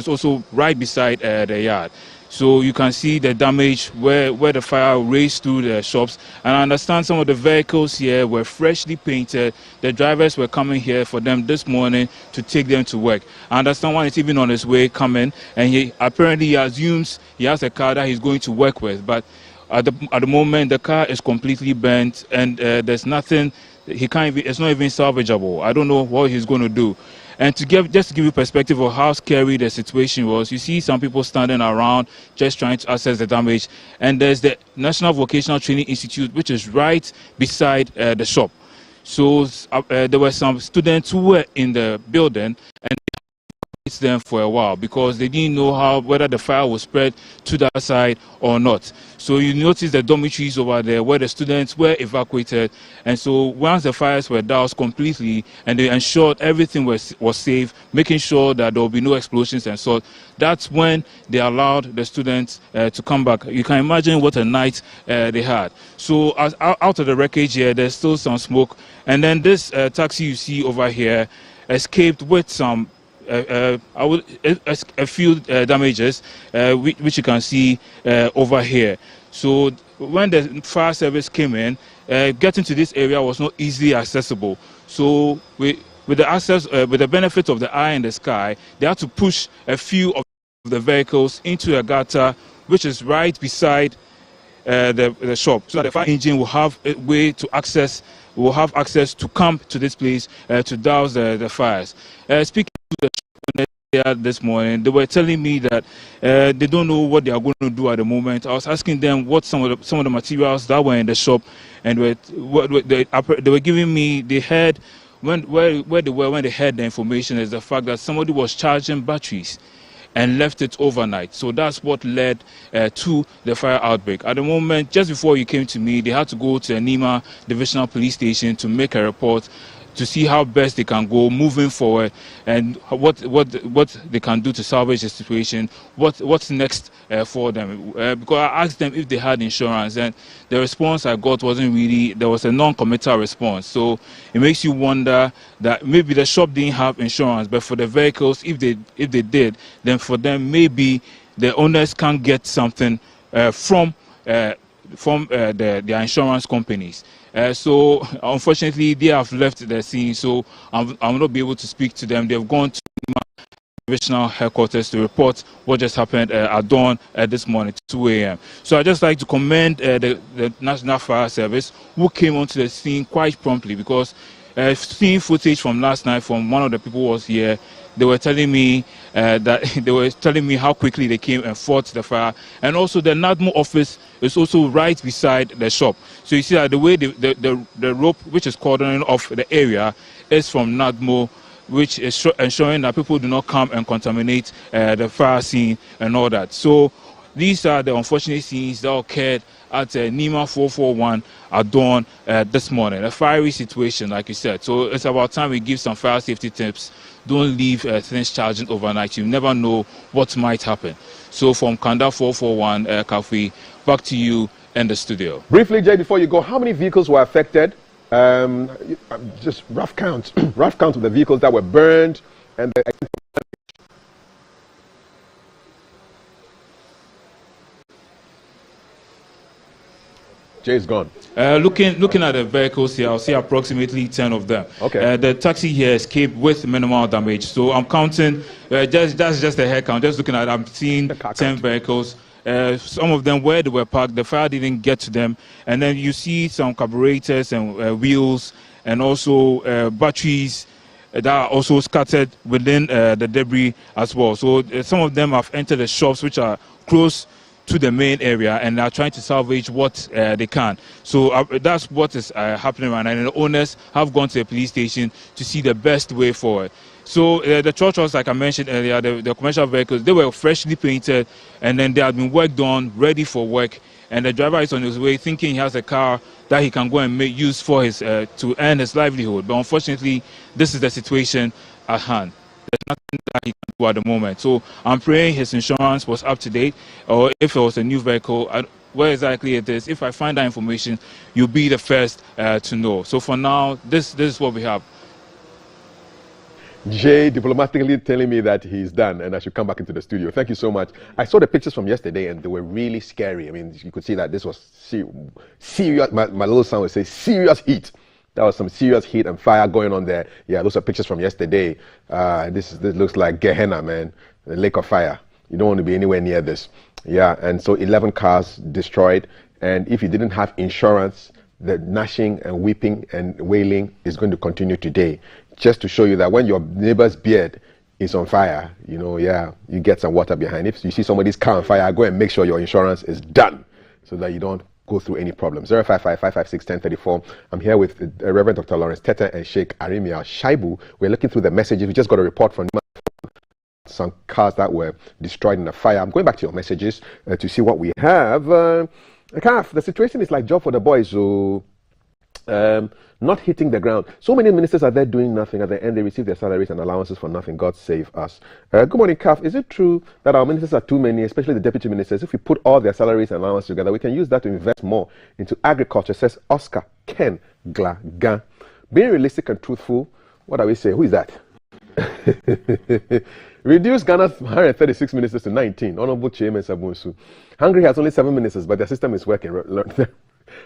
also right beside the yard. So you can see the damage where the fire raced through the shops. And I understand some of the vehicles here were freshly painted. The drivers were coming here for them this morning to take them to work. I understand one is even on his way coming, and he apparently assumes he has a car that he's going to work with. But at the moment, the car is completely burnt, and there's nothing. It's not even salvageable. I don't know what he's going to do. And just to give you perspective of how scary the situation was, you see some people standing around just trying to assess the damage. And there's the National Vocational Training Institute, which is right beside the shop. So there were some students who were in the building, and them for a while because they didn't know whether the fire was spread to that side or not. So you notice the dormitories over there where the students were evacuated, and so once the fires were doused completely and they ensured everything was safe, making sure that there will be no explosions and so, that's when they allowed the students to come back. You can imagine what a night they had. So out of the wreckage here, there's still some smoke, and then this taxi you see over here escaped with some a few damages, which you can see over here. So when the fire service came in, getting to this area was not easily accessible. So with the benefit of the eye in the sky, they had to push a few of the vehicles into a gutter, which is right beside the shop, so that the fire engine will have a way to access. Will have access to come to this place to douse the fires. Speaking to the this morning, they were telling me that they don't know what they are going to do at the moment. I was asking them what some of the materials that were in the shop, and they were giving me. They heard where they were when they heard the information is the fact that somebody was charging batteries and left it overnight. So that's what led to the fire outbreak. At the moment, just before you came to me, they had to go to the Nima Divisional Police Station to make a report to see how best they can go moving forward and what they can do to salvage the situation, what's next for them. Because I asked them if they had insurance, and the response I got wasn't really, there was a non-committal response. So it makes you wonder that maybe the shop didn't have insurance, but for the vehicles, if they did, then for them maybe the owners can't get something from their insurance companies. So unfortunately, they have left the scene, so I will not be able to speak to them. They've gone to divisional headquarters to report what just happened at dawn this morning, 2 a.m. So I'd just like to commend the National Fire Service, who came onto the scene quite promptly, because seeing footage from last night from one of the people who was here, they were telling me how quickly they came and fought the fire. And also the NADMO office is also right beside the shop. So you see that the way the rope which is cordoning off the area is from NADMO, which is ensuring that people do not come and contaminate the fire scene and all that. So these are the unfortunate scenes that occurred at Nima 441 at dawn this morning. A fiery situation, like you said. So it's about time we give some fire safety tips. Don't leave things charging overnight. You never know what might happen. So from Kanda 441, Kafi, back to you in the studio. Briefly, Jay, before you go, how many vehicles were affected? Just rough count of the vehicles that were burned and the Jay's gone. Looking at the vehicles here, I'll see approximately 10 of them. Okay. The taxi here escaped with minimal damage. So I'm counting, that's just the head count. Just looking at it, I'm seeing 10 vehicles. Some of them, where they were parked, the fire didn't get to them. And then you see some carburetors and wheels and also batteries that are also scattered within the debris as well. So some of them have entered the shops which are close to the main area and are trying to salvage what they can. So that's what is happening right now. And the owners have gone to the police station to see the best way forward. So the churches, like I mentioned earlier, the commercial vehicles, they were freshly painted and then they had been worked on, ready for work. And the driver is on his way thinking he has a car that he can go and make use for his to earn his livelihood. But unfortunately, this is the situation at hand. There's nothing that he can do at the moment. So I'm praying his insurance was up to date, or if it was a new vehicle, where exactly it is. If I find that information, you'll be the first to know. So for now, this is what we have. Jay diplomatically telling me that he's done and I should come back into the studio. Thank you so much. I saw the pictures from yesterday and they were really scary. I mean, you could see that this was serious. My little son would say serious heat. That was some serious heat and fire going on there. Yeah, those are pictures from yesterday. This looks like Gehenna, man, the lake of fire. You don't want to be anywhere near this. Yeah, and so 11 cars destroyed. And if you didn't have insurance, the gnashing and weeping and wailing is going to continue today. Just to show you that when your neighbor's beard is on fire, you get some water behind. If you see somebody's car on fire, go and make sure your insurance is done so that you don't go through any problems. 055-556-1034. I'm here with Reverend Dr. Lawrence Tete and Sheikh Arimia Shaibu. We're looking through the messages. We just got a report from some cars that were destroyed in a fire. I'm going back to your messages to see what we have. The situation is like job for the boys who not hitting the ground. So many ministers are there doing nothing. At the end, they receive their salaries and allowances for nothing. God save us. Good morning, Kaf. Is it true that our ministers are too many, especially the deputy ministers? If we put all their salaries and allowances together, we can use that to invest more into agriculture, says Oscar Ken Glagan. Being realistic and truthful, what do we say? Who is that? Reduce Ghana's 136 ministers to 19. Honorable Chairman Sabunsu. Hungary has only 7 ministers, but their system is working.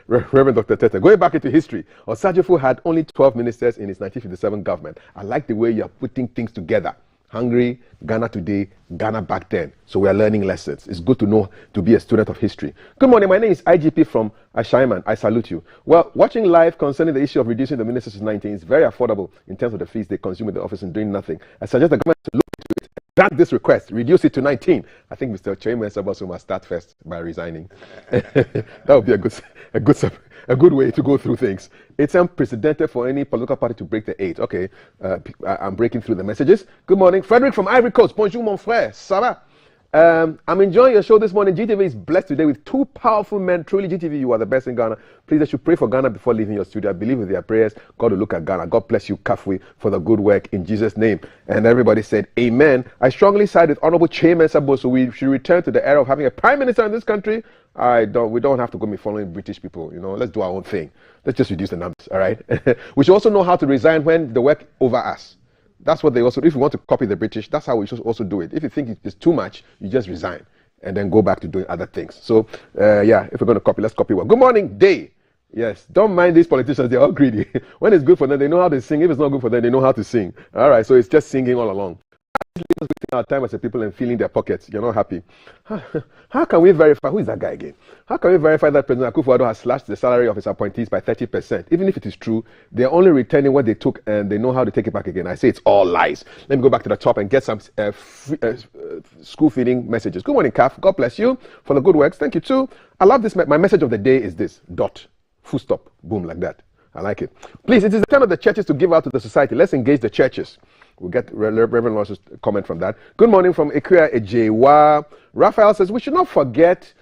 Reverend Dr. Tete, going back into history, Osajifo had only 12 ministers in his 1957 government. I like the way you are putting things together. Hungary, Ghana today, Ghana back then. So we are learning lessons. It's good to know, to be a student of history. Good morning, my name is IGP from Ashaiman. I salute you. Well, watching live concerning the issue of reducing the ministers to 19 is very affordable in terms of the fees they consume in the office and doing nothing. I suggest the government to look into it, grant this request, reduce it to 19. I think Mr. Chairman Sabasu must start first by resigning. That would be a good way to go through things. It's unprecedented for any political party to break the 8. Okay, I'm breaking through the messages. Good morning. Frederick from Ivory Coast. Bonjour, mon frère. Ça va? I'm enjoying your show this morning. GTV is blessed today with 2 powerful men. Truly, GTV, you are the best in Ghana. Please, I should pray for Ghana before leaving your studio. I believe with their prayers, God will look at Ghana. God bless you, Kafui, for the good work in Jesus' name. And everybody said, amen. I strongly side with Honorable Chairman Sabo, so we should return to the era of having a prime minister in this country. We don't have to go be following British people. Let's do our own thing. Let's just reduce the numbers, all right? We should also know how to resign when the work over us. That's what they also, if you want to copy the British, that's how we should also do it. If you think it's too much, you just resign and then go back to doing other things. So, if we're going to copy, let's copy well. Good morning, Day. Yes, don't mind these politicians. They're all greedy. When it's good for them, they know how to sing. If it's not good for them, they know how to sing. All right, so it's just singing all along. wasting our time as a people and feeling their pockets. You're not happy. How can we verify? Who is that guy again? How can we verify that President Akufo-Addo has slashed the salary of his appointees by 30%? Even if it is true, they're only returning what they took and they know how to take it back again. I say it's all lies. Let me go back to the top and get some school feeding messages. Good morning, Kaf. God bless you for the good works. Thank you too. I love this. My message of the day is this. Dot. Full stop. Boom, like that. I like it. Please, it is the time of the churches to give out to the society. Let's engage the churches. We'll get Reverend Lawrence's comment from that. Good morning from Ikuya Ejewa. Raphael says, we should not forget,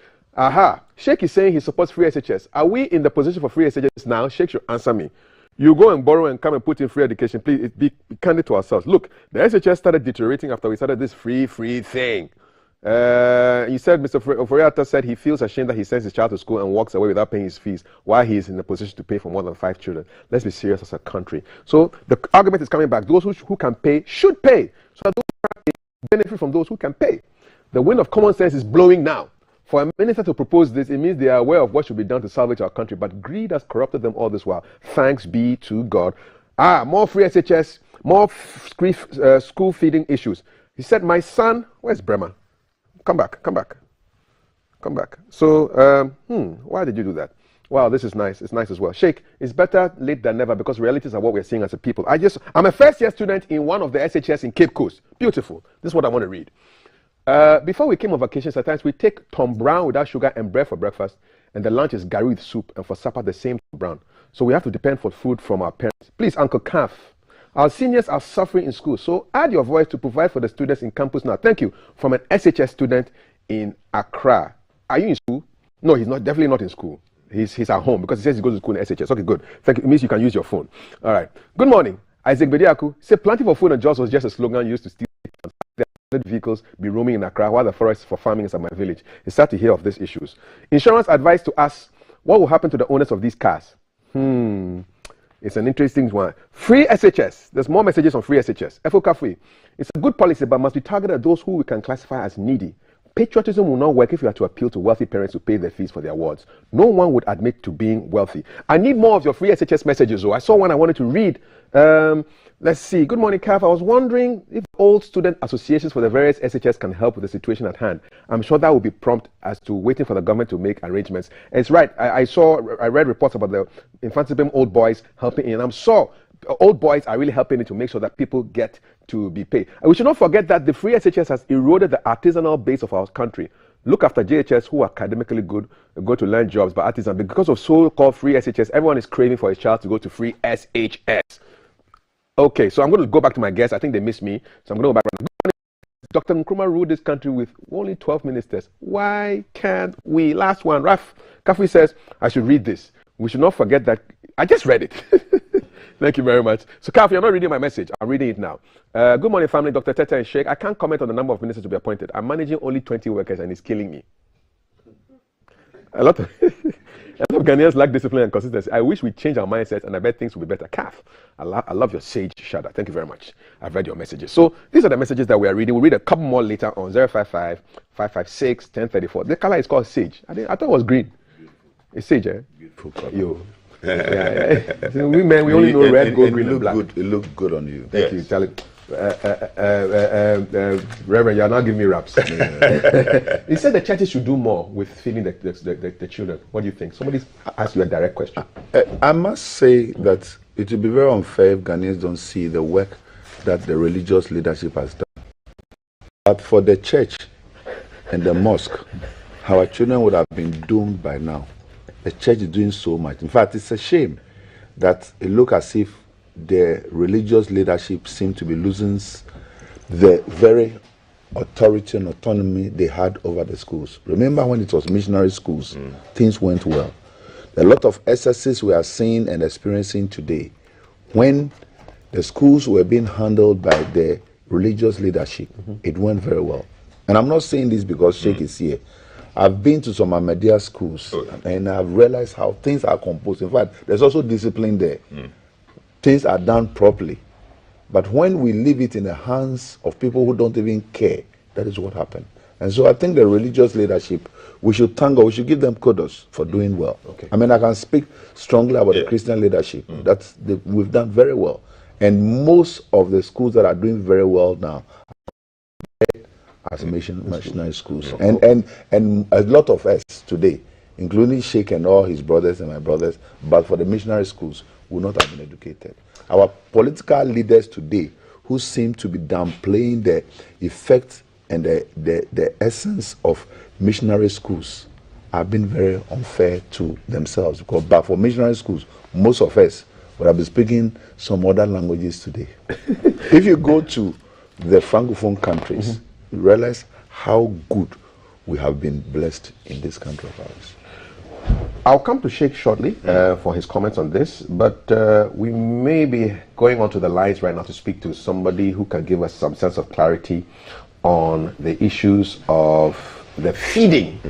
Sheikh is saying he supports free SHS. Are we in the position for free SHS now? Sheikh should answer me. You go and borrow and come and put in free education. Please be candid to ourselves. Look, the SHS started deteriorating after we started this free thing. He said, Mr. Oforiatta said he feels ashamed that he sends his child to school and walks away without paying his fees while he is in a position to pay for more than 5 children. Let's be serious as a country. So the argument is coming back. Those who can pay should pay. So that those who can pay benefit from those who can pay. The wind of common sense is blowing now. For a minister to propose this, it means they are aware of what should be done to salvage our country. But greed has corrupted them all this while. Thanks be to God. More free SHS, more school feeding issues. He said, my son, where's Bremer? Come back. So, why did you do that? Wow, this is nice. It's nice as well. Sheikh, it's better late than never because realities are what we're seeing as a people. I'm a first-year student in one of the SHS in Cape Coast. Beautiful. This is what I want to read. Before we came on vacation, sometimes we take Tom Brown without sugar and bread for breakfast, and the lunch is Gary with soup, and for supper, the same Tom Brown. So we have to depend for food from our parents. Please, Uncle Kaf. Our seniors are suffering in school, so add your voice to provide for the students in campus now. Thank you. From an SHS student in Accra. Are you in school? No, he's not. Definitely not in school. He's at home because he says he goes to school in SHS. Okay, good. Thank you. It means you can use your phone. All right. Good morning. Isaac Bediaku said planting for food and jobs was just a slogan used to steal vehicles be roaming in Accra while the forest for farming is at my village. It's sad to hear of these issues. Insurance advice to us: what will happen to the owners of these cars? It's an interesting one. Free SHS. There's more messages on free SHS. FOCA free. It's a good policy, but must be targeted at those who we can classify as needy. Patriotism will not work if you have to appeal to wealthy parents to pay their fees for their wards. No one would admit to being wealthy. I need more of your free SHS messages, though. I saw one I wanted to read. Let's see. Good morning, Kaf. I was wondering if old student associations for the various SHS can help with the situation at hand. I'm sure that will be prompt as to waiting for the government to make arrangements. And it's right. I read reports about the infantil old boys helping in. I'm sure old boys are really helping it to make sure that people get to be paid. And we should not forget that the free SHS has eroded the artisanal base of our country. Look after JHS who are academically good, go to learn jobs by artisans. Because of so-called free SHS, everyone is craving for his child to go to free SHS. Okay, so I'm going to go back to my guests. I think they missed me, so I'm going to go back. Dr. Nkrumah ruled this country with only 12 ministers. Why can't we? Last one, Raf Kafi says, I should read this. We should not forget that. I just read it. Thank you very much. So, Kafi, you're not reading my message. I'm reading it now. Good morning, family. Dr. Tete and Sheikh. I can't comment on the number of ministers to be appointed. I'm managing only 20 workers, and it's killing me. A lot of Ghanaians lack discipline and consistency. I wish we change our mindset, and I bet things will be better. Kaf, I love your sage shudder. Thank you very much. I've read your messages. So these are the messages that we are reading. We'll read a couple more later on 055 556 1034. The color is called sage. I thought it was green. It's sage, eh? Beautiful color. Yo. Yeah. We men, we only know red, gold, green, and black. It looked good on you. Thank you, Charlie. Reverend, you're not giving me raps. He said the churches should do more with feeding the children. What do you think? Somebody asked you a direct question. I must say that it would be very unfair if Ghanaians don't see the work that the religious leadership has done. But for the church and the mosque, our children would have been doomed by now. The church is doing so much. In fact, it's a shame that it looks as if the religious leadership seem to be losing the very authority and autonomy they had over the schools. Remember when it was missionary schools, things went well. A lot of excesses we are seeing and experiencing today, when the schools were being handled by the religious leadership, it went very well. And I'm not saying this because Sheikh is here. I've been to some Ahmadiyya schools and I've realized how things are composed. In fact, there's also discipline there. Things are done properly. But when we leave it in the hands of people who don't even care, that is what happened. And so I think the religious leadership, we should thank God, we should give them kudos for doing well. Okay. I mean, I can speak strongly about the Christian leadership. We've done very well. And most of the schools that are doing very well now as missionary schools. And a lot of us today, including Sheikh and all his brothers and my brothers, but for the missionary schools, would not have been educated. Our political leaders today, who seem to be downplaying the effect and the essence of missionary schools, have been very unfair to themselves. Because but for missionary schools, most of us would have been speaking some other languages today. If you go to the Francophone countries, you realize how good we have been blessed in this country of ours. I'll come to Sheikh shortly for his comments on this, but we may be going onto the lines right now to speak to somebody who can give us some sense of clarity on the issues of the feeding.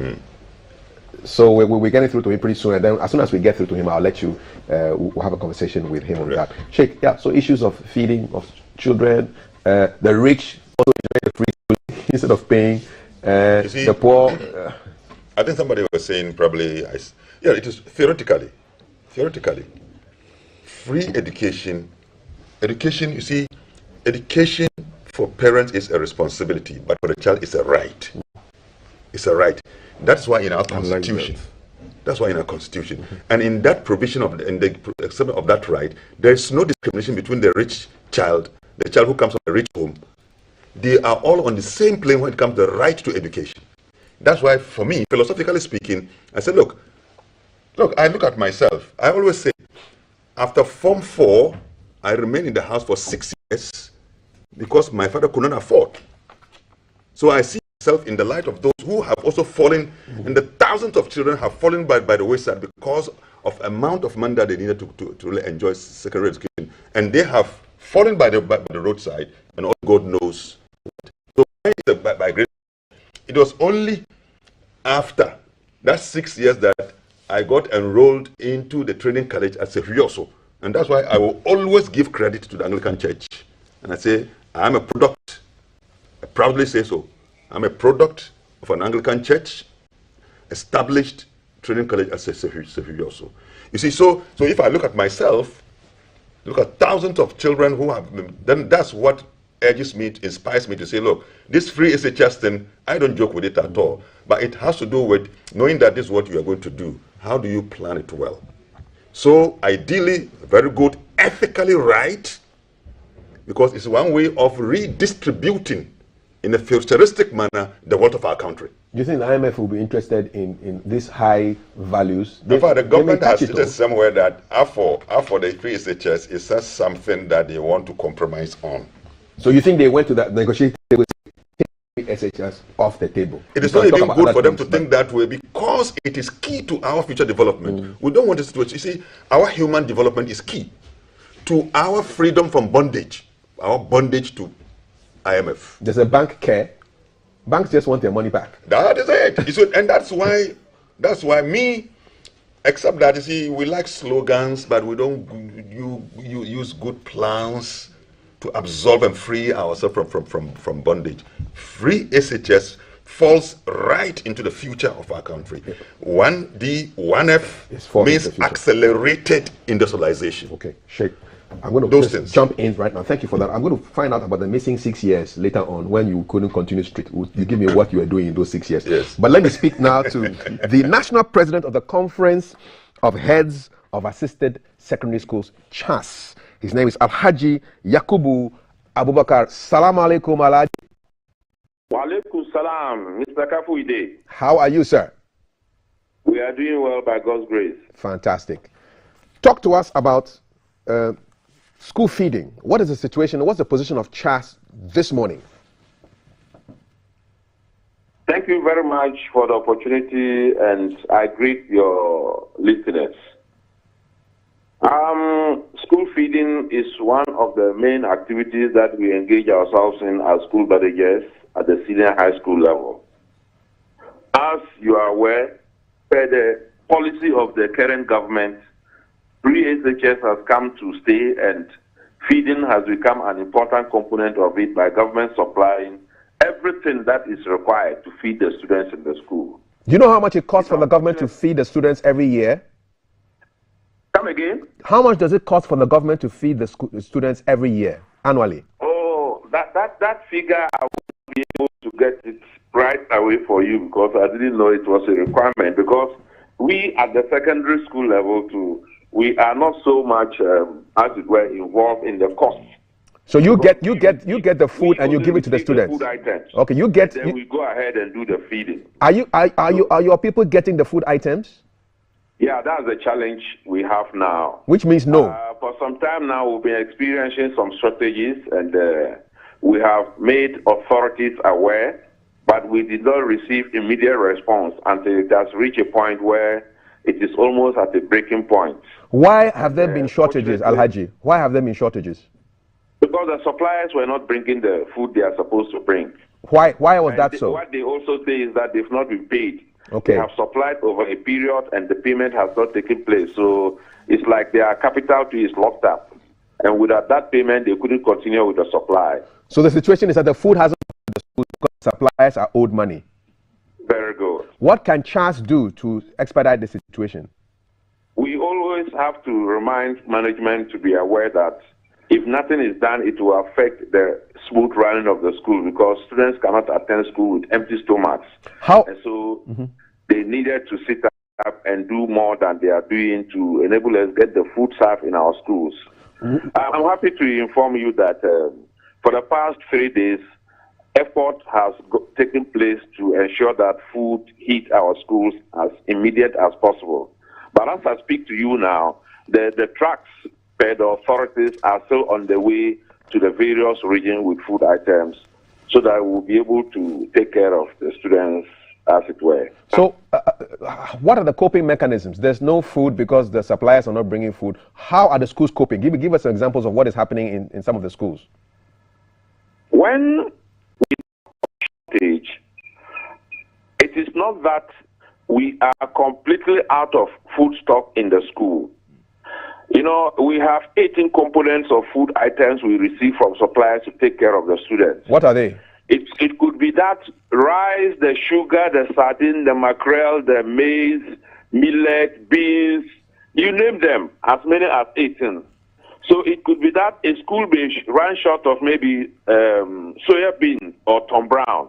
So we're getting through to him pretty soon, and then as soon as we get through to him, I'll let you, we'll have a conversation with him on that. Sheikh, yeah, so issues of feeding of children, the rich also enjoy the free food instead of paying, see, the poor. I think somebody was saying probably, yeah, it is theoretically, free education, you see, education for parents is a responsibility, but for the child it's a right. It's a right. That's why in our constitution, and in that provision of the exception of that right, there is no discrimination between the rich child, the child who comes from a rich home. They are all on the same plane when it comes to the right to education. That's why, for me, philosophically speaking, I said, look, I look at myself. I always say, after Form 4, I remained in the house for 6 years because my father could not afford. So I see myself in the light of those who have also fallen, and the thousands of children have fallen by the wayside because of amount of money that they needed to really enjoy secondary education. And they have fallen by the roadside, and all God knows what. So by grace, it was only after that 6 years that I got enrolled into the training college at Sefrioso. And that's why I will always give credit to the Anglican Church. And I say, I'm a product, I proudly say so, I'm a product of an Anglican Church established training college at Sefrioso. You see, so if I look at myself, look at thousands of children who have, then that's what urges me, inspires me to say, look, this free SHS thing, I don't joke with it at all. But it has to do with knowing that this is what you are going to do. How do you plan it well? So ideally, very good, ethically right, because it's one way of redistributing in a futuristic manner the wealth of our country. Do you think the IMF will be interested in these high values? In fact, the government has stated somewhere that for the free SHS is just something that they want to compromise on. So you think they went to that negotiating table to take SHS off the table? It is not even good for them to think that way because it is key to our future development. We don't want this situation. You see, our human development is key to our freedom from bondage, our bondage to IMF. There's a bank care. Banks just want their money back. That is it. And that's why me, except that, you see, we like slogans, but we don't use good plans to absolve and free ourselves from bondage. Free SHS falls right into the future of our country. 1D, 1F means accelerated industrialization. Okay, Sheikh, I'm going to jump in right now. Thank you for that. I'm going to find out about the missing 6 years later on when you couldn't continue straight. You give me what you were doing in those 6 years. Yes. But let me speak now to the national president of the Conference of Heads of Assisted Secondary Schools, CHAS. His name is Alhaji Yakubu Abubakar. Salam alaikum, Alhaji. Wa alaikum salam, Mr. Kafuide. How are you, sir? We are doing well by God's grace. Fantastic. Talk to us about school feeding. What is the situation? What's the position of CHAS this morning? Thank you very much for the opportunity, and I greet your listeners. School feeding is one of the main activities that we engage ourselves in as school managers at the senior high school level. As you are aware, per the policy of the current government, free SHS has come to stay, and feeding has become an important component of it by government supplying everything that is required to feed the students in the school. Do you know how much it costs for the government to feed the students every year? Come again? How much does it cost for the government to feed the students every year, annually? Oh, that figure I won't be able to get it right away for you because I didn't know it was a requirement. Because we at the secondary school level too, we are not so much, as it were, involved in the cost. So you get the food and you give it to the students. The food items. Okay, you get. And then we go ahead and do the feeding. Are your people getting the food items? Yeah, that's the challenge we have now. Which means no. For some time now, we've been experiencing some strategies, and we have made authorities aware, but we did not receive immediate response until it has reached a point where it is almost at a breaking point. Why have there been shortages, Alhaji? Why have there been shortages? Because the suppliers were not bringing the food they are supposed to bring. Why was that so? What they also say is that they've not been paid. Okay. They have supplied over a period and the payment has not taken place. So it's like their capital fee is locked up. And without that payment, they couldn't continue with the supply. So the situation is that the food hasn't come to the school because suppliers are owed money. Very good. What can CHAS do to expedite the situation? We always have to remind management to be aware that if nothing is done, it will affect the smooth running of the school because students cannot attend school with empty stomachs. How? And so they needed to sit up and do more than they are doing to enable us get the food served in our schools. I'm happy to inform you that for the past 3 days, effort has taken place to ensure that food hit our schools as immediate as possible. But as I speak to you now, the trucks the authorities are still on the way to the various regions with food items so that we'll be able to take care of the students as it were. So what are the coping mechanisms? There's no food because the suppliers are not bringing food. How are the schools coping? Give us examples of what is happening in some of the schools. When we stage, it is not that we are completely out of food stock in the school. You know, we have 18 components of food items we receive from suppliers to take care of the students. What are they? It could be that rice, the sugar, the sardine, the mackerel, the maize, millet, beans, you name them, as many as 18. So it could be that a school may run short of maybe soya bean or Tom Brown.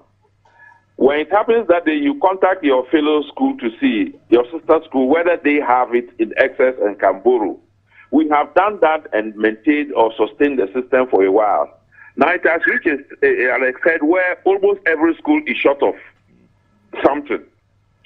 When it happens that day, you contact your fellow school to see, your sister school, whether they have it in excess and can borrow. We have done that and maintained or sustained the system for a while. Now it has reached an extent where almost every school is short of something.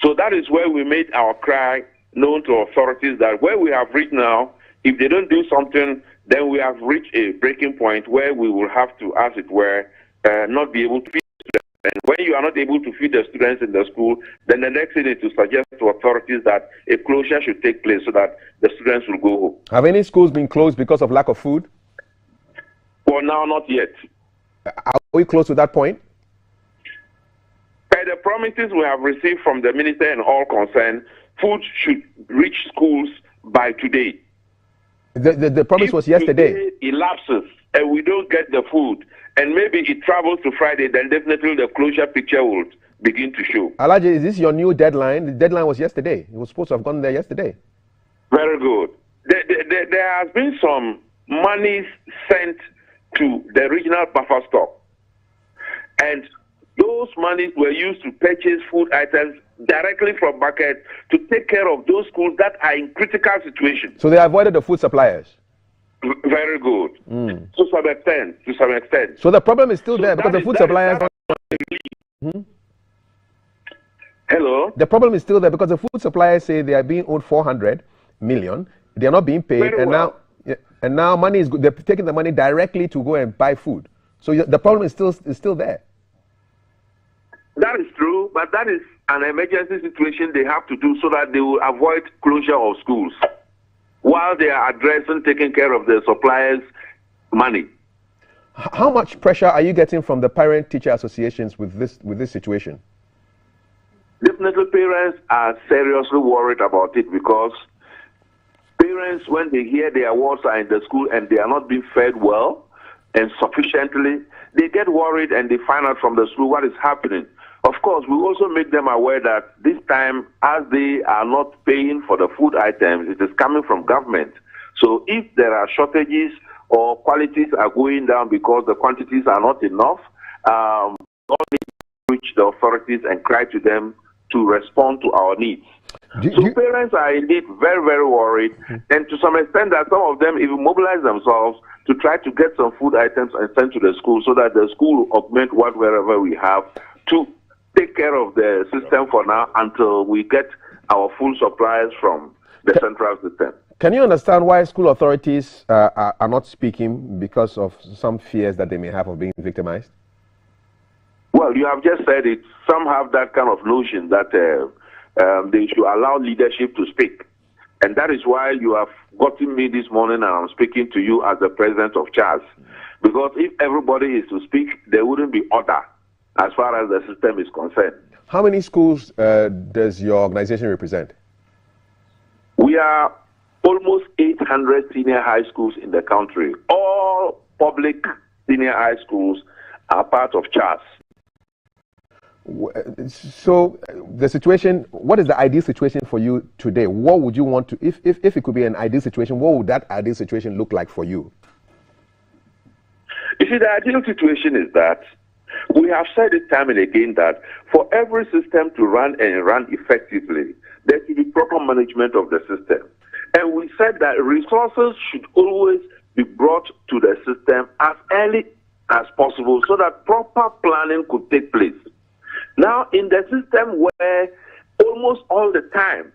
So that is where we made our cry known to authorities that where we have reached now, if they don't do something, then we have reached a breaking point where we will have to, as it were, not be able to feed students. And when you are not able to feed the students in the school, then the next thing is to suggest to authorities that a closure should take place so that the students will go home. Have any schools been closed because of lack of food? For now, not yet. Are we close to that point? Per the promises we have received from the minister and all concerned, food should reach schools by today. The promise was yesterday. If today elapses and we don't get the food, and maybe it travels to Friday, then definitely the closure picture will begin to show. Alhaji, is this your new deadline? The deadline was yesterday. It was supposed to have gone there yesterday. Very good. There has been some monies sent to the regional buffer stock. And those monies were used to purchase food items directly from market to take care of those schools that are in critical situations. So they avoided the food suppliers. Very good. To some extent. So the problem is still there because the food suppliers. Hello? The problem is still there because the food suppliers say they are being owed 400 million. They are not being paid, and now money is they're taking the money directly to go and buy food. So the problem is still there. That is true, but that is an emergency situation they have to do so that they will avoid closure of schools while they are addressing taking care of the suppliers' money. How much pressure are you getting from the parent-teacher associations with this situation? Definitely, parents are seriously worried about it because parents, when they hear their wards are in the school and they are not being fed well and sufficiently, they get worried and they find out from the school what is happening. Of course, we also make them aware that this time, as they are not paying for the food items, it is coming from government. So if there are shortages or qualities are going down because the quantities are not enough, all reach the authorities and cry to them to respond to our needs. So parents are indeed very, very worried, and to some extent that some of them even mobilize themselves to try to get some food items and send to the school so that the school will augment whatever we have to take care of the system for now until we get our full supplies from the central system. Can you understand why school authorities are not speaking because of some fears that they may have of being victimized? Well, you have just said it. Some have that kind of notion that they should allow leadership to speak. And that is why you have gotten me this morning and I'm speaking to you as the president of CHAS. Because if everybody is to speak, there wouldn't be order as far as the system is concerned. How many schools does your organization represent? We are almost 800 senior high schools in the country. All public senior high schools are part of CHAS. So the situation, what is the ideal situation for you today? What would you want to, if it could be an ideal situation, what would that ideal situation look like for you? You see, the ideal situation is that we have said it time and again that for every system to run and run effectively, there should be proper management of the system. And we said that resources should always be brought to the system as early as possible so that proper planning could take place. Now, in the system where almost all the time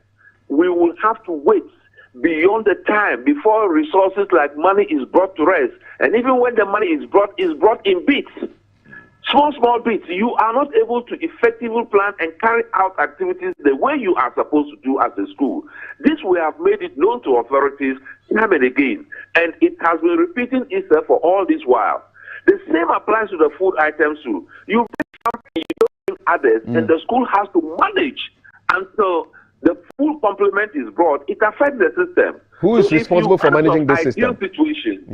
we will have to wait beyond the time before resources like money is brought to rest, and even when the money is brought in bits, small bits, you are not able to effectively plan and carry out activities the way you are supposed to do as a school. This we have made it known to authorities time and again, and it has been repeating itself for all this while. The same applies to the food items too. You bring something, you don't bring others, and the school has to manage until the full complement is brought. It affects the system. Who is responsible for managing this system? Situation,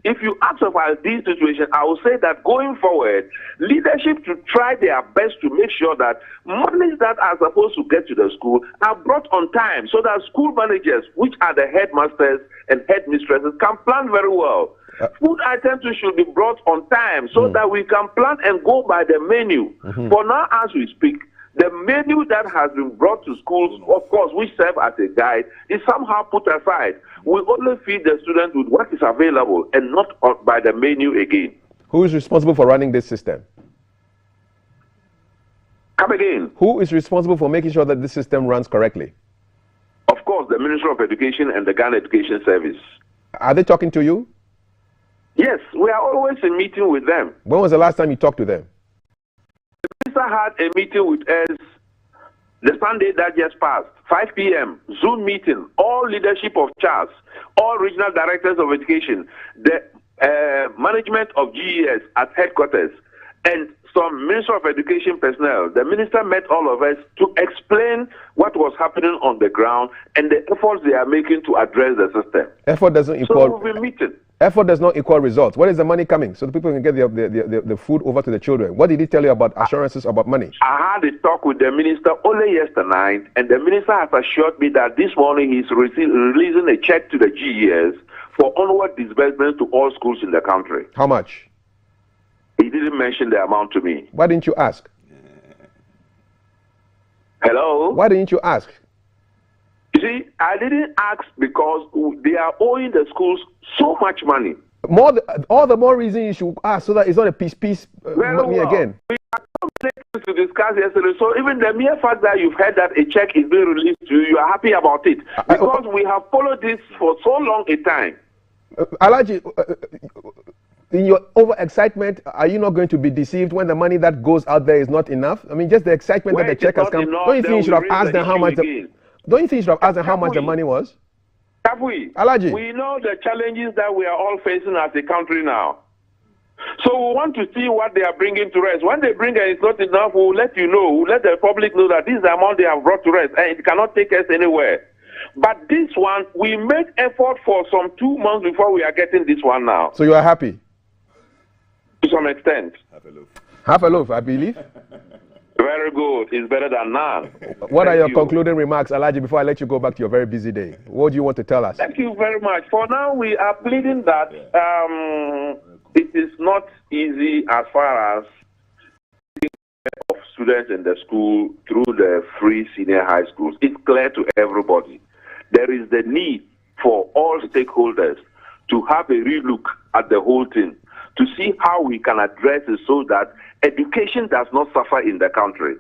if you ask about this situation, I will say that going forward, leadership should try their best to make sure that monies that are supposed to get to the school are brought on time so that school managers, which are the headmasters and headmistresses, can plan very well. Food items should be brought on time so that we can plan and go by the menu. For now, as we speak, the menu that has been brought to schools, of course, which serve as a guide, is somehow put aside. We only feed the students with what is available and not by the menu again. Who is responsible for running this system? Come again. Who is responsible for making sure that this system runs correctly? Of course, the Ministry of Education and the Ghana Education Service. Are they talking to you? Yes, we are always in meeting with them. When was the last time you talked to them? The minister had a meeting with us the Sunday that just passed, 5 p.m., Zoom meeting, all leadership of CHAS, all regional directors of education, the management of GES at headquarters, and some Minister of Education personnel. The minister met all of us to explain what was happening on the ground and the efforts they are making to address the system. Effort doesn't equal. So we've been meeting. Effort does not equal results. Where is the money coming so the people can get the food over to the children? What did he tell you about assurances about money? I had a talk with the minister only yesterday night, and the minister has assured me that this morning he's releasing a check to the GES for onward disbursement to all schools in the country. How much? He didn't mention the amount to me. Why didn't you ask? Hello? Why didn't you ask? You see, I didn't ask because they are owing the schools so much money. All the more reason you should ask so that it's not a piece money again. We had to discuss yesterday, so even the mere fact that you've heard that a check is being released to you, you are happy about it. Because we have followed this for so long a time. Alaji, in your overexcitement, are you not going to be deceived when the money that goes out there is not enough? I mean, just the excitement that the check has come. Don't you think you should have asked them how much? Don't you think you should have asked them how much the money was? Have we? Alaji. We know the challenges that we are all facing as a country now. So we want to see what they are bringing to rest. When they bring it, it's not enough, we'll let you know. We'll let the public know that this is the amount they have brought to rest, and it cannot take us anywhere. But this one, we made effort for some 2 months before we are getting this one now. So you are happy? To some extent. Half a loaf, I believe. Very good. It's better than none. What are your concluding remarks, Alaji, before I let you go back to your very busy day? What do you want to tell us? Thank you very much. For now, we are pleading that it is not easy as far as students in the school through the free senior high schools, it's clear to everybody. There is the need for all stakeholders to have a relook at the whole thing, to see how we can address it so that education does not suffer in the country.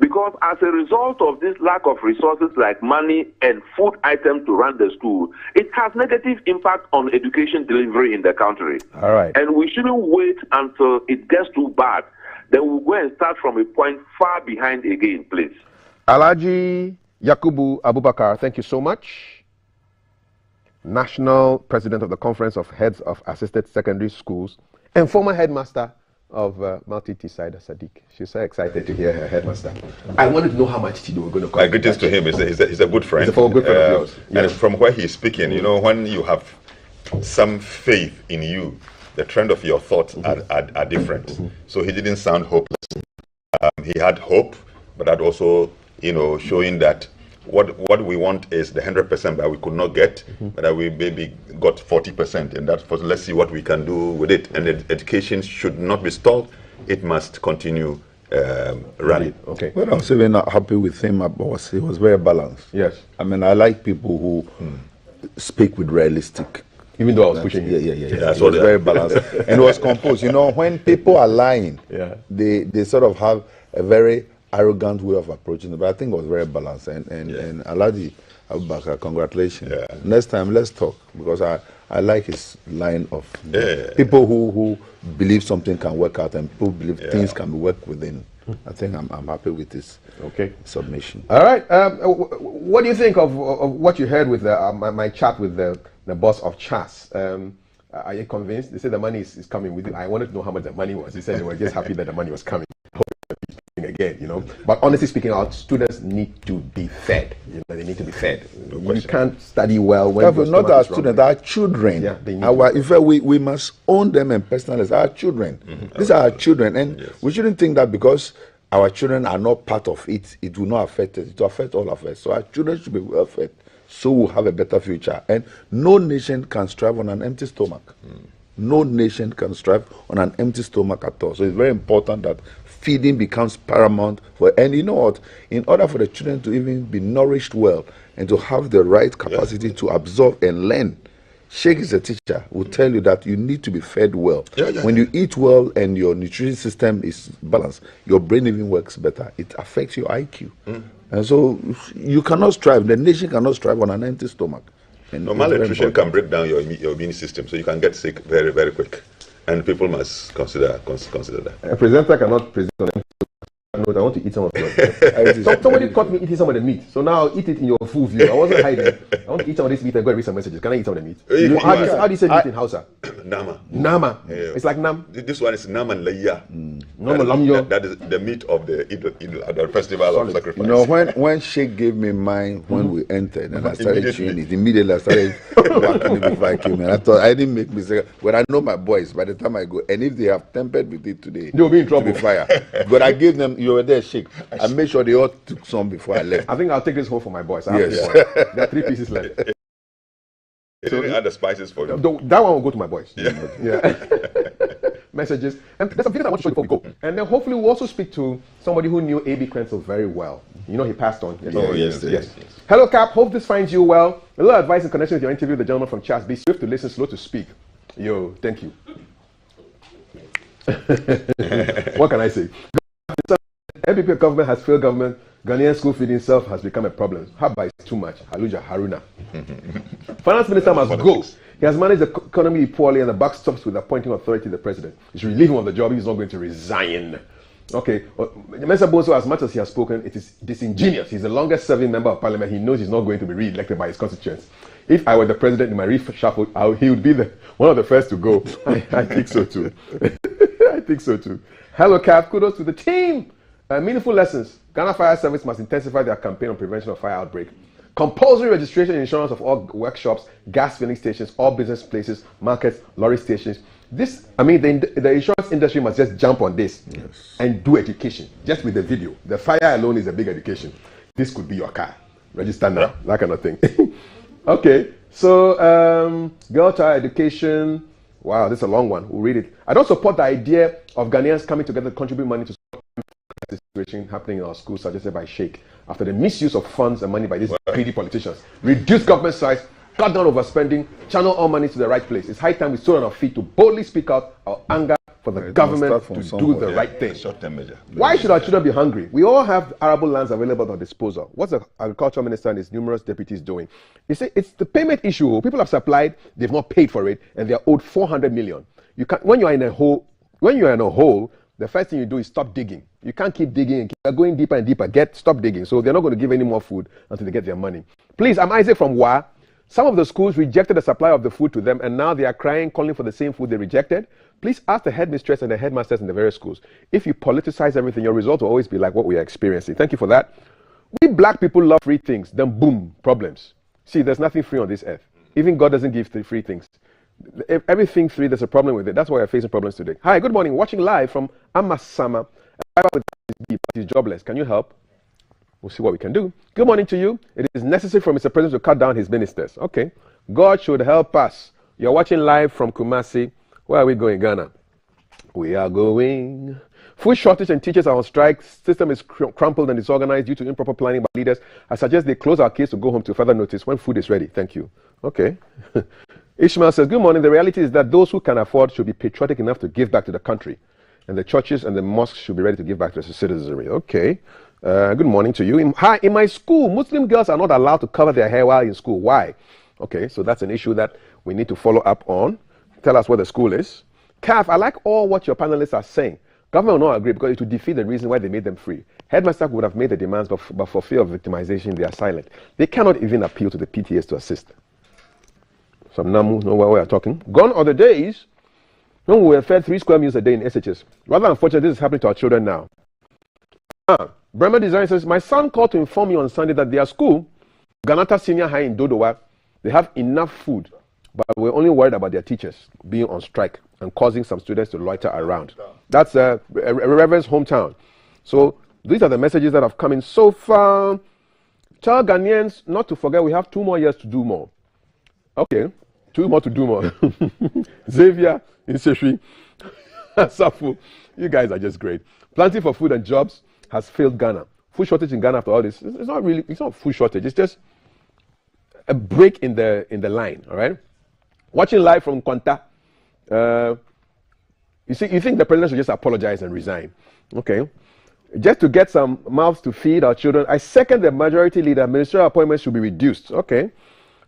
Because as a result of this lack of resources like money and food items to run the school, it has negative impact on education delivery in the country. All right. And we shouldn't wait until it gets too bad. Then we'll go and start from a point far behind again, please. Alhaji Yakubu Abubakar, thank you so much. National President of the Conference of Heads of Assisted Secondary Schools and former headmaster of Multi-Tisida Sadiq. She's so excited to hear her headmaster. I wanted to know how much tea they were going to cost. My greetings to him. He's a good friend. He's a good friend of yours. Yes. And from where he's speaking, you know, when you have some faith in you, the trend of your thoughts are different. So he didn't sound hopeless. He had hope, but that also, you know, showing that what we want is the 100% that we could not get, but that we maybe got 40%, and that's let's see what we can do with it. And education should not be stalled; it must continue running. Okay. Well, I was even not happy with him. He was very balanced. Yes. I mean, I like people who speak with realistic. Even though I was pushing Yeah. That's It was very balanced, and it was composed. You know, when people are lying, they sort of have a very arrogant way of approaching it, but I think it was very balanced. And Alhaji Abubakar, congratulations. Yeah. Next time, let's talk, because I like his line of people who believe something can work out and people believe things can be worked within. I think I'm happy with this submission. All right. What do you think of what you heard with my chat with the boss of CHAS? Are you convinced? They said the money is coming with it. I wanted to know how much the money was. He said they were just happy that the money was coming. Again, you know, but honestly speaking, our students need to be fed. You know, they need to be fed. You can't study well when you're not our students, our children. Yeah, they need in fact, we must own them and personalize our children. These are our children, and we shouldn't think that because our children are not part of it, it will not affect us. It will affect all of us. So our children should be well fed, so we'll have a better future. And no nation can strive on an empty stomach. No nation can strive on an empty stomach at all. So it's very important that feeding becomes paramount and you know what, in order for the children to even be nourished well and to have the right capacity to absorb and learn, Sheikh is a teacher, will tell you that you need to be fed well. When you eat well and your nutrition system is balanced, your brain even works better. It affects your IQ. And so you cannot strive, the nation cannot strive on an empty stomach. And no, malnutrition can break down your immune system, so you can get sick very, very quick. And people must consider that. A presenter cannot present on empty stomach. I want to eat some of it. Somebody caught me eating some of the meat, so now I'll eat it in your full view. I wasn't hiding. I want to eat some of this meat and go and read some messages. Can I eat some of the meat? How do you say meat in Hausa? Nama. Nama. It's like nam. This one is nama laya. That is the meat of the festival of sacrifice. You know, when Sheikh gave me mine when we entered and I started chewing it, immediately I started walking it before I came in. I thought I didn't make mistake. But I know my boys, by the time I go, and if they have tempered with it today, they'll be in trouble. Fire. But I gave them, you were there, Sheikh. I made sure they all took some before I left. I think I'll take this home for my boys. Yes. There are 3 pieces left. So didn't add the spices for you. That one will go to my boys. Yeah. Messages. And there's something I want to show you before we go. And then hopefully we'll also speak to somebody who knew A.B. Krenzel very well. You know, he passed on. Yes. Hello, Cap. Hope this finds you well. A little advice in connection with your interview with the gentleman from CHAS. Be swift to listen, slow to speak. Yo, thank you. What can I say? MPP government has failed government. Ghanaian school feeding itself has become a problem. Haba is too much. Haluja Haruna. Finance minister must go. He has managed the economy poorly and the buck stops with appointing authority the president. He should relieve him of the job. He's not going to resign. Okay. Mr. Boso, as much as he has spoken, it is disingenuous. He's the longest serving member of parliament. He knows he's not going to be re-elected by his constituents. If I were the president in my reshuffle, he would be one of the first to go. I think so too. I think so too. Hello, Cap. Kudos to the team. Meaningful lessons. Ghana Fire Service must intensify their campaign on prevention of fire outbreak. Compulsory registration and insurance of all workshops, gas filling stations, all business places, markets, lorry stations. The insurance industry must just jump on this and do education. Just with the video. The fire alone is a big education. This could be your car. Register now. That kind of thing. Okay. So, girl child education. Wow, this is a long one. We'll read it. I don't support the idea of Ghanaians coming together to contribute money to situation happening in our schools suggested by Sheikh after the misuse of funds and money by these greedy politicians. Reduce government size, cut down overspending, channel all money to the right place. It's high time we stood on our feet to boldly speak out our anger for the government to do the right thing. Short-term measure. Why should our children be hungry? We all have arable lands available at our disposal. What's the agriculture minister and his numerous deputies doing? You see, it's the payment issue. People have supplied, they've not paid for it, and they are owed 400 million. You can't, when you are in a hole, the first thing you do is stop digging. You can't keep digging and keep going deeper and deeper. Stop digging. So they're not going to give any more food until they get their money. Please, I'm Isaac from WA. Some of the schools rejected the supply of the food to them, and now they are crying, calling for the same food they rejected. Please ask the headmistress and the headmasters in the various schools. If you politicize everything, your result will always be like what we are experiencing. Thank you for that. We black people love free things. Then boom, problems. See, there's nothing free on this earth. Even God doesn't give free things. If everything free, there's a problem with it. That's why we're facing problems today. Hi, good morning. Watching live from Amasama. He's jobless. Can you help? We'll see what we can do. Good morning to you. It is necessary for Mr. President to cut down his ministers. Okay. God should help us. You're watching live from Kumasi. Where are we going, Ghana? We are going. Food shortage and teachers are on strike. System is crumpled and disorganized due to improper planning by leaders. I suggest they close our case to go home to further notice when food is ready. Thank you. Okay. Ishmael says, good morning. The reality is that those who can afford should be patriotic enough to give back to the country. And the churches and the mosques should be ready to give back to the citizenry. Okay. Good morning to you. In my school, Muslim girls are not allowed to cover their hair while in school. Why? Okay, so that's an issue that we need to follow up on. Tell us where the school is. CAF, I like all what your panelists are saying. Government will not agree because it would defeat the reason why they made them free. Headmaster would have made the demands, but for fear of victimization, they are silent. They cannot even appeal to the PTAs to assist. Some Namu know where we are talking. Gone are the days when we were fed 3 square meals a day in SHS. Rather unfortunate, this is happening to our children now. Bremer Design says, my son called to inform me on Sunday that their school, Ganata Senior High in Dodowa, they have enough food, but we're only worried about their teachers being on strike and causing some students to loiter around. That's a Reverend's hometown. So these are the messages that have come in so far. Child Ghanaians, not to forget, we have 2 more years to do more. Okay, 2 more to do more. Xavier, Inseshui, Safu, you guys are just great. Planting for food and jobs has failed Ghana. Food shortage in Ghana after all this, it's not food shortage, it's just a break in the line, all right? Watching live from Kwanta, you think the president should just apologize and resign. Okay. Just to get some mouths to feed our children, I second the majority leader, ministerial appointments should be reduced. Okay.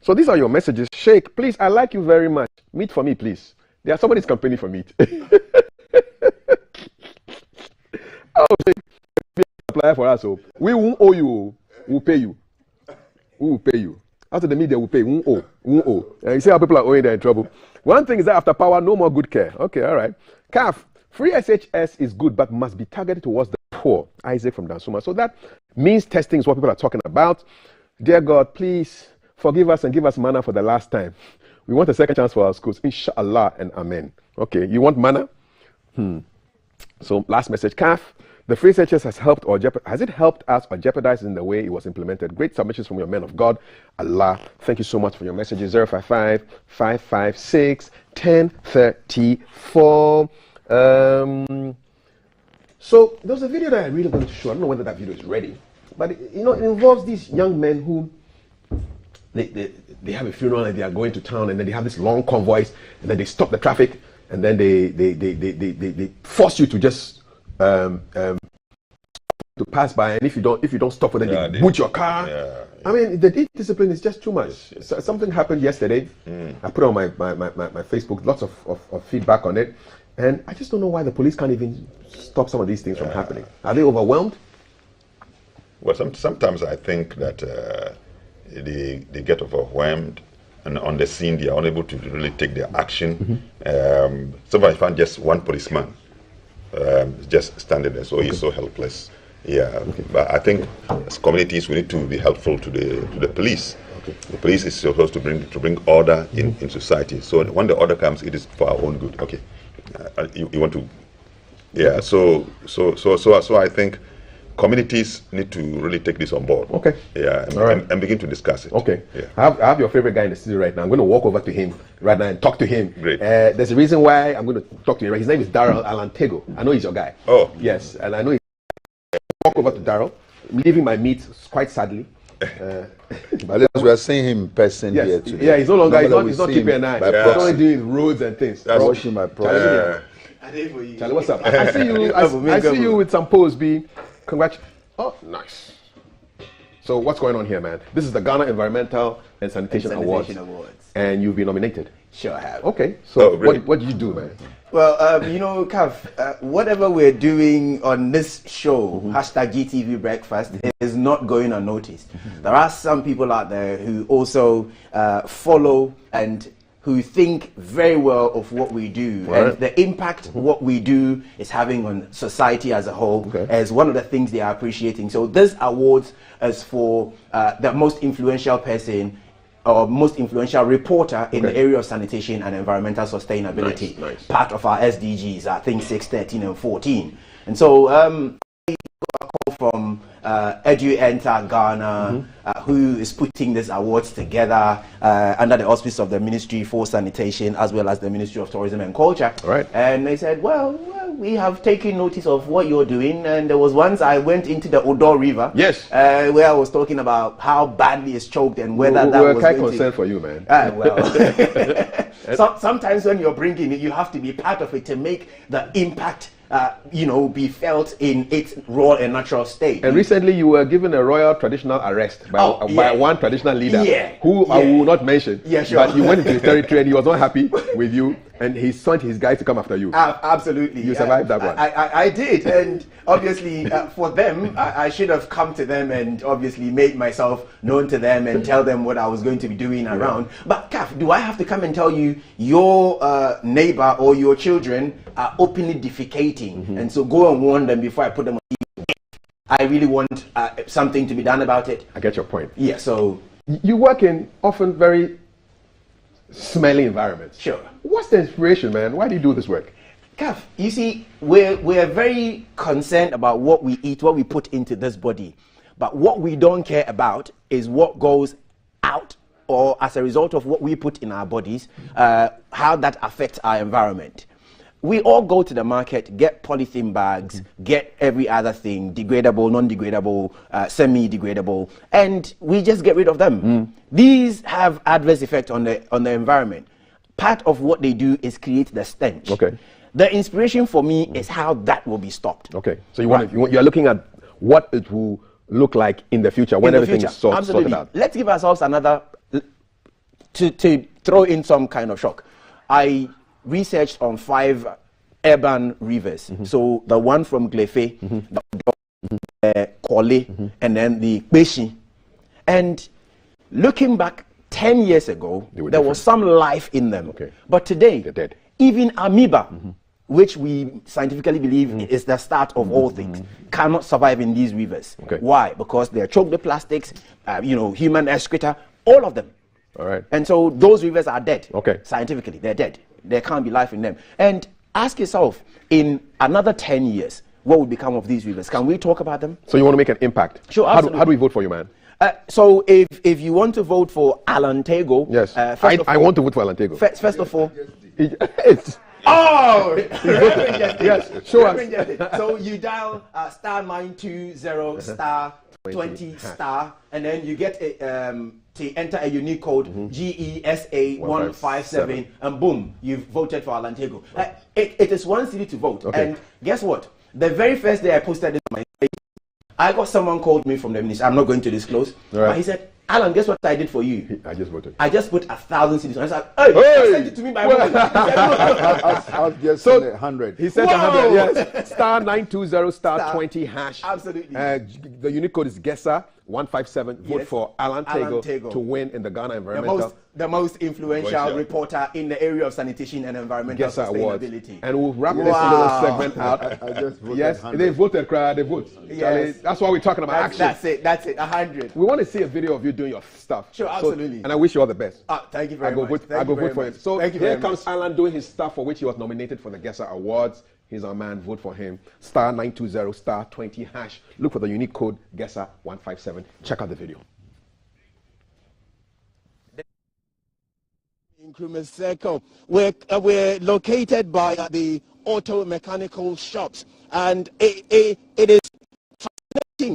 So these are your messages. Sheikh, please, I like you very much. Meat for me, please. There's somebody's campaigning for meat. Oh, apply for us. So we won't owe you. We'll pay you. We will pay you. After the media will pay. We won't owe. You see how people are owing, they're in trouble. One thing is that after power, no more good care. Okay, all right. CAF, free SHS is good, but must be targeted towards the poor. Isaac from Dansuma. So that means testing is what people are talking about. Dear God, please forgive us and give us manna for the last time. We want a second chance for our schools. Inshallah and amen. Okay, you want manna? So last message, CAF. The free SHS has it helped us or jeopardized in the way it was implemented? Great submissions from your men of God. Allah, thank you so much for your messages. 055 556 1034. So there's a video that I really wanted to show. I don't know whether that video is ready, but it involves these young men who they have a funeral and they are going to town, and then they have this long convoys, and then they stop the traffic, and then they force you to just to pass by, and if you don't stop for them, they boot your car. I mean, the discipline is just too much. So, something happened yesterday. I put on my Facebook, lots of feedback on it, and I just don't know why the police can't even stop some of these things from happening. Are they overwhelmed? Well, sometimes I think that they get overwhelmed, and on the scene they are unable to really take their action. Sometimes I find just one policeman just standing there, so he's so helpless. But I think as communities we need to be helpful to the police. The police is supposed to bring order in society. So when the order comes, it is for our own good. Okay, you want to, So I think communities need to really take this on board. Okay. And begin to discuss it. Okay. I have your favorite guy in the studio right now. I'm going to walk over to him right now and talk to him. Great. There's a reason why I'm going to talk to him. His name is Daryl Alantego. I know he's your guy. Oh. Yes, and I know walk over to Daryl, leaving my meat quite sadly. But we are seeing him in person here today. Yeah, he's no longer, he's not keeping an eye. He's only doing roads and things. Washing my property. Charlie, what's up? I see you. I see you with some pose. Congratulations. Oh, nice. So what's going on here, man? This is the Ghana Environmental and Sanitation Awards. And you've been nominated. Sure, I have. Okay. So what did you do, man? Well, you know, Kav, whatever we're doing on this show, hashtag GTV Breakfast, is not going unnoticed. There are some people out there who also follow and who think very well of what we do, and the impact what we do is having on society as a whole is one of the things they are appreciating. So this award is for the most influential person or most influential reporter in the area of sanitation and environmental sustainability. Nice. Part of our SDGs, I think 6, 13 and 14. And so a call from Edu Enter Ghana, who is putting these awards together under the auspice of the Ministry for Sanitation as well as the Ministry of Tourism and Culture. And they said, well, we have taken notice of what you're doing. And there was once I went into the Odo River, where I was talking about how badly it's choked and whether that was quite concerned for you, man. Sometimes when you're bringing it, you have to be part of it to make the impact be felt in its raw and natural state. And recently you were given a royal traditional arrest by one traditional leader who I will not mention. But you went into his territory and he was not happy with you and he sent his guys to come after you. Absolutely. You survived that one. I did. And obviously for them, I should have come to them and obviously made myself known to them and tell them what I was going to be doing around. But Kaf, do I have to come and tell you your neighbor or your children are openly defecating? And so go and warn them before I put them on TV. I really want something to be done about it. I get your point. Yeah, so you work in often very smelly environments. Sure. What's the inspiration, man? Why do you do this work? Kaf, you see, we're very concerned about what we eat, what we put into this body. But what we don't care about is what goes out or as a result of what we put in our bodies, how that affects our environment. We all go to the market, get polythene bags, get every other thing, degradable, non-degradable, semi-degradable, and we just get rid of them. These have adverse effect on the environment. Part of what they do is create the stench. The inspiration for me is how that will be stopped. Okay, so you're looking at what it will look like in the future when everything is sorted out. Let's give ourselves another, to throw in some kind of shock. I researched on 5 urban rivers. So the one from Glefe, the Kole, and then the Beshi. And looking back 10 years ago, there was some life in them. But today, they're dead. Even amoeba, which we scientifically believe is the start of all things, cannot survive in these rivers. Why? Because they're choked with plastics, human excreta, all of them. And so those rivers are dead. Scientifically, they're dead. There can't be life in them. And ask yourself, in another 10 years, what would become of these rivers? Can we talk about them? So you want to make an impact? Sure, how do we vote for you, man? So if you want to vote for Alan Tego... Yes, I want to vote for Alan Tego. First of all... Yes, show us. So you dial *920 *20 * and then you get to enter a unique code GESA 157 and boom, you've voted for Alan Tego. It is 1 city to vote. And guess what? The very first day I posted this on my page, I got someone called me from the ministry. I'm not going to disclose, but he said, Alan, guess what I did for you? I just voted. I just put 1,000 cities. I was like, hey, send it to me by phone. I'll just send 100. He said 100, yes. *920 *20 hash. Absolutely. The unique code is GESA 157. Vote for Alan Tego to win in the Ghana Environmental. The most influential reporter in the area of sanitation and environmental sustainability. And we'll wrap this little segment out. I just voted. Yes, they voted, they vote. Yes. Charlie, that's why we're talking about action. That's it, 100. We want to see a video of you doing your stuff. Sure, absolutely. And I wish you all the best. Thank you very much. I go vote for him. So here comes Alan doing his stuff for which he was nominated for the GESA Awards. He's our man. Vote for him. *920 *20 hash. Look for the unique code GESA 157. Check out the video. In Crumiseko, we're located by the auto mechanical shops, and it is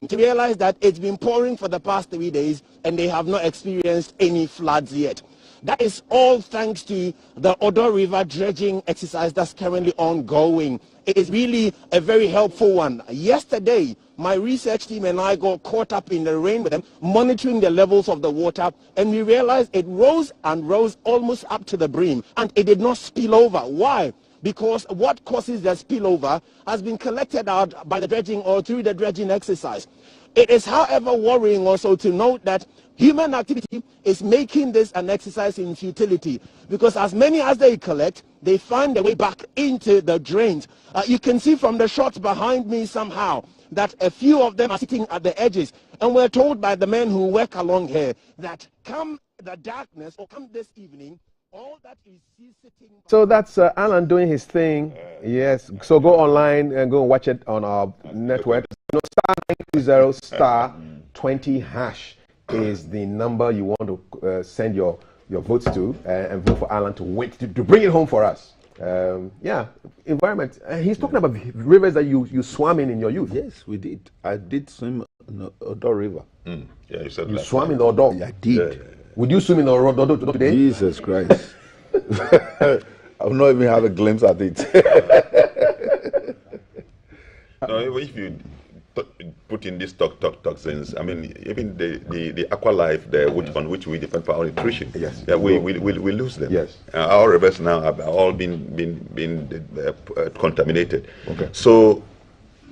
to realize that it's been pouring for the past 3 days and they have not experienced any floods yet. That is all thanks to the Odo River dredging exercise that's currently ongoing. It is really a very helpful one. Yesterday, my research team and I got caught up in the rain with them, monitoring the levels of the water, and we realized it rose and rose almost up to the brim, and it did not spill over. Why? Because what causes the spillover has been collected out by the dredging or through the dredging exercise. It is, however, worrying also to note that human activity is making this an exercise in futility, because as many as they collect, they find their way back into the drains. You can see from the shots behind me somehow that a few of them are sitting at the edges, and we're told by the men who work along here that come the darkness or come this evening, all that is sitting. So that's Alan doing his thing. Yes. So go online and go and watch it on our network. You know, *920 *20 hash is the number you want to send your votes to and vote for Alan to win, to bring it home for us. Yeah, environment. He's talking about rivers that you swam in your youth. Yes, we did. I did swim in the Odo River. Yeah, you said You swam in the Odo? I did. Yeah. Would you swim in the Odo today? Jesus Christ. I've not even had a glimpse at it. No, if you put in these toxins, I mean, even the aqua life, on which we depend for our nutrition, yes, we lose them. Yes, our rivers now have all been contaminated. Okay. So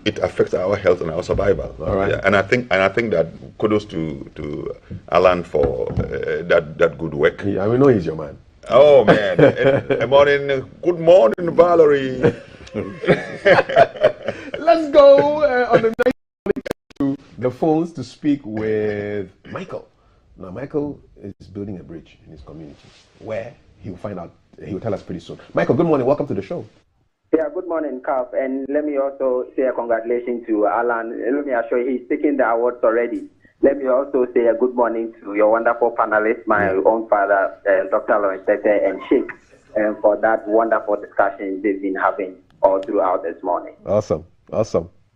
it affects our health and our survival. All right. Yeah, and I think that kudos to Alan for that good work. Yeah, we know he's your man. Oh man! Good morning, Valerie. Let's go on the next to the phones to speak with Michael. Now, Michael is building a bridge in his community where he will find out. He will tell us pretty soon. Michael, good morning. Welcome to the show. Yeah, good morning, Kaf. And let me also say a congratulations to Alan. Let me assure you, he's taking the awards already. Let me also say a good morning to your wonderful panelists, my own father, Dr. Lawrence Tete, and Sheikh, for that wonderful discussion they've been having all throughout this morning. Awesome.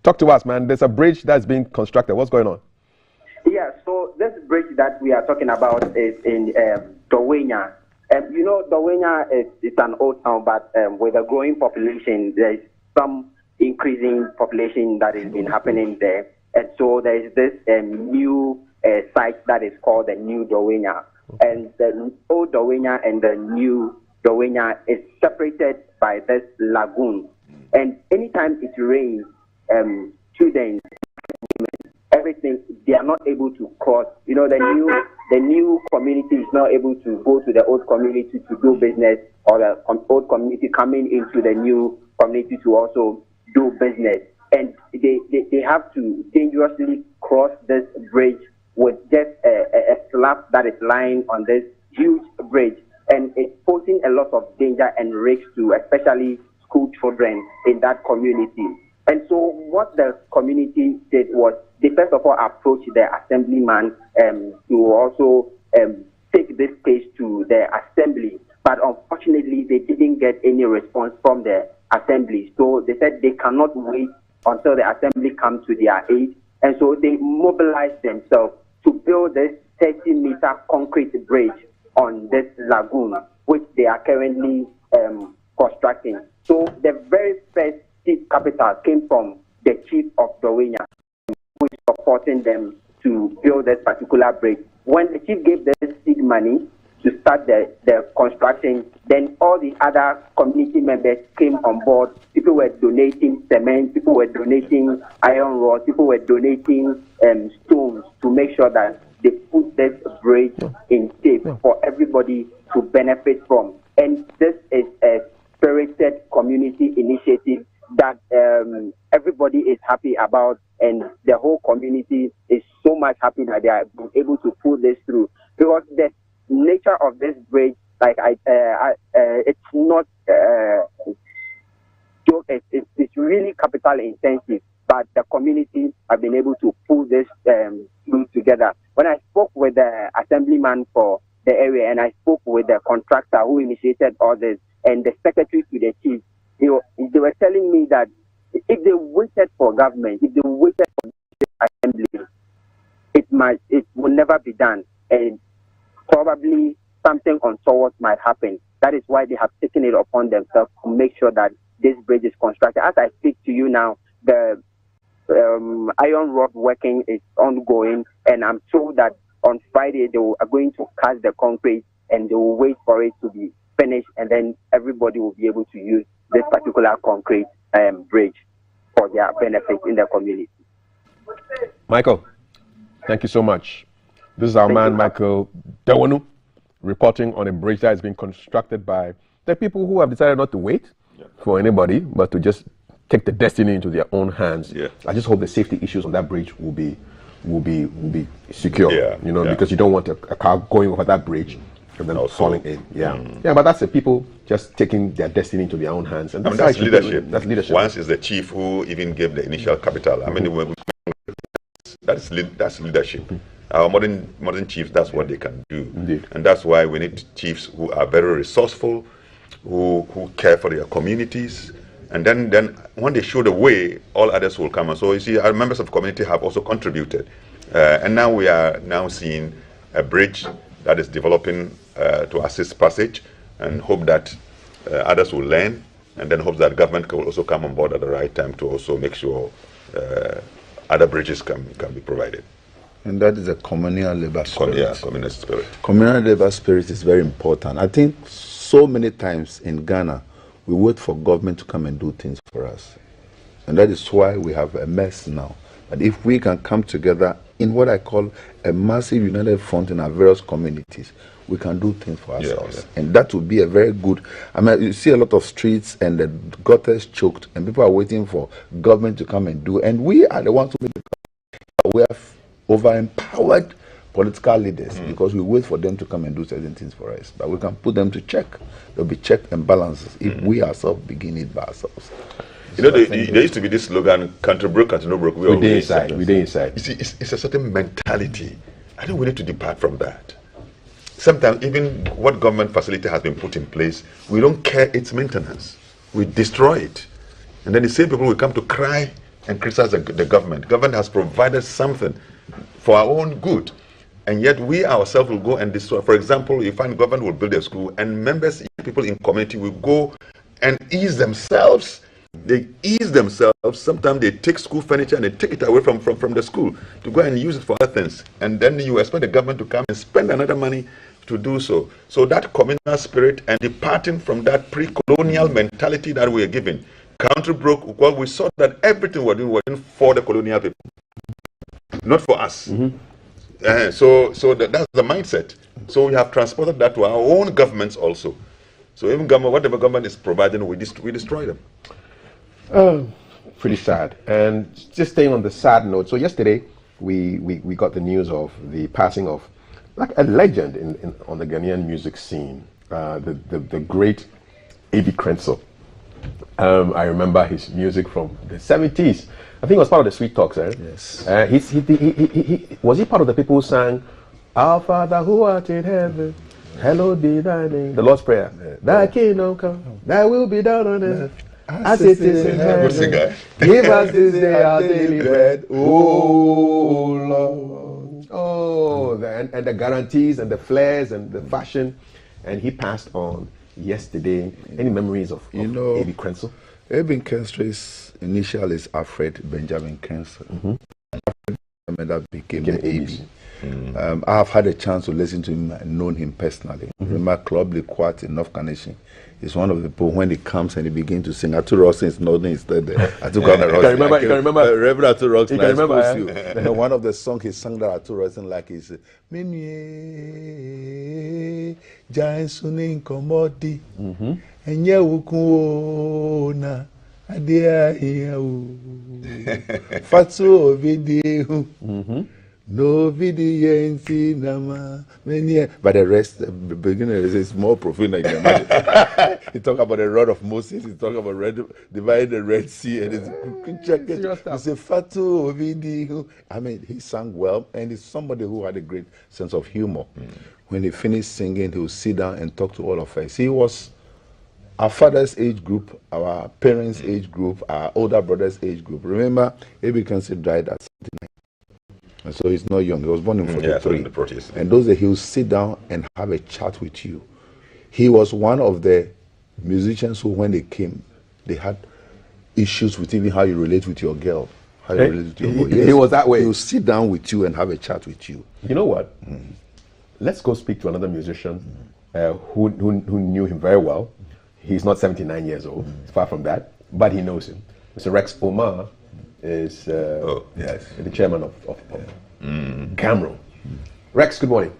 Talk to us, man. There's a bridge that's being constructed. What's going on? Yeah, so this bridge that we are talking about is in Dowenya. You know, Dowenya is an old town, but with a growing population, there's some increasing population that has been happening there. And so there is this new site that is called the New Dowenya. And the old Dowenya and the New Dowenya is separated by this lagoon. And anytime it rains, students, everything, they are not able to cross. You know, the new community is not able to go to the old community to do business, or the old community coming into the new community to also do business. And they have to dangerously cross this bridge with just a slab that is lying on this huge bridge. And it's posing a lot of danger and risk to especially school children in that community. And so what the community did was they first of all approached the assemblyman to also take this case to the assembly. But unfortunately, they didn't get any response from the assembly. So they said they cannot wait until the assembly comes to their aid. And so they mobilized themselves to build this 30-meter concrete bridge on this lagoon, which they are currently constructing. So the very first seed capital came from the chief of Dowenya, who is supporting them to build this particular bridge. When the chief gave this seed money to start the construction, then all the other community members came on board. People were donating cement, people were donating iron rods, people were donating stones to make sure that they put this bridge in shape for everybody to benefit from. And this is a spirited community initiative that everybody is happy about, and the whole community is so much happy that they are able to pull this through. Because the nature of this bridge, like it's not it's really capital intensive, but the community have been able to pull this through together. When I spoke with the assemblyman for the area, and I spoke with the contractor who initiated all this, and the secretary to the chief, they were telling me that if they waited for government, if they waited for the assembly, it will never be done, and probably something untoward might happen. That is why they have taken it upon themselves to make sure that this bridge is constructed. As I speak to you now, the iron rod working is ongoing, and I'm told that on Friday they are going to cast the concrete and they will wait for it to be finished, and then everybody will be able to use this particular concrete bridge for their benefit in the community. Michael, thank you so much. This is our man, Michael Dewanu, reporting on a bridge that has been constructed by the people who have decided not to wait for anybody, but to just take the destiny into their own hands. Yeah. I just hope the safety issues on that bridge will be secure. Because you don't want a car going over that bridge and then falling in. Yeah, but that's the people just taking their destiny into their own hands, and that's leadership. That's leadership. Once is the chief who even gave the initial capital. I mean, that's leadership. Our modern chiefs, that's what they can do. Indeed. And that's why we need chiefs who are very resourceful, who care for their communities. And then when they show the way, all others will come. And so you see, our members of the community have also contributed. And now we are now seeing a bridge that is developing to assist passage, and hope that others will learn, and then hope that government will also come on board at the right time to also make sure other bridges can be provided. And that is a communal labor spirit. Communal spirit. Communal labor spirit is very important. I think so many times in Ghana, we wait for government to come and do things for us. And that is why we have a mess now. But if we can come together in what I call a massive united front in our various communities, we can do things for ourselves. And that would be a very good, I mean, you see a lot of streets and the gutters choked, and people are waiting for government to come and do. And we are the ones who make the we have over-empowered political leaders because we wait for them to come and do certain things for us. But we can put them to check. There'll be checks and balances if we ourselves begin it by ourselves. You know, there used to be this slogan, country broke, country no broke. We did inside. You see, it's a certain mentality. I think we need to depart from that. Sometimes even what government facility has been put in place, we don't care its maintenance. We destroy it. And then the same people will come to cry and criticize the government. Government has provided something for our own good, and yet we ourselves will go and destroy. For example, you find government will build a school, and members, people in community will go and ease themselves. They ease themselves. Sometimes they take school furniture and they take it away from the school to go and use it for other things. And then you expect the government to come and spend another money to do so. So that communal spirit and departing from that pre-colonial mentality that we are given. Country broke, well, we saw that everything we're doing for the colonial people, not for us. So that's the mindset. So we have transported that to our own governments also. So even government, whatever government is providing, we destroy them. Pretty sad. And just staying on the sad note, so yesterday we got the news of the passing of like a legend on the Ghanaian music scene, the great A.B. Crenshaw. I remember his music from the 70s. I think it was part of the Sweet Talks, right? Yes. Was he part of the people who sang, Our Father who art in heaven, hallowed be thy name, the Lord's Prayer. Thy kingdom come, thy will be done on earth as it is in heaven. Give us this day our daily bread, oh Lord. Oh, and the guarantees and the flares and the fashion. And he passed on yesterday. Any memories of A.B. Crenshaw? A.B. Crensshaw's initial is Alfred Benjamin Crenshaw. That became the A.B. I have had a chance to listen to him and known him personally. Remember Club Le Quart in North Carnation. He's one of the people when he comes and he begins to sing. Atu Rosin is nothing instead there. You can remember Reverend Atu Rosin. You can remember. One of the songs he sang that Atu Rosin like is Menye Giant Suning Komodi Enye Wukuona Adia Hiau Fatu Ovidihu No video nama many, but the rest, the beginning is more profound. I can imagine. He talk about the rod of Moses. He talk about dividing the Red Sea, and it's check it. He say Fatu Ovidi. I mean, he sang well, and he's somebody who had a great sense of humor. When he finished singing, he would sit down and talk to all of us. He was our father's age group, our parents' age group, our older brother's age group. Remember, A.B. Crenshaw died at 79. And so he's not young. He was born in 43. in the protest. And those days he would sit down and have a chat with you. He was one of the musicians who, when they came, they had issues with even how you relate with your girl, how you relate with your boy. He was that way. He would sit down with you and have a chat with you. You know what? Let's go speak to another musician who knew him very well. He's not 79 years old, far from that, but he knows him. Mr. Rex Omar is the chairman of Gamro. Rex, good morning.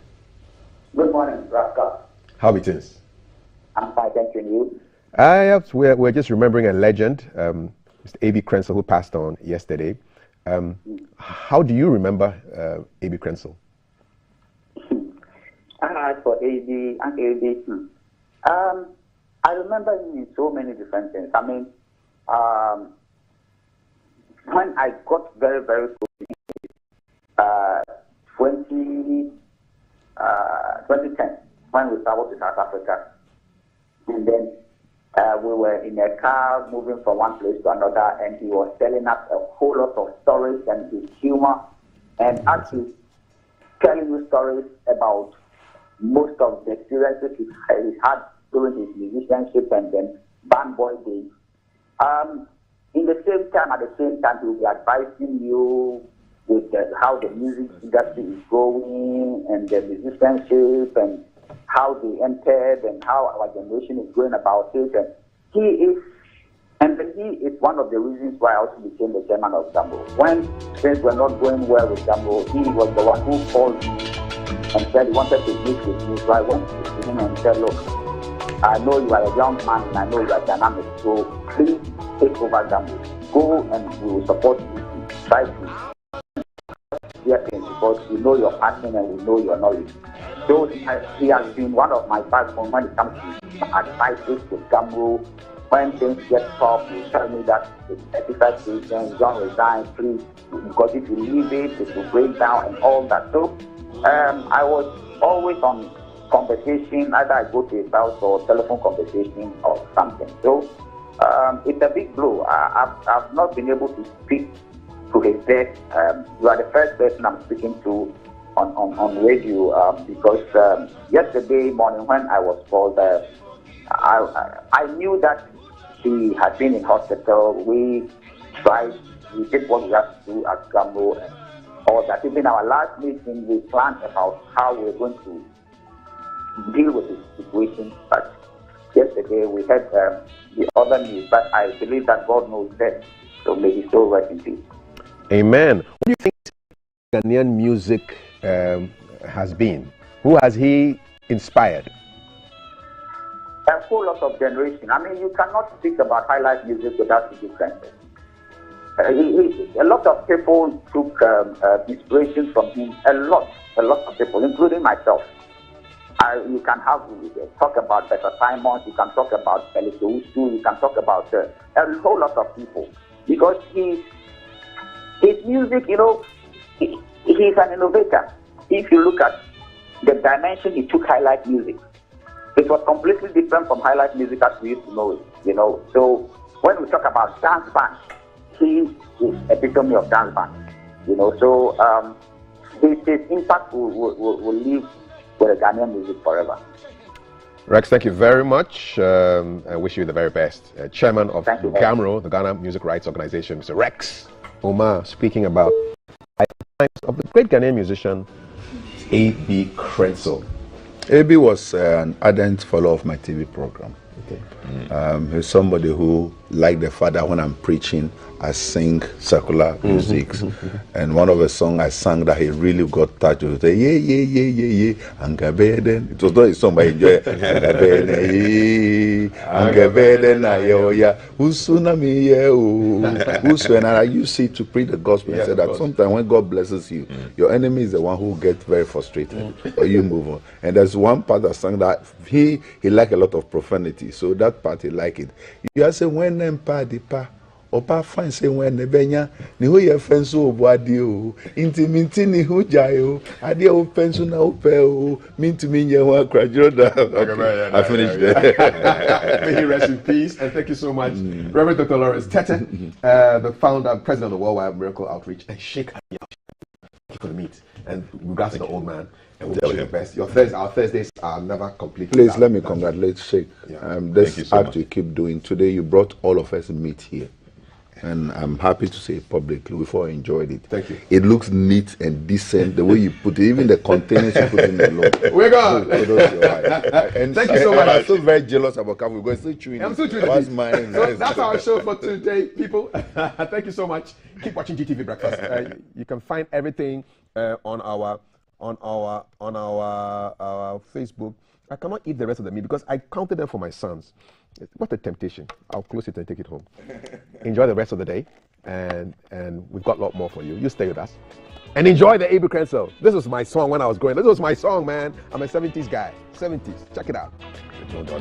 Good morning, Rafka. How it is? I'm fine, thank you. We're just remembering a legend, Mr. A.B. Krenzel, who passed on yesterday. How do you remember A.B. Krenzel? For A.B. and A.B. I remember him in so many different things. I mean, when I got very, very close to him, 2010, when we traveled to South Africa, and then we were in a car moving from one place to another, and he was telling us a whole lot of stories and his humor, and actually telling you stories about most of the experiences he had during his musicianship and then band boy days. At the same time, he will be advising you with how the music industry is going and the musicianship and how they entered and how our generation is going about it. And he is one of the reasons why I also became the chairman of Gamro. When things were not going well with Gamro, he was the one who called me and said he wanted to meet with me. So I went to him and said, look, I know you are a young man and I know you are dynamic, so please take over Gamro. Go and we will support you to try to hear things because we know your passion and we know your knowledge. So he has been one of my backbone when it comes to advices to Gamro. When things get tough, you tell me that it's 35 seasons, don't resign, please, because if you leave it, it will break down and all that. So I was always on conversation, either I go to his house or telephone conversation or something. So it's a big blow. I've not been able to speak to his death. You are the first person I'm speaking to on radio because yesterday morning when I was called, I knew that he had been in hospital. We did what we had to do at Gamro and all that. Even our last meeting, we planned about how we were going to deal with this situation. But yesterday we had the other news, but I believe that God knows best. So may he still rest in peace. Amen. What do you think Ghanaian music has been? Who has he inspired? A whole lot of generation. I mean, you cannot speak about high life music without the difference. A lot of people took inspiration from him. A lot of people, including myself. You can talk about Better Simons, you can talk about Felix Owusu, you can talk about a whole lot of people. Because his music, he's an innovator. If you look at the dimension he took high life music, it was completely different from high life music as we used to know it, So when we talk about dance band, he is epitome of dance band, So his impact will live with the Ghanaian music forever. Rex, thank you very much. I wish you the very best. Chairman of Gamro, the Ghana Music Rights Organization, Mr. Rex Omar, speaking about of the great Ghanaian musician, A.B. Krenzel. A.B. was an ardent follower of my TV program. Okay. He's somebody who, like the father, when I'm preaching, I sing secular music. And one of the songs I sang that he really got touched with, yeah, yeah, yeah, yeah, yeah, Angabeden. It was not a song, but I enjoyed it. Angabeden, yeah, Usunami, yeah, and I used it to preach the gospel. I said that sometimes when God blesses you, your enemy is the one who gets very frustrated, or you move on. And there's one part that sang that he liked a lot of profanity, so that part he liked it. You are saying, when them party pa. Opa fine say when the benya ni ho ye fenso obo ade o intiminti ni ho jayo ade o fenso na o pe o minti minye ho akrajiro da. I finished there. May he rest in peace, and thank you so much, Reverend Dr. Lawrence Tete, the founder, president of the Worldwide Miracle Outreach, and Sheikh for the meat. And regards to the old man, and we Tell wish you the him. best. Our Thursdays are never complete. Please let me congratulate Sheikh. Yeah. This Thank you so act much. you keep doing. Today you brought all of us meat here. And I'm happy to say publicly, before I enjoyed it. Thank you. It looks neat and decent, the way you put it, even the containers you put in the alone. We're gone. And Thank you so much. I'm so very jealous about coffee. We're still chewing. I'm still chewing. What's mine? So that's our show for today, people. Thank you so much. Keep watching GTV Breakfast. You can find everything on our Facebook. I cannot eat the rest of the meat because I counted them for my sons. What a temptation. I'll close it and take it home. Enjoy the rest of the day, and we've got a lot more for you. You stay with us. And enjoy the Abu Crensel. This was my song when I was growing. This was my song, man. I'm a 70s guy. 70s. Check it out. Don't.